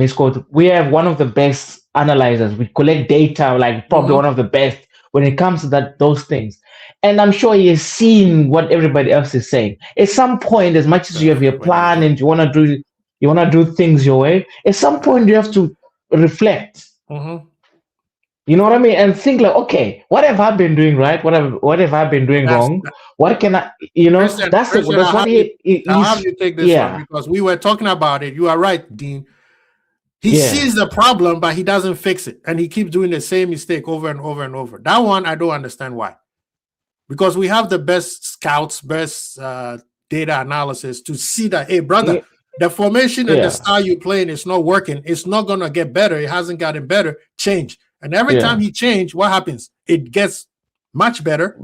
We have one of the best analyzers. We collect data, like probably one of the best when it comes to those things. And I'm sure he has seen what everybody else is saying. At some point, as much as you have your plan and you wanna do things your way, at some point you have to reflect. You know what I mean? And think like, okay, what have I been doing right? What have I been doing wrong? What can I, Christian, that's Christian, what how you take this one, because we were talking about it. You are right, Dean. He sees the problem, but he doesn't fix it. And he keeps doing the same mistake over and over and over. That one, I don't understand why. Because we have the best scouts, best data analysis to see that, hey, brother, the formation and the style you're playing is not working. It's not going to get better. It hasn't gotten better. Change. And every time he changes, what happens? It gets much better.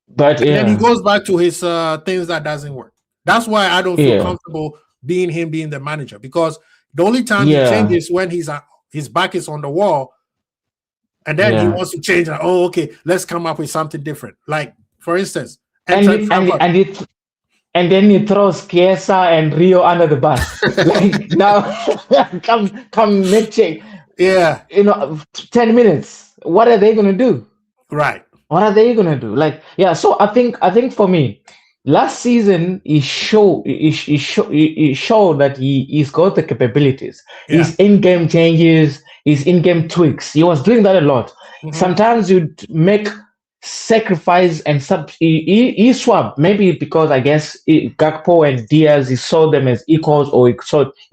But then he goes back to his things that doesn't work. That's why I don't feel comfortable being the manager, because the only time he changes when his back is on the wall, and then he wants to change. Oh, okay, let's come up with something different. Like, for instance, and then he throws Chiesa and Rio under the bus. Like, now, come make change. 10 minutes. What are they gonna do? Right. What are they gonna do? Like, so I think for me, last season he showed that he's got the capabilities. His in-game changes, his in-game tweaks. He was doing that a lot. Sometimes you'd make sacrifice and he swapped, maybe because I guess Gakpo and Diaz, he saw them as equals, or he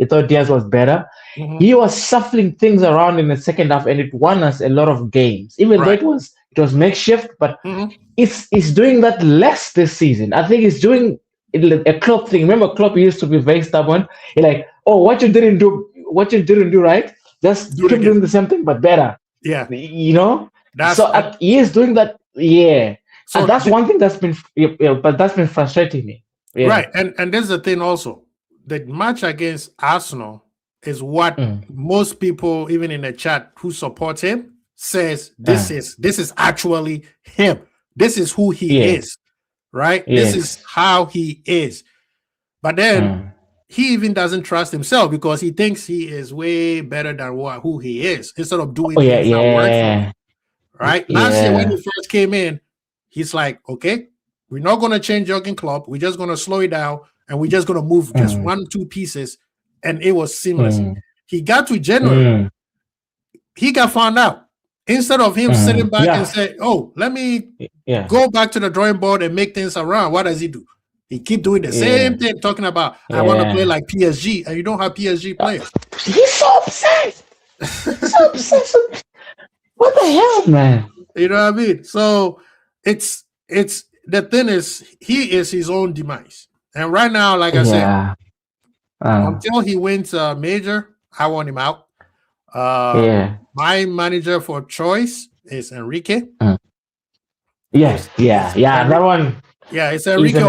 thought Diaz was better. He was shuffling things around in the second half, and it won us a lot of games. Even though it was makeshift, but it's doing that less this season. I think it's doing a Klopp thing. Remember, Klopp used to be very stubborn. He's like, oh, what you didn't do right, just keep doing the same thing but better. Yeah, he is doing that. So and that's one thing that's been frustrating me. Right, and there's the thing also. The match against Arsenal is what most people, even in the chat who support him, says this is actually him. This is who he is, right? This is how he is. But then he even doesn't trust himself, because he thinks he is way better than who he is, instead of doing things that work for him. Right? Last year when he first came in, he's like, okay, we're not going to change Jurgen Klopp. We're just going to slow it down, and we're just going to move just 1-2 pieces, and it was seamless. He got to January. He got found out. Instead of him sitting back and say, oh, let me go back to the drawing board and make things around, what does he do? He keep doing the same thing, talking about, I want to play like PSG, and you don't have PSG players. He's so obsessed. So obsessed. What the hell, man? You know what I mean? So it's the thing is, he is his own demise. And right now, like I said, until he wins a major, I want him out. My manager for choice is Enrique. That one. Yeah, it's Enrique.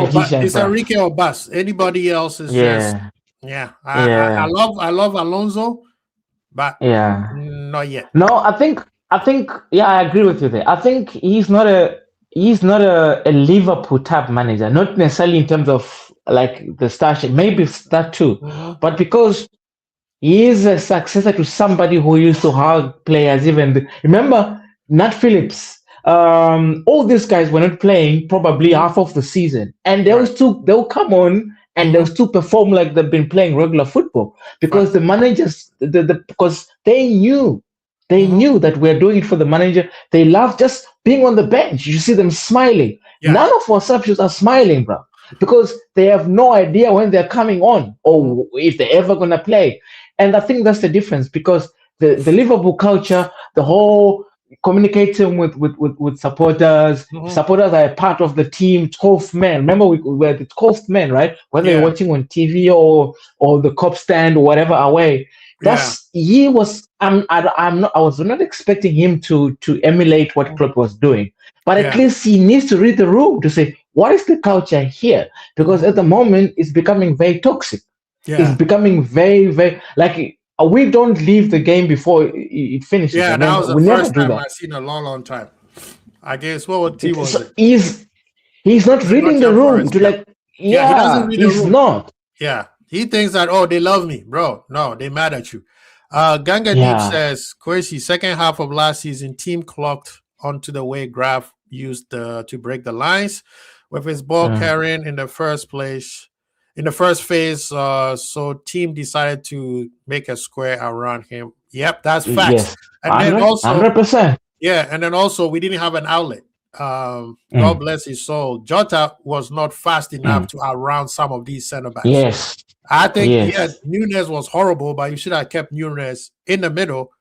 It's Enrique or bust. Anybody else is just I love Alonso, but not yet. No, I think I agree with you there. I think he's not a Liverpool type manager, not necessarily in terms of like the star shape, maybe that too, but because he is a successor to somebody who used to have players. Remember Nat Phillips. All these guys were not playing probably half of the season, and they'll come on and they'll still perform like they've been playing regular football, because the managers, because they knew that we're doing it for the manager. They love just being on the bench. You see them smiling. None of our substitutes are smiling, bro, because they have no idea when they're coming on or if they're ever gonna play. And I think that's the difference, because the Liverpool culture, the whole communicating with supporters. Supporters are a part of the team. 12 men. Remember, we were the 12 men, right? Whether you're watching on TV or the cup stand or whatever away. He was. I was not expecting him to emulate what Klopp was doing, but at least he needs to read the room to say what is the culture here, because at the moment it's becoming very toxic. It's becoming very, very like we don't leave the game before it finishes. Yeah, that was the first time I've seen a long time. I guess what team was it? He's not reading the room to like. He doesn't read the room. Not. Yeah, he thinks that they love me, bro. No, they mad at you. Ganga Deep says, Kwesi, second half of last season, team clocked onto the way Graf used to break the lines with his ball carrying in the first place. In the first phase, so team decided to make a square around him. Yep, that's facts. Yes. And then also 100%. Yeah, and then also we didn't have an outlet. God bless his soul. Jota was not fast enough to outrun some of these center backs. Yes. I think Nunez was horrible, but you should have kept Nunez in the middle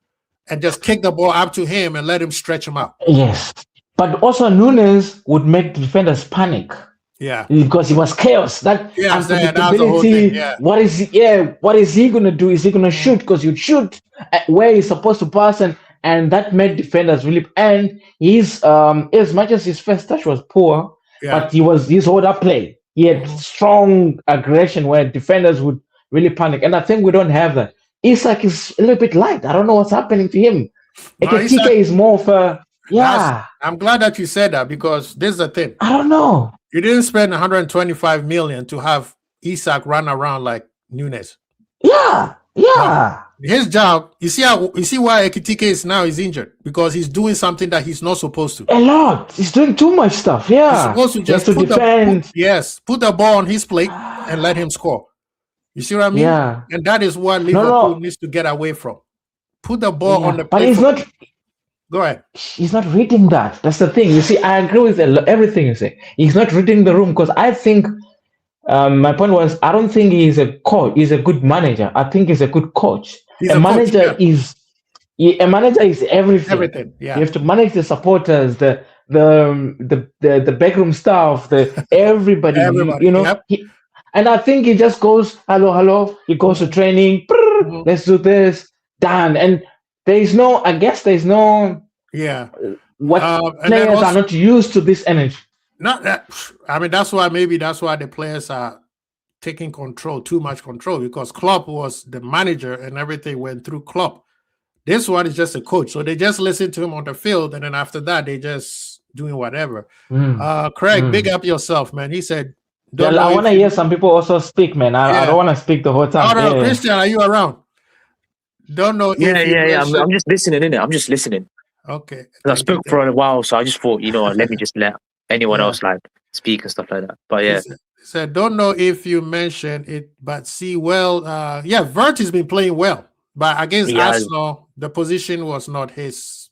and just kick the ball up to him and let him stretch him out. Yes. But also Nunez would make defenders panic. Yeah. Because he was chaos. That unpredictability. What is he gonna do? Is he gonna shoot? Because you shoot where he's supposed to pass, and that made defenders really. And he's as much as his first touch was poor, but his hold-up play. He had strong aggression where defenders would really panic. And I think we don't have that. Isak is a little bit light. I don't know what's happening to him. Ekitike is more of a I'm glad that you said that, because this is the thing. I don't know. You didn't spend 125 million to have Isak run around like Nunez. Yeah. His job, you see why Ekitike is injured, because he's doing something that he's not supposed to. A lot. He's doing too much stuff. Yeah. He's supposed to just put the ball on his plate and let him score. You see what I mean? Yeah. And that is what Liverpool needs to get away from. Put the ball on the plate. But he's not. Go ahead. He's not reading that. That's the thing. You see, I agree with everything you say. He's not reading the room, because I think my point was, I don't think he's a coach. He's a good manager. I think he's a good coach. A manager is everything. Everything. Yeah. You have to manage the supporters, the backroom staff, everybody. You know. Yep. And I think he just goes, hello. He goes to training. Let's do this. Done. And there's no what players are not used to this energy. Not that. I mean, that's why the players are taking too much control, because Klopp was the manager and everything went through Klopp. This one is just a coach, so they just listen to him on the field, and then after that they just doing whatever. Craig, big up yourself, man. He said, I want to hear some people also speak, man. I don't want to speak the whole time. No, Christian, are you around? Don't know. I'm just listening, innit? I'm just listening. Okay. I spoke for a while, so I just thought, let me just let anyone else speak and stuff like that. But yeah. He said, don't know if you mentioned it, but Vert has been playing well. But against Arsenal, the position was not his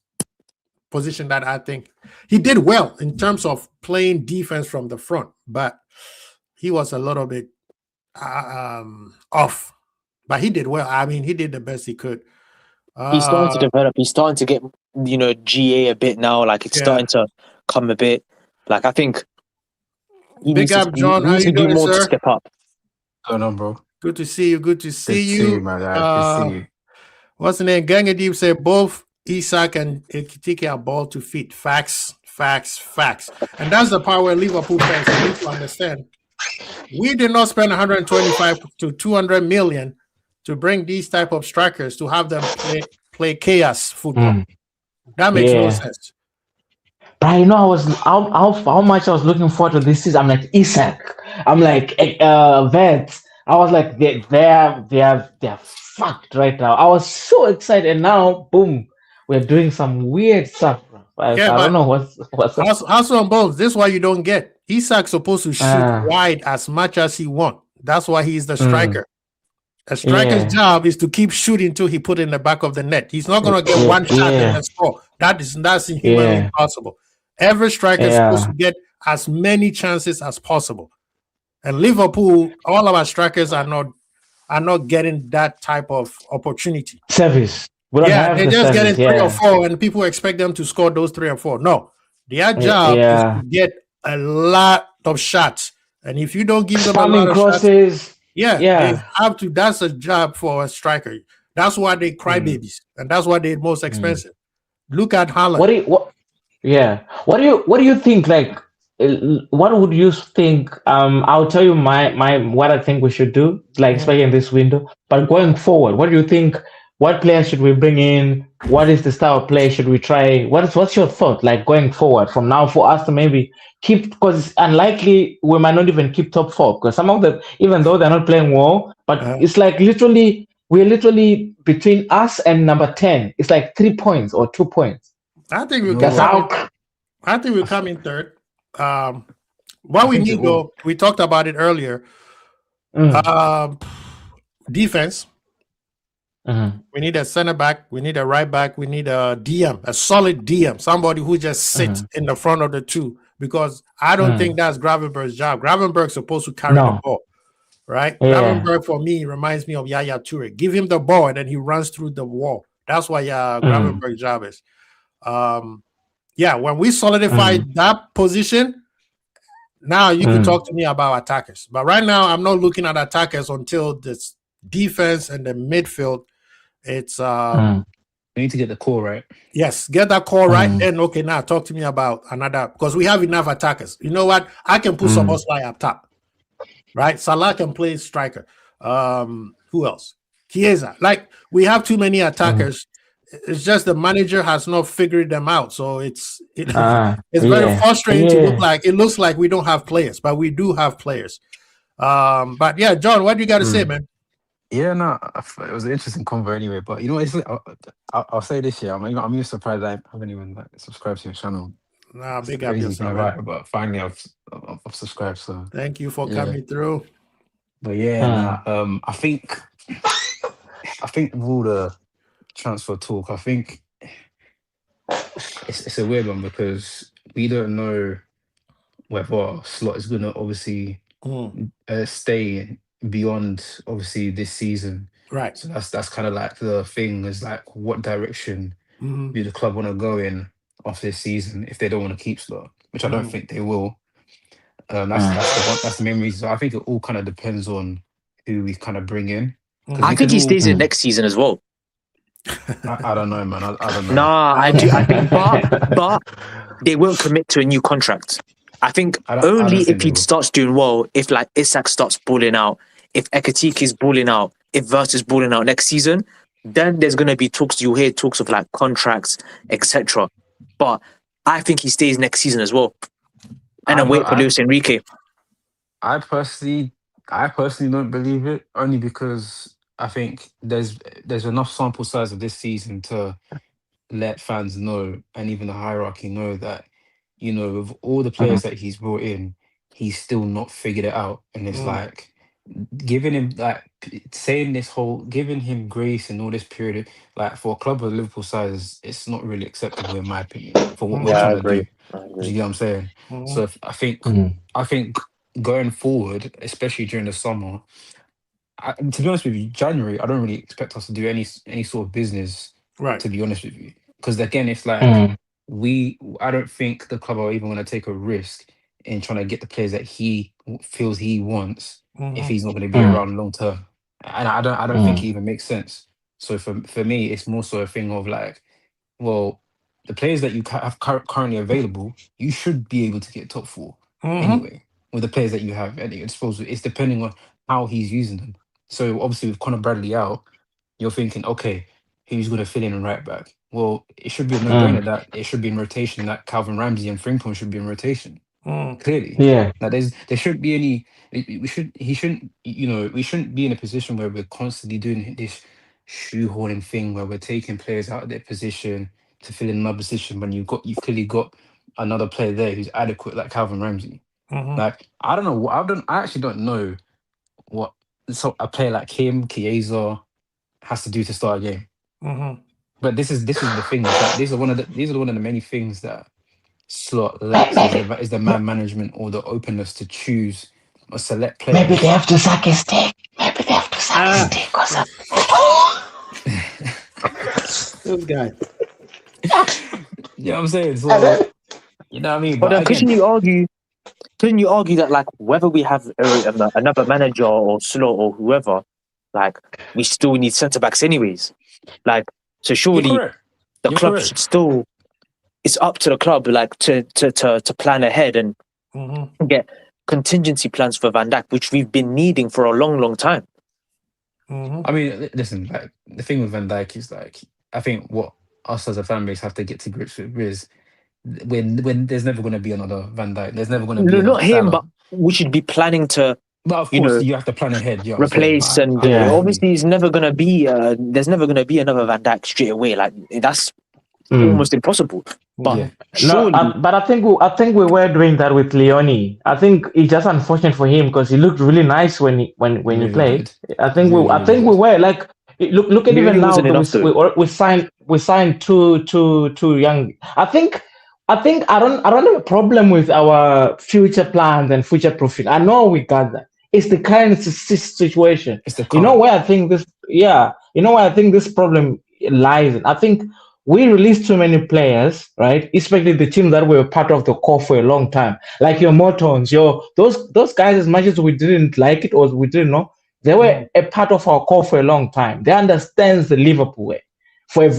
position that I think. He did well in terms of playing defense from the front, but he was a little bit off. But he did well. I mean, he did the best he could. He's starting to develop. He's starting to get, GA a bit now. Like, it's starting to come a bit. Like, I think he Big up, John. How you doing, more sir? to step up. Going on, bro? Good to see you. Good to see you. See you, my guy. Good to see you. What's the name? Ganga Deep said both Isak and Ekitike are ball to feet. Facts. And that's the part where Liverpool fans need to understand. We did not spend 125 to 200 million to bring these type of strikers to have them play chaos football. That makes no sense. But I was how much I was looking forward to this season. I'm like Isak. I'm like Vets. I was like they're fucked right now. I was so excited, and now boom, we're doing some weird stuff. I don't know what's House on balls. This is why you don't get Isak's supposed to shoot wide as much as he wants. That's why he's the striker. A striker's job is to keep shooting till he put in the back of the net. He's not gonna get one shot and then score. That's humanly impossible. Every striker is supposed to get as many chances as possible. And Liverpool, all of our strikers are not getting that type of opportunity. Service. We don't Yeah, have they're the just getting standards. 3 or Yeah. 4, and people expect them to score those 3 or 4. No, their Yeah. job is Yeah. to get a lot of shots, and if you don't give them a lot Spamming of shots, crosses. yeah, they Yeah. have to. That's a job for a striker. That's why they cry babies, and that's why they're most expensive. Look at Haaland. Yeah. What do you think? Like, what would you think? I'll tell you my what I think we should do, like especially in this window. But going forward, what do you think? What players should we bring in? What is the style of play should we try? What's your thought like going forward from now for us to maybe keep, because it's unlikely we might not even keep top 4 because some of them, even though they're not playing well, but it's like we're literally between us and number 10. It's like 3 points or 2 points. I think we'll That's come in third. What we need though, we talked about it earlier. Defense. We need a center back. We need a right back. We need a DM, a solid DM, somebody who just sits in the front of the 2. Because I don't think that's Gravenberg's job. Gravenberg's supposed to carry the ball, right? Yeah. Gravenberg for me reminds me of Yaya Toure. Give him the ball and then he runs through the wall. That's what Gravenberg's job is. When we solidify that position, now you can talk to me about attackers. But right now, I'm not looking at attackers until this defense and the midfield. It's We need to get the core right. yes, get that core right. Then okay, now talk to me about another, because we have enough attackers. You know what? I can put Szoboszlai up top, right? Salah can play striker. Who else? Chiesa. Like, we have too many attackers. It's just the manager has not figured them out. So it's very frustrating to looks like we don't have players, but we do have players. But yeah, John, what do you got to say, man? Yeah, no, it was an interesting convo anyway. But you know, it's like, I'll say this year, I'm even surprised I haven't even subscribed to your channel. Nah, It's big a up crazy yourself, thing man. about it, but finally I've subscribed. So Thank you for Yeah. coming through. But yeah, I think with all the transfer talk, I think it's a weird one because we don't know whether Slot is gonna obviously stay beyond obviously this season. Right. So that's kind of like the thing, is like, what direction do the club want to go in after this season if they don't want to keep Slot, which I don't think they will. That's the main reason. So I think it all kind of depends on who we kind of bring in. I think he stays in next season as well. I don't know, man. I don't know. Nah, I do. I think, but they won't commit to a new contract. I think only if he starts doing well, if like Isak starts balling out, if Ekatike is balling out, if Verts is balling out next season, then there's going to be talks. You'll hear talks of like contracts, etc. But I think he stays next season as well. And I'm waiting for Luis Enrique. I personally don't believe it, only because I think there's enough sample size of this season to let fans know, and even the hierarchy know, that, you know, with all the players that he's brought in, he's still not figured it out. And it's like giving him giving him grace and all this period, like, for a club of Liverpool size, it's not really acceptable in my opinion for what we're trying to do. Do you get what I'm saying? So I think going forward, especially during the summer, to be honest with you, January, I don't really expect us to do any sort of business. Right. To be honest with you, because again, it's like I don't think the club are even going to take a risk in trying to get the players that he feels he wants if he's not going to be around long term, and I don't think it even makes sense. So for me, it's more so a thing of like, well, the players that you have currently available, you should be able to get top 4 anyway with the players that you have. And it's depending on how he's using them. So obviously with Conor Bradley out, you're thinking, okay, who's going to fill in right back? Well, it should be a no-brainer that it should be in rotation, that Calvin Ramsey and Frimpong should be in rotation. Clearly. Yeah. Now there shouldn't be any, we shouldn't be in a position where we're constantly doing this shoehorning thing where we're taking players out of their position to fill in another position when you've clearly got another player there who's adequate, like Calvin Ramsey. Like, I actually don't know what a player like him, Chiesa, has to do to start a game. But this is the thing. That these are one of the many things that Slot lacks, is the man management or the openness to choose or select players. Maybe they have to suck his dick. This guy. You know what I'm saying? So, you know what I mean? But But couldn't again, you argue that like whether we have another manager or Slot or whoever, like we still need centre backs anyways. Like so, you're surely correct. the You're club correct. should still. It's up to the club, like to plan ahead and get contingency plans for Van Dijk, which we've been needing for a long time. I mean, listen, like the thing with Van Dijk is like, I think what us as a fan base have to get to grips with is when there's never going to be another Van Dijk, there's never going to be No, another not him, Salah. but we should be planning to. But of you course, know, you have to plan ahead. You know what I'm saying? replace and Yeah. obviously it's never gonna be. There's never gonna be another Van Dijk straight away. Like that's almost impossible. But Yeah. surely, But I think we were doing that with Leone. I think it's just unfortunate for him because he looked really nice when he Really played. did. I think Really, really we did. were like look at Leone even now wasn't enough, we signed two young. I think I don't have a problem with our future plans and future proofing. I know we got that. It's the current situation. It's the You know calm. where I think this problem lies in. I think we released too many players, right? Especially the team that were part of the core for a long time, like your Mortons, those guys. As much as we didn't like it or we didn't know, they were a part of our core for a long time. They understand the Liverpool way. For a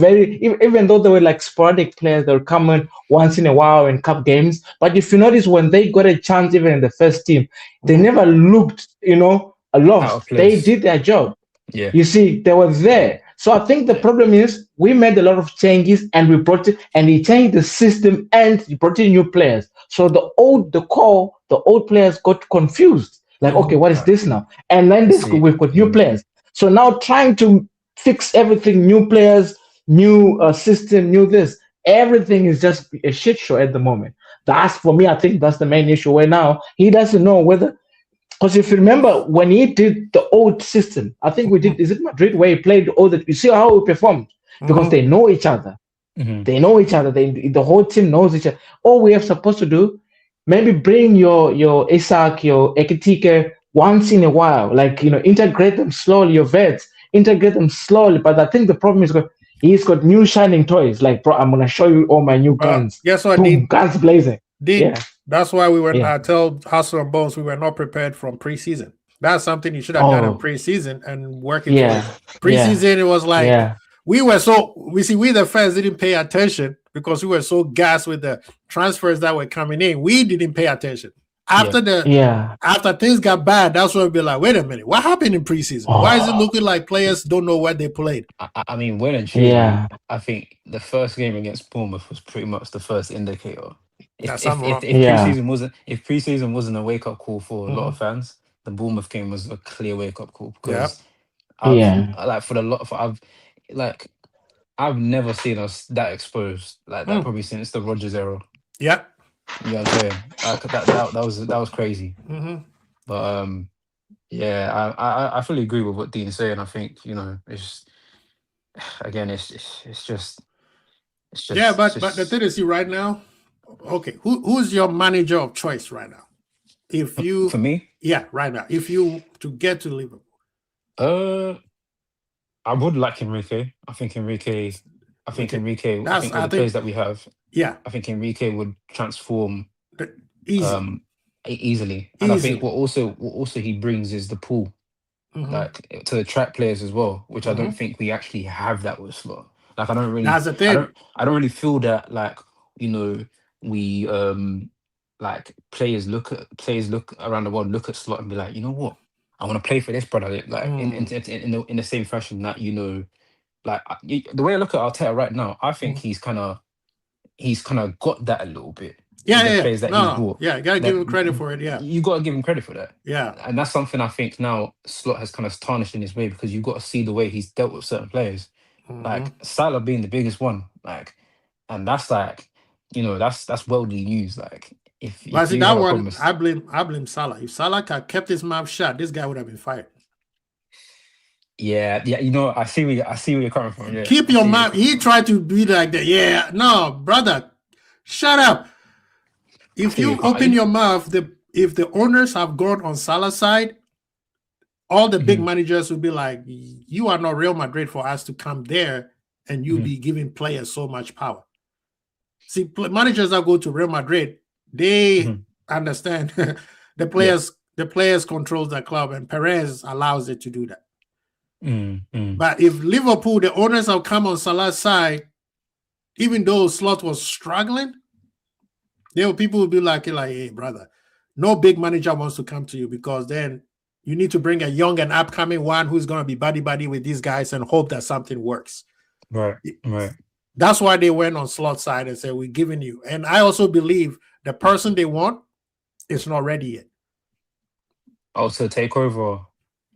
even though they were like sporadic players, they would come in once in a while in cup games. But if you notice, when they got a chance, even in the first team, they never looked, Out lost. of They place. did their job. Yeah. You see, they were there. So I think the problem is we made a lot of changes and we brought it, and he changed the system and he brought in new players. So the old players got confused. Like, okay, what is this now? And then we've got new players. So now trying to fix everything, new players, new system, new this, everything is just a shit show at the moment. That's for me. I think that's the main issue. Where now he doesn't know whether. Because if you remember when he did the old system, I think we did. Is it Madrid where he played all that? You see how he performed because they know each other. They know each other. The whole team knows each other. All we are supposed to do, maybe bring your Isak, your Ekitike once in a while, like integrate them slowly. Your vets, integrate them slowly. But I think the problem is he's got new shining toys. Like, bro, I'm gonna show you all my new guns. Guess what? Boom, guns blazing. Yeah. That's why we were. Yeah. I tell Hustle and Bones we were not prepared from preseason. That's something you should have done in preseason and working. Yeah. Preseason, it was like we the fans didn't pay attention because we were so gassed with the transfers that were coming in. We didn't pay attention. After things got bad, that's when we'd be like, wait a minute, what happened in preseason? Why is it looking like players don't know what they played? I mean, well and truly, I think the first game against Bournemouth was pretty much the first indicator. If preseason wasn't a wake up call for a lot of fans, the Bournemouth game was a clear wake up call because I've never seen us that exposed like that probably since the Rodgers era. Yeah. You know what I'm saying? Like that was crazy. But I fully agree with what Dean's saying. I think it's just but the thing is, right now, okay, who's your manager of choice right now? If you for me, right now, if you to get to Liverpool, I would like Enrique. I think Enrique with the players that we have. Yeah, I think Enrique would transform Easily. easily. And I think what also he brings is the pool, like to attract players as well, which I don't think we actually have that with Slot. Like I don't really. That's the thing. I don't really feel that we like players look around the world, look at Slot and be like, you know what, I want to play for this brother. Like in the same fashion that like the way I look at Arteta right now, I think he's kind of got that a little bit. Players that he's brought. Yeah, you gotta give him credit for it. Yeah, you gotta give him credit for that. Yeah, and that's something I think now Slot has kind of tarnished in his way because you've got to see the way he's dealt with certain players, like Salah being the biggest one, like, and that's like, that's worldly news. Like, I see that one. I blame Salah. If Salah had kept his mouth shut, this guy would have been fired. Yeah. I see where you're coming from. Yeah. Keep your mouth. He tried to be like that. Yeah, no, brother, shut up. If you open your mouth, if the owners have gone on Salah's side, all the big managers will be like, "You are not Real Madrid for us to come there and you be giving players so much power. See, managers that go to Real Madrid, they understand the players controls the club, and Perez allows it to do that. But if Liverpool, the owners have come on Salah's side, even though Slot was struggling, people will be like, hey, brother, no big manager wants to come to you, because then you need to bring a young and upcoming one who's going to be buddy with these guys and hope that something works. Right. That's why they went on Slot's side and said, we're giving you. And I also believe the person they want is not ready yet. Also take over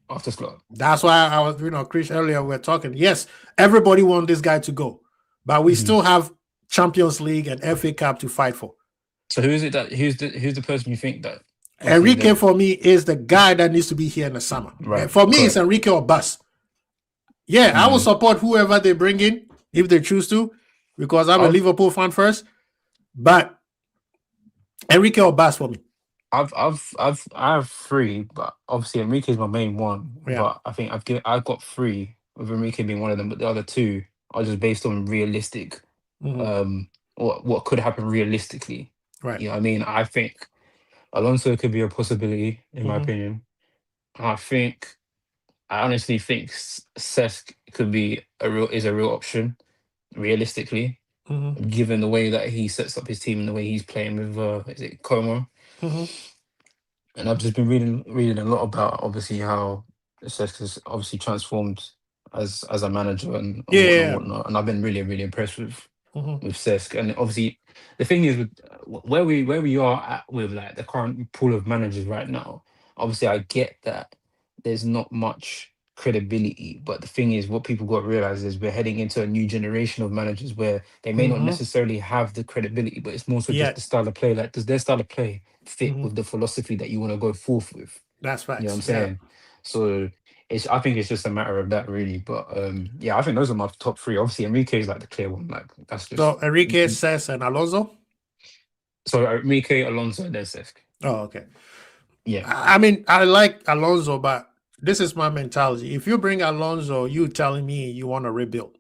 after Slot. That's why I was, Chris, earlier we were talking. Yes, everybody wants this guy to go, but we still have Champions League and FA Cup to fight for. So who's the person you think that? Enrique, for me, is the guy that needs to be here in the summer. Right. For me, it's Enrique or bust. Yeah, I will support whoever they bring in if they choose to, because I'm a Liverpool fan first. But Enrique or bust for me. I have 3, but obviously Enrique is my main one. Yeah. But I think I've got 3, with Enrique being one of them. But the other 2 are just based on realistic, what could happen realistically. Right. You know what I mean? I think Alonso could be a possibility, in my opinion. I honestly think Cesc could be a real option, realistically, given the way that he sets up his team and the way he's playing with is it Como? And I've just been reading a lot about obviously how Cesc has obviously transformed as a manager and whatnot. And I've been really impressed with Cesc. And obviously the thing is, with where we are at with like the current pool of managers right now, obviously I get that there's not much credibility, but the thing is, what people got to realize is we're heading into a new generation of managers where they may not necessarily have the credibility, but it's more so just the style of play. Like, does their style of play fit with the philosophy that you want to go forth with? That's right. You know what I'm saying? So I think it's just a matter of that, really. But I think those are my top 3. Obviously, Enrique is like the clear one. Like, that's just so Enrique, Cesc, and Alonso. So Enrique, Alonso, and then Cesc. Oh, okay. Yeah. I mean, I like Alonso, but this is my mentality. If you bring Alonso, you telling me you want to rebuild.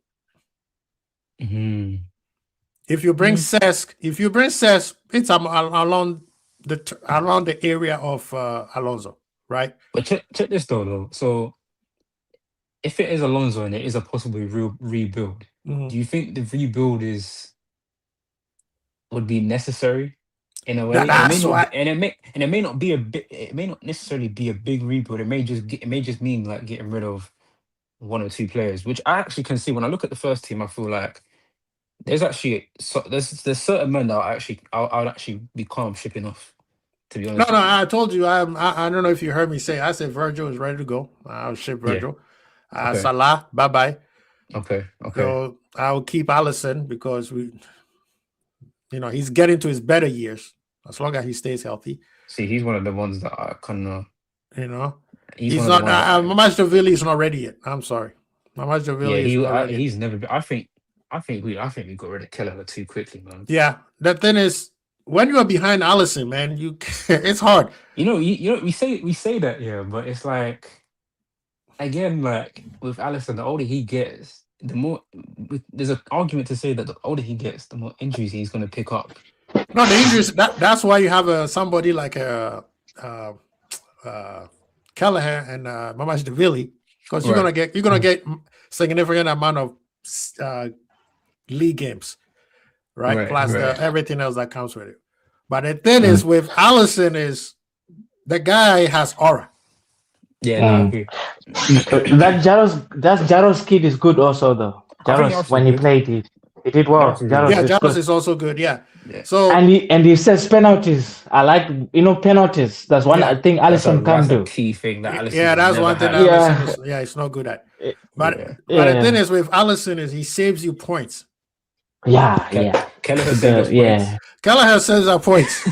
If you bring Cesc, it's along the area of Alonso, right? But check this though. So if it is Alonso and it is a possible rebuild, do you think the rebuild would be necessary in a way? It may not be a bit. It may not necessarily be a big rebuild. It may just mean like getting rid of 1 or 2 players, which I actually can see when I look at the first team. I feel like there's certain men that I would actually be calm shipping off. To be honest. No, I told you. I don't know if you heard me say. I said Virgil is ready to go. I'll ship Virgil. Okay. Salah, bye. Okay. So I'll keep Alisson because he's getting to his better years as long as he stays healthy. See, he's one of the ones that I kind of. He's not. Mamardashvili is not ready yet. I'm sorry. Mamardashvili is not ready. He's never been. I think we got rid of Kelleher too quickly, man. Yeah, the thing is, when you are behind Alisson, man, it's hard. We say that, yeah, but it's like, again, like with Alisson, the older he gets, the more there's an argument to say that the older he gets, the more injuries he's going to pick up. No, the injuries. That's why you have somebody like Kelleher and Mamardashvili, because you're gonna get significant amount of league games, right? Plus everything else that comes with it. But the thing is, with Alisson, is the guy has aura. Yeah, I agree. That Jaros kid is good also though. Jaros, when he played it, he did well. Jaros is also good. Yeah. So and he says penalties. I like penalties. That's one I think Alisson can do. Key thing that Alisson that's one thing. Alisson it's not good at. But the thing is with Alisson is he saves you points. Kelleher saves our points.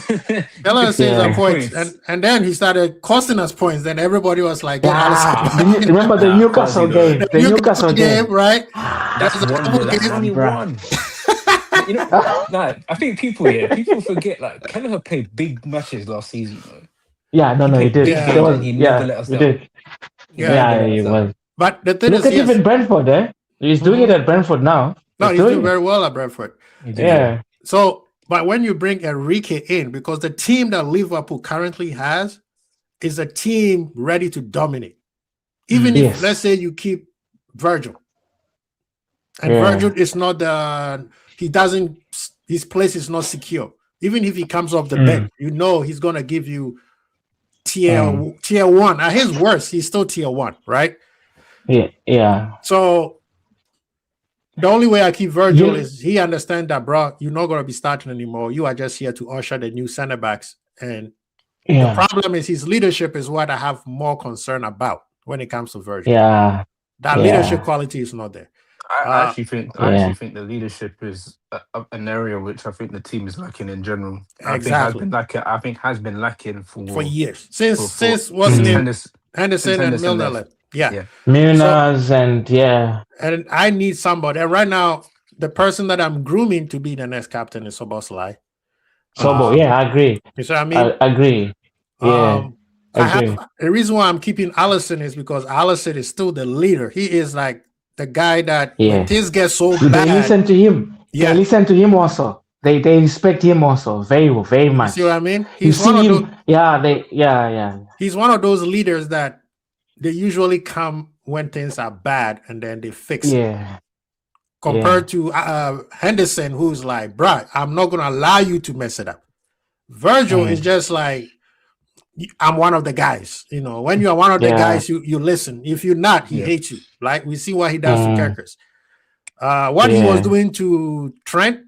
Kelleher saves our points, and then he started costing us points. Then everybody was like, remember the Newcastle game? The Newcastle game, right? That's only one. I think people forget like Kelleher played big matches last season. Though. He did. He never let us down. He was. But the thing Look at even Brentford, He's doing it at Brentford now. No, he's doing very well at Brentford. Yeah. So, but when you bring Enrique in, because the team that Liverpool currently has is a team ready to dominate. Even if, let's say, you keep Virgil, and Virgil is not his place is not secure. Even if he comes off the bench, you know he's gonna give you tier 1. At his worst, he's still tier 1, right? Yeah. So the only way I keep Virgil is he understands that, bro, you're not gonna be starting anymore. You are just here to usher the new center backs. And the problem is his leadership is what I have more concern about when it comes to Virgil. Yeah. That leadership quality is not there. I actually think the leadership is an area which I think the team is lacking in general. Exactly. I think has been lacking for years. Since what's his name? Henderson and Milner left. Yeah. Milner's and I need somebody. And right now, the person that I'm grooming to be the next captain is Szoboszlai. I agree. You see what I mean? I agree. Yeah. The reason why I'm keeping Alisson is because Alisson is still the leader. He is like the guy that when things get so bad, they listen to him. They listen to him also. They respect him also very much. You see what I mean? He's one of those, He's one of those leaders that they usually come when things are bad and then they fix it. Compared to Henderson, who's like, bruh, I'm not gonna allow you to mess it up. Virgil is just like, I'm one of the guys. You know, when you are one of the guys, you listen. If you're not, he hates you. Like we see what he does to Kerkers. What he was doing to Trent,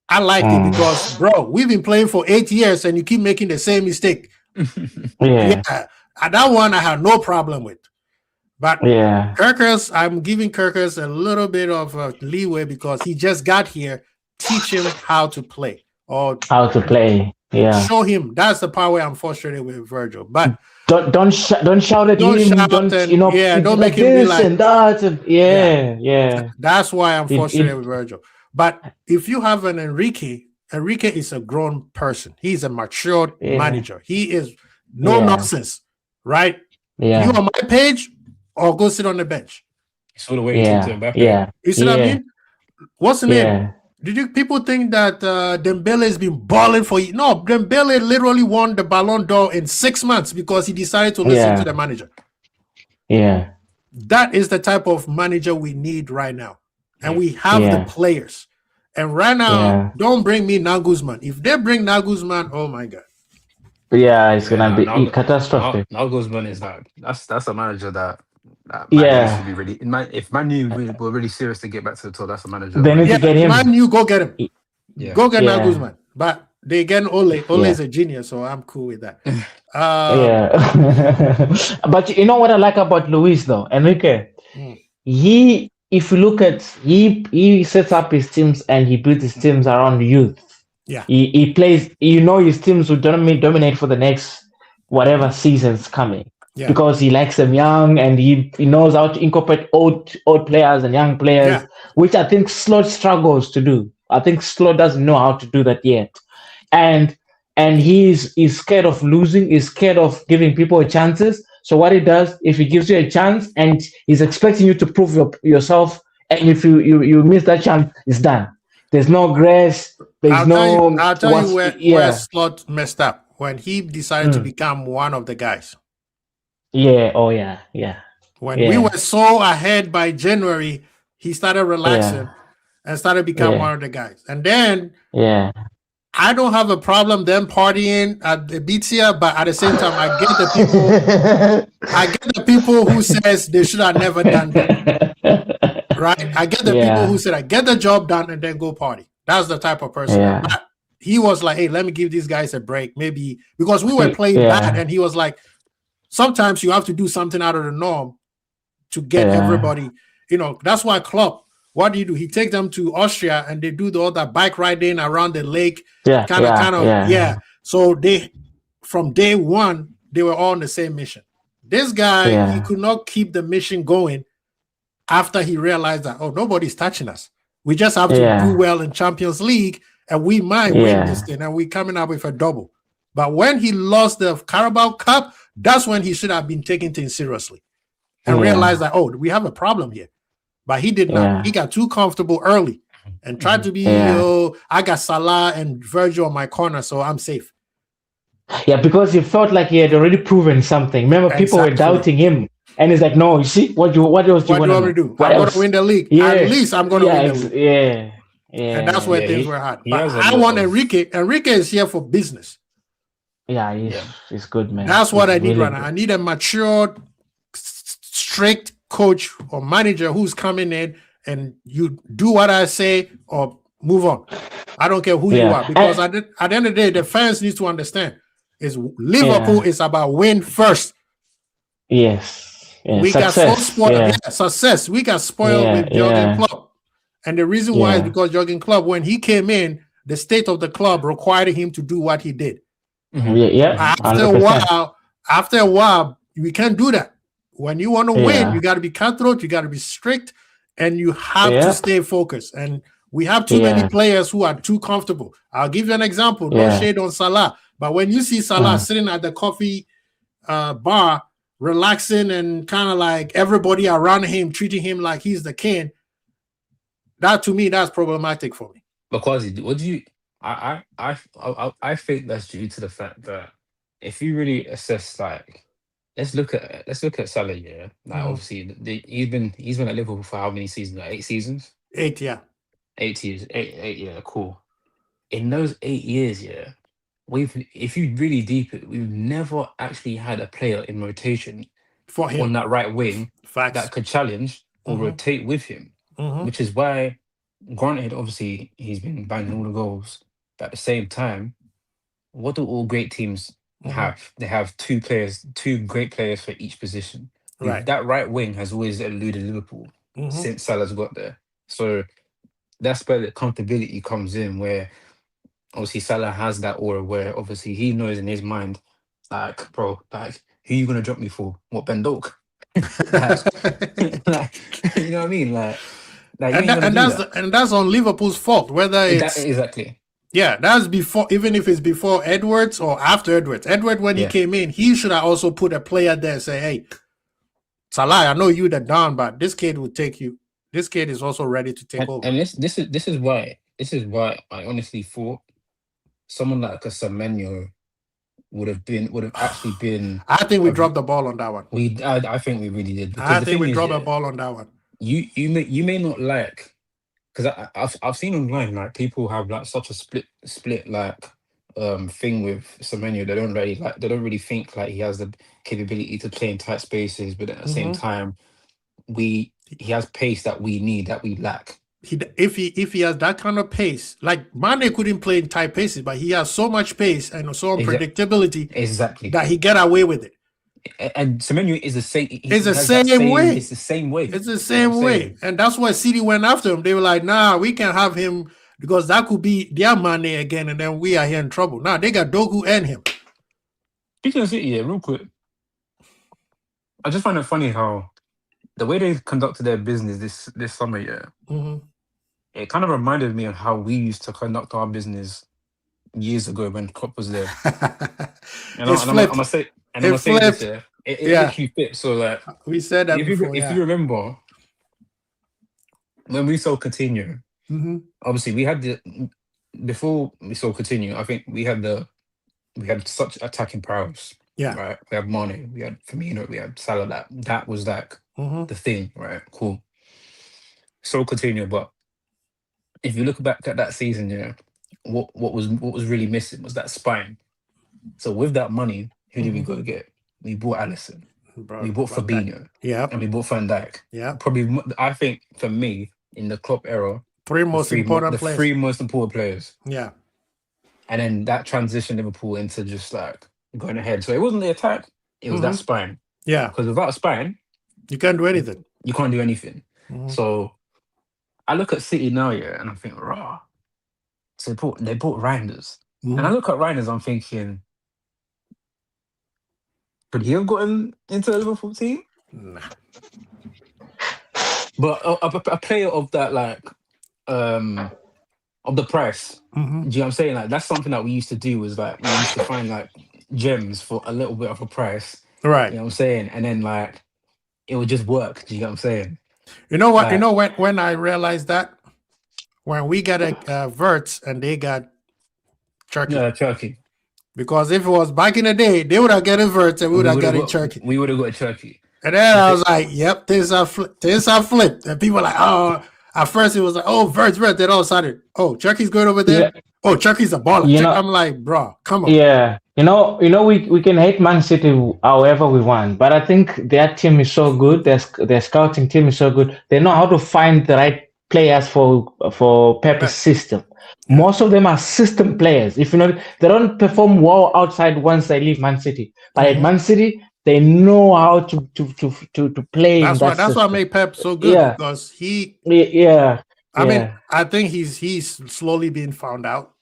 I liked it because, bro, we've been playing for 8 years and you keep making the same mistake. That one I had no problem with. But Kerkers, I'm giving Kerkers a little bit of leeway because he just got here. Teach him how to play. Show him. That's the part where I'm frustrated with Virgil. But don't shout at him. Don't make him be like and that. That's why I'm frustrated with Virgil. But if you have an Enrique is a grown person. He's a matured manager. He is no nonsense, right? You on my page or go sit on the bench. It's all the way to Mbappe. You see what I mean? What's the name? Did people think that Dembele has been balling for you? No, Dembele literally won the Ballon d'Or in 6 months because he decided to listen to the manager. That is the type of manager we need right now. And we have the players. And right now, don't bring me Nagelsmann. If they bring Nagelsmann, oh my God. It's gonna be catastrophic. Nagelsmann is that's a manager that should be really. If Man U were really serious to get back to the top, that's a manager. They need to get him. Man U, go get him. Go get Nagelsmann. But they get Ole. Ole is a genius, so I'm cool with that. But you know what I like about Luis though, Enrique? If you look at he sets up his teams and he builds his teams around youth. He plays. His teams will dominate for the next whatever seasons coming. Because he likes them young and he knows how to incorporate old players and young players, which I think Slot struggles to do. I think Slot doesn't know how to do that yet, and he's scared of losing. He's scared of giving people chances. So what he does, if he gives you a chance and he's expecting you to prove yourself, and if you miss that chance, it's done. There's no grace. I'll tell you where Slot messed up when he decided to become one of the guys. When we were so ahead by January, he started relaxing and started becoming one of the guys. And then I don't have a problem them partying at the Ibiza, but at the same time, I get the people who says they should have never done that. Right? I get the people who said I get the job done and then go party. That's the type of person. But he was like, hey, let me give these guys a break. Maybe because we were playing bad, and he was like, sometimes you have to do something out of the norm to get everybody, that's why Klopp, what do? He takes them to Austria and they do all that bike riding around the lake. So from day one, they were all on the same mission. This guy, he could not keep the mission going after he realized that, nobody's touching us. We just have to do well in Champions League and we might win this thing and we're coming up with a double. But when he lost the Carabao Cup, that's when he should have been taking things seriously and realized that, we have a problem here. but he did not. Yeah. He got too comfortable early and tried to be, Yeah. I got Salah and Virgil on my corner, so I'm safe. Yeah, because he felt like he had already proven something. Remember, people were Exactly. doubting him, and he's like, "No, you see, what else do you What want do you to want me to do? What I'm else? going to win the league. Yeah, At least I'm going to yeah, win the league. yeah, And that's where Yeah, things he- were hard. he But has a I lot want of- Enrique. Enrique is here for business. yeah. Yeah. He's good, man. That's what He's I need really right now. I need a matured, strict coach or manager who's coming in and you do what I say or move on. I don't care who you Yeah. are, because at the end of the day, the fans need to understand is Liverpool is about win first. Yes. Yeah. We got so Success. spoiled. Yeah. Yeah, success. We got spoiled Yeah, with Jurgen yeah. Klopp. And the reason why is Yeah. because Jurgen Klopp, when he came in, the state of the club required him to do what he did. Yeah. Yeah. After a 100%. while, we can't do that. When you want to win, Yeah. you got to be cutthroat, you got to be strict, and you have Yeah. to stay focused. And we have too many Yeah. players who are too comfortable. I'll give you an example. No Yeah. shade on Salah, but when you see Salah sitting at the coffee bar, relaxing and kind of like everybody around him treating him like he's the king, that to me, that's problematic for me. Because what do you? I think that's due to the fact that if you really assess, like, let's look at Salah. Yeah, like obviously he's been at Liverpool for how many seasons? Like 8 seasons. 8, yeah. 8 years. 8. Yeah, cool. In those 8 years, yeah, if you really deep it, we've never actually had a player in rotation For him. on that right wing Facts. that could challenge or Mhm. rotate with him. Which is why, granted, obviously he's been banging all the goals, but at the same time, what do all great teams have? They have two great players for each position. Right. That right wing has always eluded Liverpool since Salah's got there. So that's where the comfortability comes in, where obviously Salah has that aura where obviously he knows in his mind, like, bro, like, who you gonna drop me for? What, Ben Doak? Like, you know what I mean? Like you ain't gonna do that. And that's on Liverpool's fault. Whether it's Exactly. yeah, that's before, even if it's before Edwards or after Edwards. Edward, when he came in, he should have also put a player there and say, "Hey, Salah, I know you the down, but this kid will take you. This kid is also ready to take over." And this is why I honestly thought someone like a Semenyo would have actually been. I think we dropped the ball on that one. I think we really did. I think we dropped the ball on that one. You may not like, because I've seen online, like, people have like such a split like thing with Semenyo. They don't really think like he has the capability to play in tight spaces, but at the same time, he has pace that we need, that we lack. If he has that kind of pace, like Mane couldn't play in tight paces, but he has so much pace and so unpredictability Exactly. that he get away with it. And Semenyo is the same. It's the same way. It's the same way. It's the same way. And that's why City went after him. They were like, nah, we can have him because that could be their Mane again, and then we are here in trouble. Now they got Dogu and him. Speaking of City, yeah, real quick, I just find it funny how the way they conducted their business this summer, it kind of reminded me of how we used to conduct our business years ago when Klopp was there. And I'm gonna say this, yeah. It literally fits. So, like, we said that if before, you remember when we sold Coutinho, obviously we had before we sold Coutinho, I think we had such attacking prowess. Yeah. Right. We had Mane, we had Firmino, we had Salah. That was like the thing, right? Cool. So Coutinho, but if you look back at that season, yeah, what was really missing was that spine. So with that money, who did we go get? We bought Alisson. We bought Fabinho. Yeah. And we bought Van Dijk. Yeah. Probably, I think, for me, in the Klopp era, three most important players. Yeah. And then that transitioned Liverpool into just like going ahead. So it wasn't the attack, it was that spine. Yeah. Because without a spine, you can't do anything. You can't do anything. So I look at City now, yeah, and I think, rah. So they bought Reinders. And I look at Reinders, I'm thinking, could he have gotten into the Liverpool team? Nah. But a player of that, like, of the price, do you know what I'm saying? Like, that's something that we used to do, was like, we used to find like gems for a little bit of a price. Right. You know what I'm saying? And then, like, it would just work. Do you know what I'm saying? You know what? Right. You know when I realized that when we got a Verts and they got Turkey. Yeah, Turkey. Because if it was back in the day, they would have got Verts and we would have got Turkey. We would have got Turkey. And then I was like, "Yep, things are flipped." And people were like, "Oh." At first, it was like, "Oh, Verts." Then all of a sudden, "Oh, Turkey's going over there." Yeah. Oh, Turkey's a baller. You know- I'm like, "Bro, come on." Yeah, we can hate Man City however we want, but I think their team is so good. Their scouting team is so good. They know how to find the right players for Pep's Right. system. Most of them are system players. If you know, they don't perform well outside once they leave Man City. But at Man City, they know how to play. That's in what that system. made Pep so good Yeah. because he. Yeah. I mean, Yeah. I think he's slowly being found out.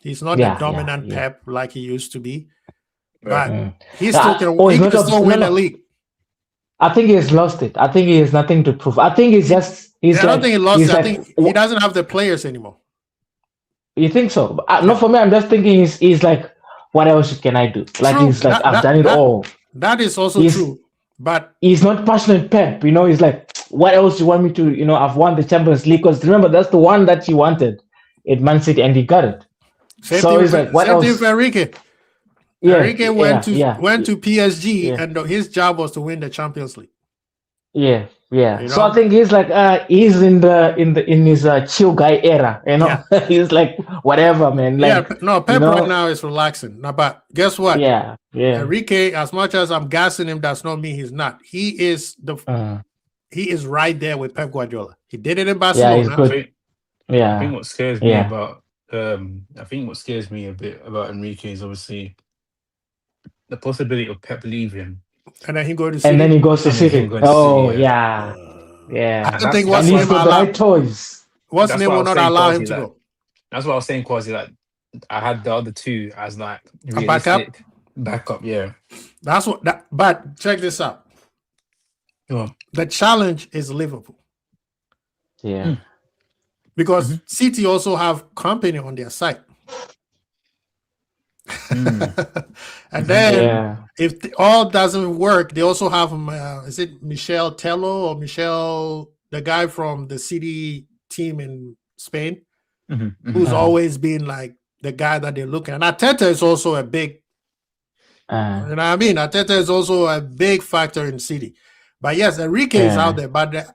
He's not Yeah, the dominant yeah. Pep like he used to be, but Mm. he still can. Oh, He he's can not a- still no, win no. the league. I think he has lost it. I think he has nothing to prove. I think he's just he's I don't think he lost he's it. I like- think he doesn't have the players anymore. You think so? Not for me. I'm just thinking he's like, what else can I do? Like True. he's like, That- I've that- done it that- all. That is also He's- true. But He's not passionate Pep. He's like, what else do you want me to? I've won the Champions League because remember that's the one that he wanted at Man City and he got it. same So thing he's with, like, what same thing else? with Enrique. Yeah, Enrique went to PSG, Yeah. and his job was to win the Champions League. Yeah. You So know? I think he's like, he's in his chill guy era. He's like, whatever, man. Like, Pep know- right now is relaxing. Now, but guess what? yeah. Enrique, as much as I'm gassing him, that's not mean he's not. He is he is right there with Pep Guardiola. He did it in Barcelona. he's good. I Yeah. think what scares me Yeah. about I think what scares me a bit about Enrique is obviously the possibility of Pep leaving. And then he go to City. And then he goes to And then City. he goes to Oh, City, yeah. Yeah. I don't think That's- what's And name he's got the allow, right toys. what's That's name what I will was not saying, allow him Quasi, to like- go. That's what I was saying, Quasi. Like I had the other two as like A backup? realistic backup. Yeah. That's what. But check this out. Go on. The challenge is Liverpool Yeah. because City also have company on their side. And then Yeah. if all doesn't work, they also have is it Michel Tello or Michel, the guy from the City team in Spain, who's always been like the guy that they're looking at. And Arteta is also a big, you know what I mean? Arteta is also a big factor in City. But yes, Enrique is Yeah. out there. But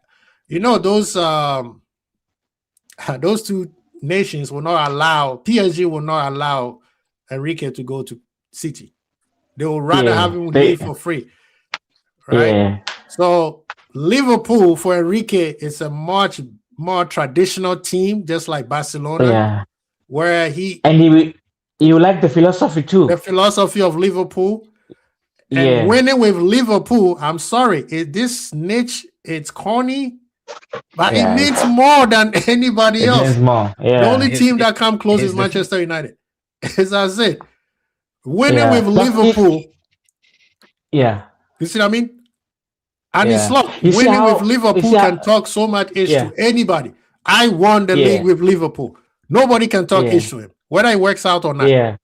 those two nations will not allow, PSG will not allow Enrique to go to City. They will rather Yeah, have him they- leave for free. Right? Yeah. So Liverpool for Enrique is a much more traditional team, just like Barcelona, Yeah. where And you like the philosophy too. the philosophy of Liverpool. And Yeah. winning with Liverpool, I'm sorry, this niche, it's corny, but Yeah. it means more than anybody It else. means more. Yeah. The only Here's- team that come close here's is the- Manchester United. As I said, winning Yeah. with But Liverpool, Yeah. you see what I mean? And it's Yeah. like You see winning how- with Liverpool you see how- can talk so much ish Yeah. to anybody. I won the Yeah. league with Liverpool. Nobody can talk Yeah. ish to him, whether it works out or not. Yeah.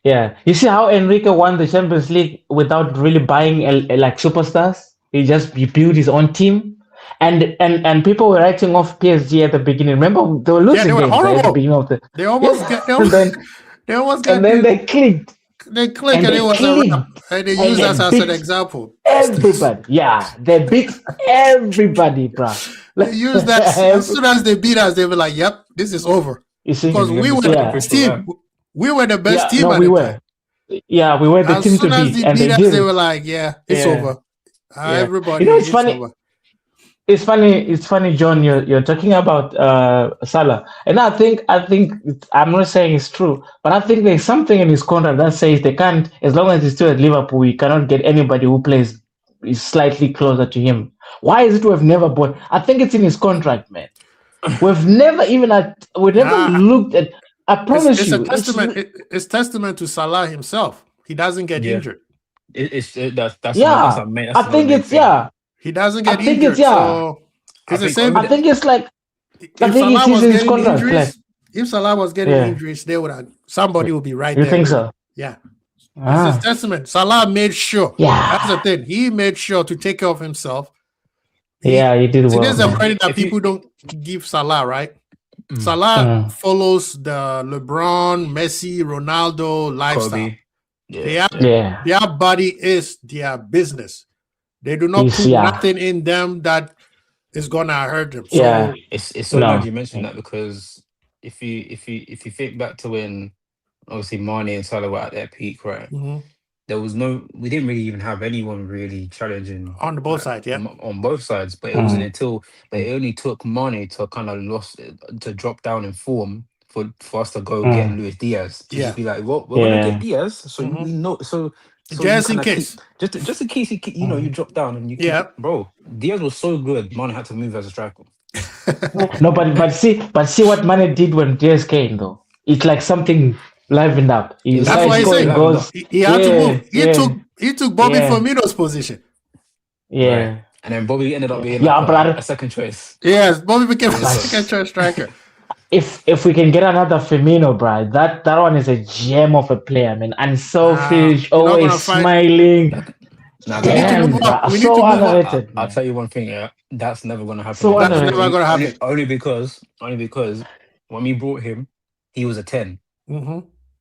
Yeah. You see how Enrique won the Champions League without really buying like superstars? He built his own team. And people were writing off PSG at the beginning. Remember they were losing they were games right, at the horrible. beginning of the They almost Yeah. get they And almost, then- they almost get and then they clicked. they click and and, they it was a click. wrap. And they And use they us as an beat example. Everybody. Yeah. They beat everybody, bro. They use that as soon as they beat us, they were like, "Yep, this is over." You see? Because we were Yeah. the best team. We were the best team. No, at we the were. time. Yeah, we were the As team to soon as beat, they and beat they us, did. they were like, "Yeah, it's Yeah. over." Yeah. Everybody, You know, it's it's funny. over. It's funny, John. You're talking about Salah, and I think I'm not saying it's true, but I think there's something in his contract that says they can't, as long as he's still at Liverpool, we cannot get anybody who plays is slightly closer to him. Why is it we've never bought? I think it's in his contract, man. We've never looked at. I promise It's you, a testament. It's testament to Salah himself. He doesn't get Yeah. injured. That's Yeah, that's a main, I think it's yeah. He doesn't I get think injured. it's- yeah. So it's the think same. I think it's like If I think Salah it's was in his getting contract, injuries, if Salah was getting Yeah. injuries, they would have somebody would be right you there. think so? Yeah. It's Ah, his testament. Salah made sure. Yeah. That's the thing. He made sure to take care of himself. Yeah, he did See, well. there's a man. credit that If you- people don't give Salah, right? Mm. Salah follows the LeBron, Messi, Ronaldo lifestyle. Kobe. Yeah. Their body is their business. They do not He's- put yeah. nothing in them that is gonna hurt them. So Yeah. It's so No. glad you mentioned that, because if you think back to when obviously Mane and Salah were at their peak, right? mhm, We didn't really even have anyone really challenging on the both sides, yeah. on both sides. But it wasn't until it only took Mane to kind of to drop down in form for us to go get Luis Diaz. To Yeah. just be like, well, we're gonna Yeah. get Diaz, so Mhm. we know. So you Just in kinda case. just in case you drop down and you keep, Yeah. bro. Diaz was so good. Mane had to move as a striker. No, but see what Mane did when Diaz came though. It's like something livened up. He That's started why he's scoring saying goals. He had to Yeah, move. yeah. He took Bobby Yeah. Firmino's position. Yeah. Right. And then Bobby ended up being Yeah, like but a second choice. Yes, Bobby became a But- second choice striker. If we can get another Firmino, bro, that one is a gem of a player, man. Unselfish, you're not always gonna find- smiling. Now, We need to Damn, move bro, up. We need so to move up. underrated. I'll tell you one thing, yeah, that's never gonna happen. So That's underrated. never gonna happen. Only because when we brought him, he was a 10. hmm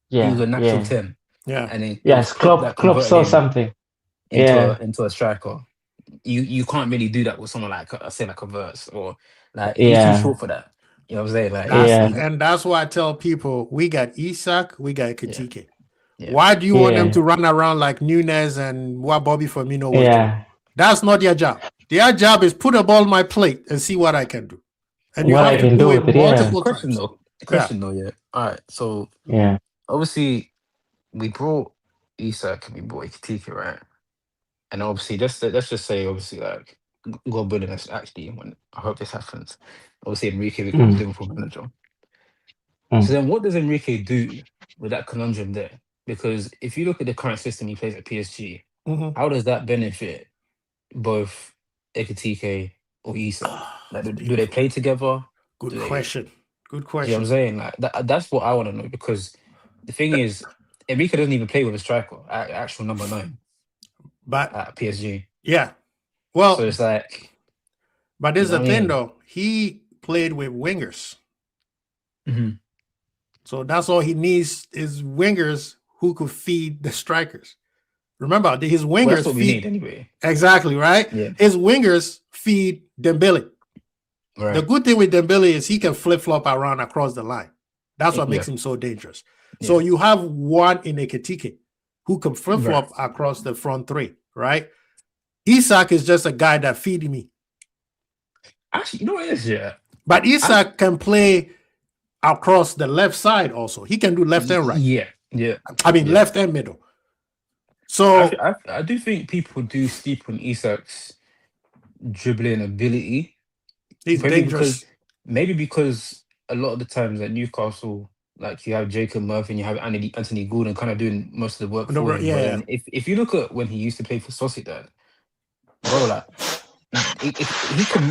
He was Yeah, a natural yeah. 10. Yeah. And it Yes, was Klopp that saw converted him something. into Yeah. into a striker. You can't really do that with someone like say like a Verse, or like he's Yeah. too short for that. You know what I'm saying? Like Yeah. And that's why I tell people we got Isak, we got Ekitike. Yeah. Why do you want them Yeah. to run around like Nunes and what Bobby Firmino was doing? Yeah. That's not their job. Their job is put a ball on my plate and see what I can do. And you What have I to can do do it with it, yeah. multiple question times. though. Question though, yeah. All right. So Yeah. obviously we brought Isak and we brought Ekitike, right? And obviously let's just say obviously like God willing, that's actually when I hope this happens. Obviously Enrique becomes Liverpool manager. So then what does Enrique do with that conundrum there? Because if you look at the current system he plays at PSG, Mhm. how does that benefit both Ekitike or Isak? Like, do they play together? Good Do they- question. Good You know what question. I'm saying? Like that's what I want to know, because the thing is, Enrique doesn't even play with a striker, actual number 9 But at PSG. yeah. Well, So it's like, but there's you know the what I thing mean? though. He played with wingers. Mhm. So that's all he needs is wingers who could feed the strikers. Remember, his well, wingers that's what we feed need anyway. exactly right. Yeah. His wingers feed Dembele. Right. The good thing with Dembele is he can flip flop around across the line. That's what Yeah. makes him so dangerous. So Yeah. you have one in Ekitike who can flip flop across the front three, right? Isak is just a guy that feed me, Actually, you know what it is? Yeah. but Isak can play across the left side also. He can do left and right. Yeah. Yeah. I mean, Yeah. left and middle. So I do think people do sleep on Isak's dribbling ability. he's dangerous. Maybe because a lot of the times at Newcastle, like you have Jacob Murphy and you have Anthony Gordon kind of doing most of the work No, for him. yeah, But yeah. then if you look at when he used to play for Sociedad, bro, like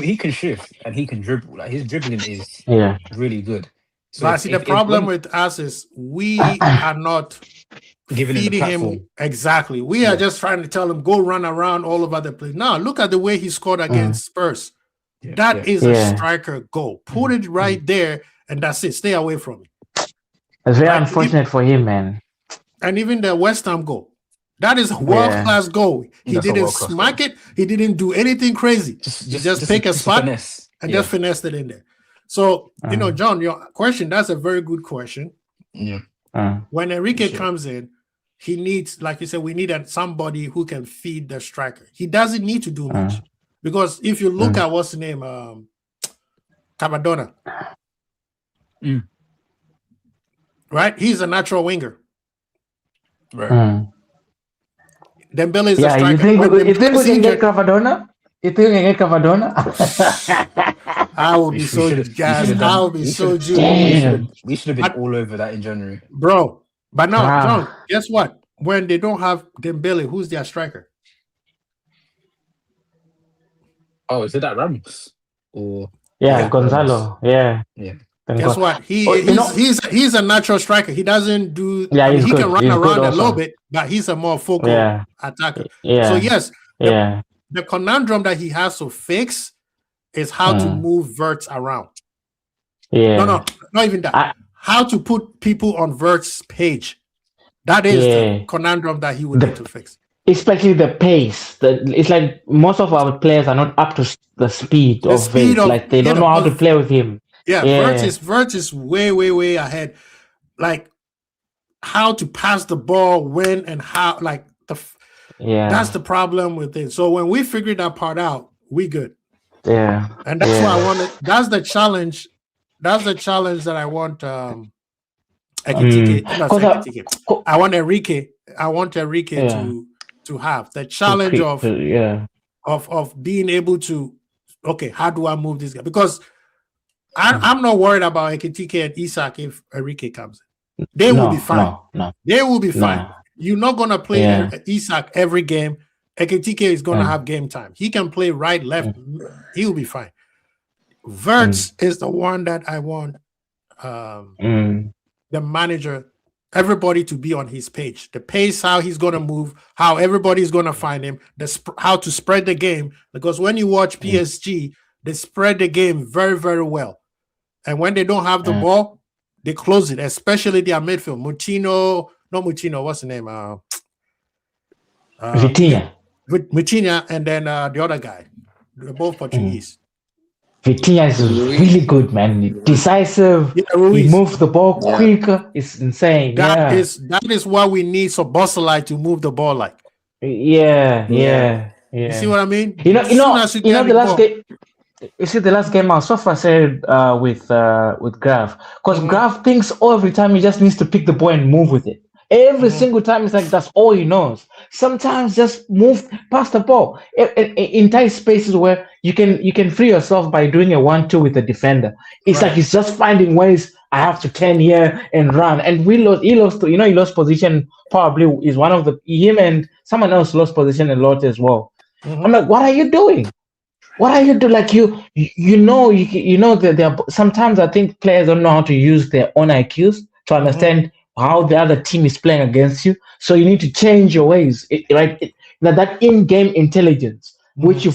he can shift and he can dribble. Like his dribbling is Yeah. really good. So I see the problem with us is we are not Giving him the feeding platform. him exactly. We are just trying to tell him go run around all over the place. Now look at the way he scored against Spurs. Yeah, That yeah. is Yeah. a striker goal. Put it right there, and that's it. Stay away from it. It's very Like, unfortunate for him, man. And even the West Ham goal, that is world class goal. He That's a didn't world-class smack it. He didn't do anything crazy. Just pick a spot finesse. and Yeah. just finessed it in there. So you know, John, your question, that's a very good question. Yeah. When Enrique Sure. comes in, he needs, like you said, we need somebody who can feed the striker. He doesn't need to do much because if you look at what's the name, Cavadona, right? He's a natural winger. Right. Dembele is a Yeah, striker. you think When we Dembele is can get injured, Cavadona? You think we can get Cavadona? I will be We so should've- we gassed. should've I done- will be we so should've- juiced, We should have been But- all over that in January. bro. But now, Ah. John, guess what? When they don't have Dembele, who's their striker? Oh, is it that Ramos? Or Yeah, Gonzalo. Yeah. Yeah. Thank Guess God. what? Oh, you know- He's a natural striker. He doesn't do. Yeah, I mean, he's he good. can run He's good around a also. little bit, but he's a more focal Yeah. attacker. Yeah. So yes, Yeah. the conundrum that he has to fix is how to move Verts around. Yeah. No, not even that. How to put people on Verts' page. That is the conundrum that he would need to fix. Especially the pace. It's like most of our players are not up to the speed of Verts. Like they don't know how to play with him. Yeah. Verts is way, way, way ahead. Like how to pass the ball, when and how. Like that's the problem with it. So when we figured that part out, we good. Yeah. And that's why I wanted. That's the challenge. That's the challenge that I want. Ekitike. I want Enrique. I want Enrique to have the challenge of being able to. Okay, how do I move this guy? Because I'm not worried about Ekitike and Isak if Enrique comes in. They will be fine. No. They will be fine. You're not gonna play Isak every game. Ekitike is gonna have game time. He can play right, left. He will be fine. Verts is the one that I want the manager, everybody to be on his page. The pace, how he's going to move, how everybody's going to find him, how to spread the game. Because when you watch PSG, they spread the game very, very well. And when they don't have the ball, they close it, especially their midfield. What's the name? Vitinha, and then the other guy. They're both Portuguese. Vitinha is really good, man. Decisive. He moves the ball quicker. It's insane. That is what we need. So Bosalai to move the ball like. Yeah. You see what I mean? You know the last game. You see the last game. Sofa said with Graf, because Graf thinks every time he just needs to pick the ball and move with it. Every single time, it's like that's all he knows. Sometimes just move past the ball in tight spaces where you can free yourself by doing a 1-2 with the defender. It's like he's just finding ways. I have to turn here and run. And he lost position. Probably is one of him and someone else lost position a lot as well. I'm like, what are you doing? What are you doing? Like you know that sometimes I think players don't know how to use their own IQs to understand how the other team is playing against you. So you need to change your ways, that in-game intelligence, which you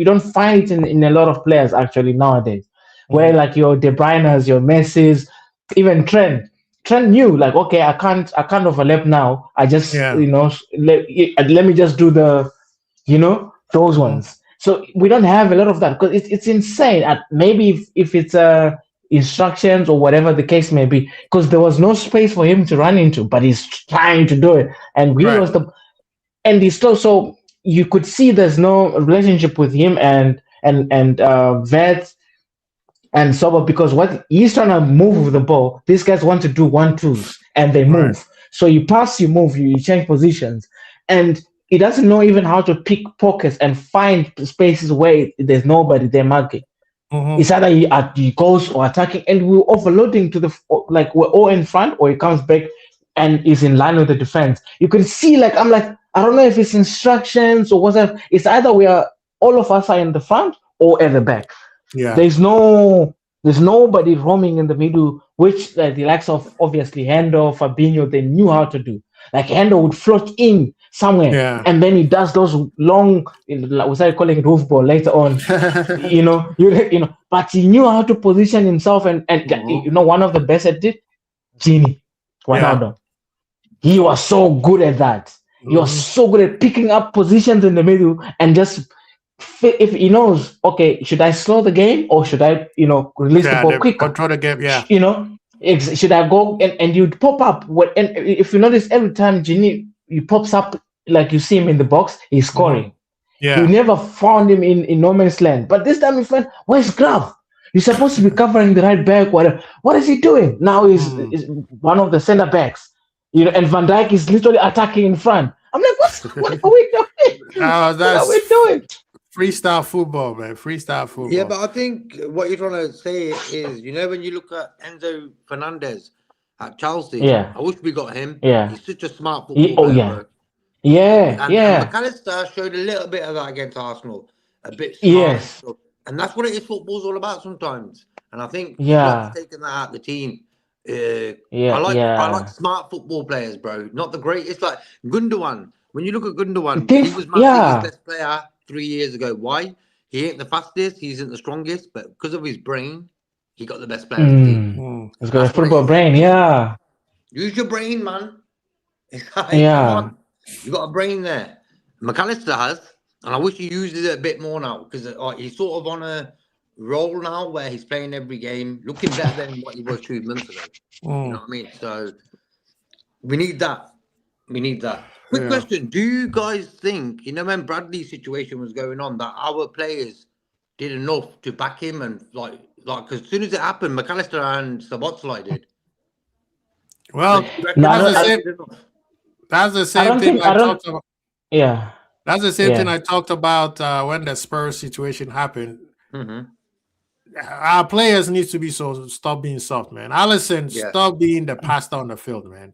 don't find it in a lot of players actually nowadays, where like your De Bruyne's, your Messi's, even Trent knew like, okay, I can't overlap now. I just let me just do the those ones. So we don't have a lot of that because it's insane. Maybe if it's instructions or whatever the case may be, because there was no space for him to run into, but he's trying to do it, and we lost and he's still, so you could see there's no relationship with him and Vets and Sober, because what he's trying to move with the ball, these guys want to do 1-2s and they move. So you pass, you move, you change positions, and he doesn't know even how to pick pockets and find spaces where there's nobody there marking. It's either he goes or attacking, and we're overloading to we're all in front, or he comes back and is in line with the defense. You can see, I'm like, I don't know if it's instructions or whatever. It's either all of us are in the front or at the back. Yeah. There's nobody roaming in the middle, which the likes of obviously Hendo, Fabinho, they knew how to do. Like Hendo would float in somewhere, and then he does those long, we started calling it roof ball later on, but he knew how to position himself, and one of the best at it, Gini Ronaldo. He was so good at that. He was so good at picking up positions in the middle and just, if he knows, okay, should I slow the game or should I, release the ball quicker? Control the game, should I go and you'd pop up? And if you notice, every time Gini he pops up, like you see him in the box, he's scoring. You never found him in no man's land. But this time, my friend, where's Graf? You're supposed to be covering the right back. What is he doing? Now he's one of the center backs. And Van Dijk is literally attacking in front. I'm like, what are we doing? What are we doing? Freestyle football, man. Freestyle football. Yeah, but I think what you're trying to say is, when you look at Enzo Fernandez at Chelsea, I wish we got him. Yeah. He's such a smart football player. And McAllister showed a little bit of that against Arsenal. A bit smart. Yes. And that's what it is, football's all about sometimes. And I think taking that out of the team. I like smart football players, bro. Not the greatest. Like Gundogan. When you look at Gundogan, he was my best player 3 years ago. Why? he ain't the fastest, he isn't the strongest, but because of his brain, he got the best player in the team. He's got a That's what it football is. brain, yeah. Use your brain, man. It's like, Yeah. come on. You got a brain there. McAllister has, and I wish he uses it a bit more now because he's sort of on a roll now where he's playing every game, looking better than what he was 2 months ago. You know what I mean? So we need that. We need that. Quick question: do you guys think, when Bradley's situation was going on, that our players did enough to back him and like because as soon as it happened, McAllister and Szoboszlai did. Well, that's the same thing I talked about. Yeah. That's the same thing I talked about when the Spurs situation happened. Our players need to be stop being soft, man. Allison, stop being the pastor on the field, man.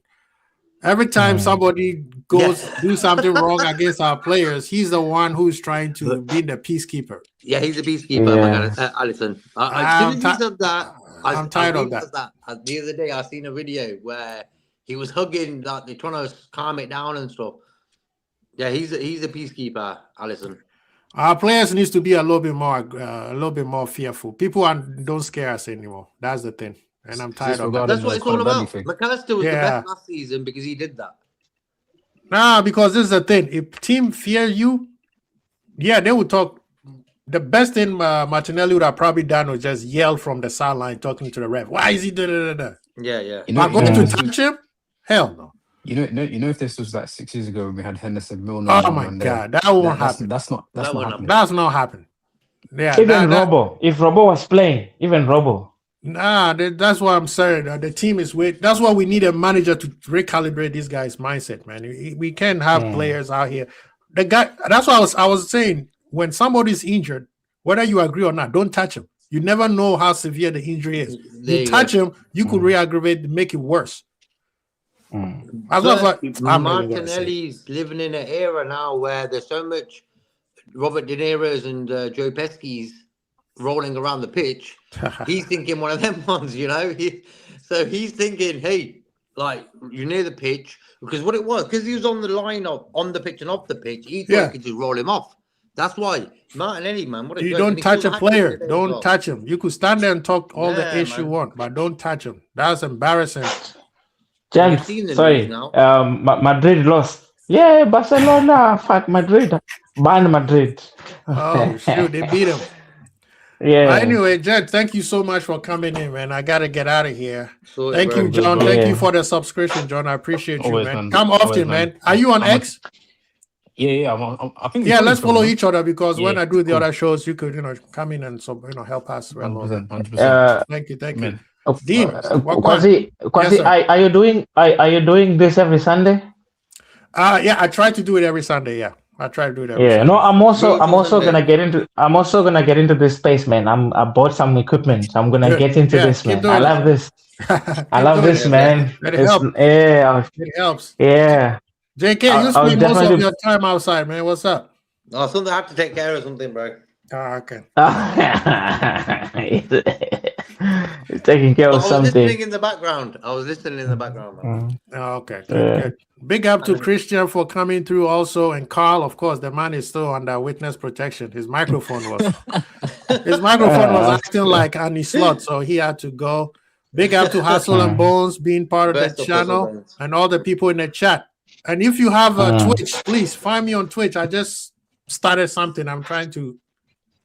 Every time somebody goes do something wrong against our players, he's the one who's trying to be the peacekeeper. Yeah, he's a peacekeeper, Allison. As soon as he said that, I'm tired of that. The other day, I seen a video where he was hugging, like they're trying to calm it down and stuff. Yeah, he's a peacekeeper, Allison. Our players needs to be a little bit more fearful. People don't scare us anymore. That's the thing, and I'm tired of that. That's what it's all about. McAllister was the best last season because he did that. Nah, because this is the thing. If team fear you, they would talk. The best thing Martinelli would have probably done was just yell from the sideline talking to the ref. Why is he da-da-da-da? Yeah. Am I going to touch him? Hell no. You know, if this was like 6 years ago when we had Henderson, Milner. Oh my God, that won't happen. That's not happening. That's not happening. Yeah, even Robo. If Robo was playing, even Robo. Nah, that's what I'm saying. The team is with. That's why we need a manager to recalibrate this guy's mindset, man. We can't have players out here. The guy. That's what I was saying. When somebody's injured, whether you agree or not, don't touch him. You never know how severe the injury is. You touch him, you could re-aggravate, make it worse. Martinelli's living in an era now where there's so much Robert De Niro's and Joe Pesci's rolling around the pitch. He's thinking one of them ones, so he's thinking, hey, like, you're near the pitch, because what it was, because he was on the line on the pitch and off the pitch, he thought he could just roll him off. That's why Martinelli, man. You don't touch a player. Don't touch him. You could stand there and talk all the ish you want, but don't touch him. That's embarrassing. Gents, sorry. Madrid lost. Yeah, Barcelona. Fuck Madrid. Ban Madrid. Oh, shoot. They beat him. Yeah. Anyway, Jed, thank you so much for coming in, man. I got to get out of here. Thank you, John. Yeah. Thank you for the subscription, John. I appreciate you, man. Man. Come often, man. Are you on X? Yeah. I think. Let's follow each other because when I do the other shows, you could, come in and help us. 100%. Thank you, Man. Dean, Kwasi, Yes, are you doing this every Sunday? I try to do it every Sunday. Yeah, I try to do it every Sunday. No, I'm also gonna get into this space, man. I bought some equipment. So I'm gonna get into this, man. I love this. I love this, man. It helps. Yeah. JK, you spend most of your time outside, man. What's up? Oh, something I have to take care of something, bro. Okay. He's taking care of something. I was listening in the background, man. Okay. Good. Big up to Christian for coming through also, and Carl, of course. The man is still under witness protection. His microphone was acting like Annie Slot, so he had to go. Big up to Hustle and Bones being part of the channel and all the people in the chat. And if you have a Twitch, please find me on Twitch. I just started something. I'm trying to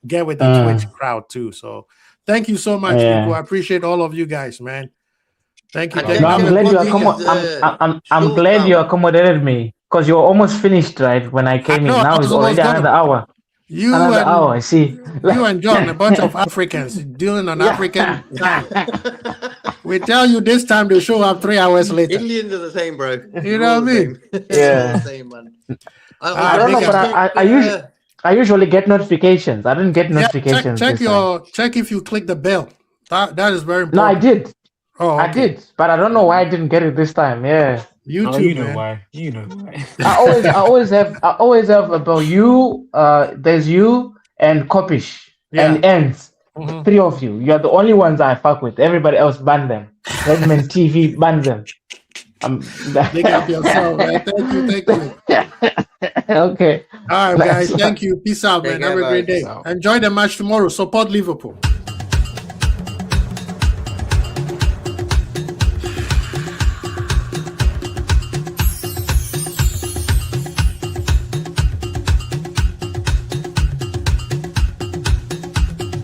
get with the Twitch crowd too. So thank you so much, people. I appreciate all of you guys, man. Thank you. I'm glad you accommodated me because you were almost finished, right? When I came in. Now it's already another hour. I see. You and John, a bunch of Africans dealing on African time. We tell you this time they show up 3 hours later. Indians are the same, bro. You know what I mean? Yeah. The same, man. I don't know, but I usually get notifications. I didn't get notifications. Check if you click the bell. That is very important. No, I did. Oh, okay. I did, but I don't know why I didn't get it this time. Yeah. YouTube, know man. why. You know why. I always have about you. There's you and Kopish and Ends. Mhm. 3 of you. You're the only ones I fuck with. Everybody else ban them. Redman TV ban them. Big up yourself, man. Thank you. Okay. All right, guys. Thank you. Peace out, Take man. care, Have a great guys. day. Peace out. Enjoy the match tomorrow. Support Liverpool.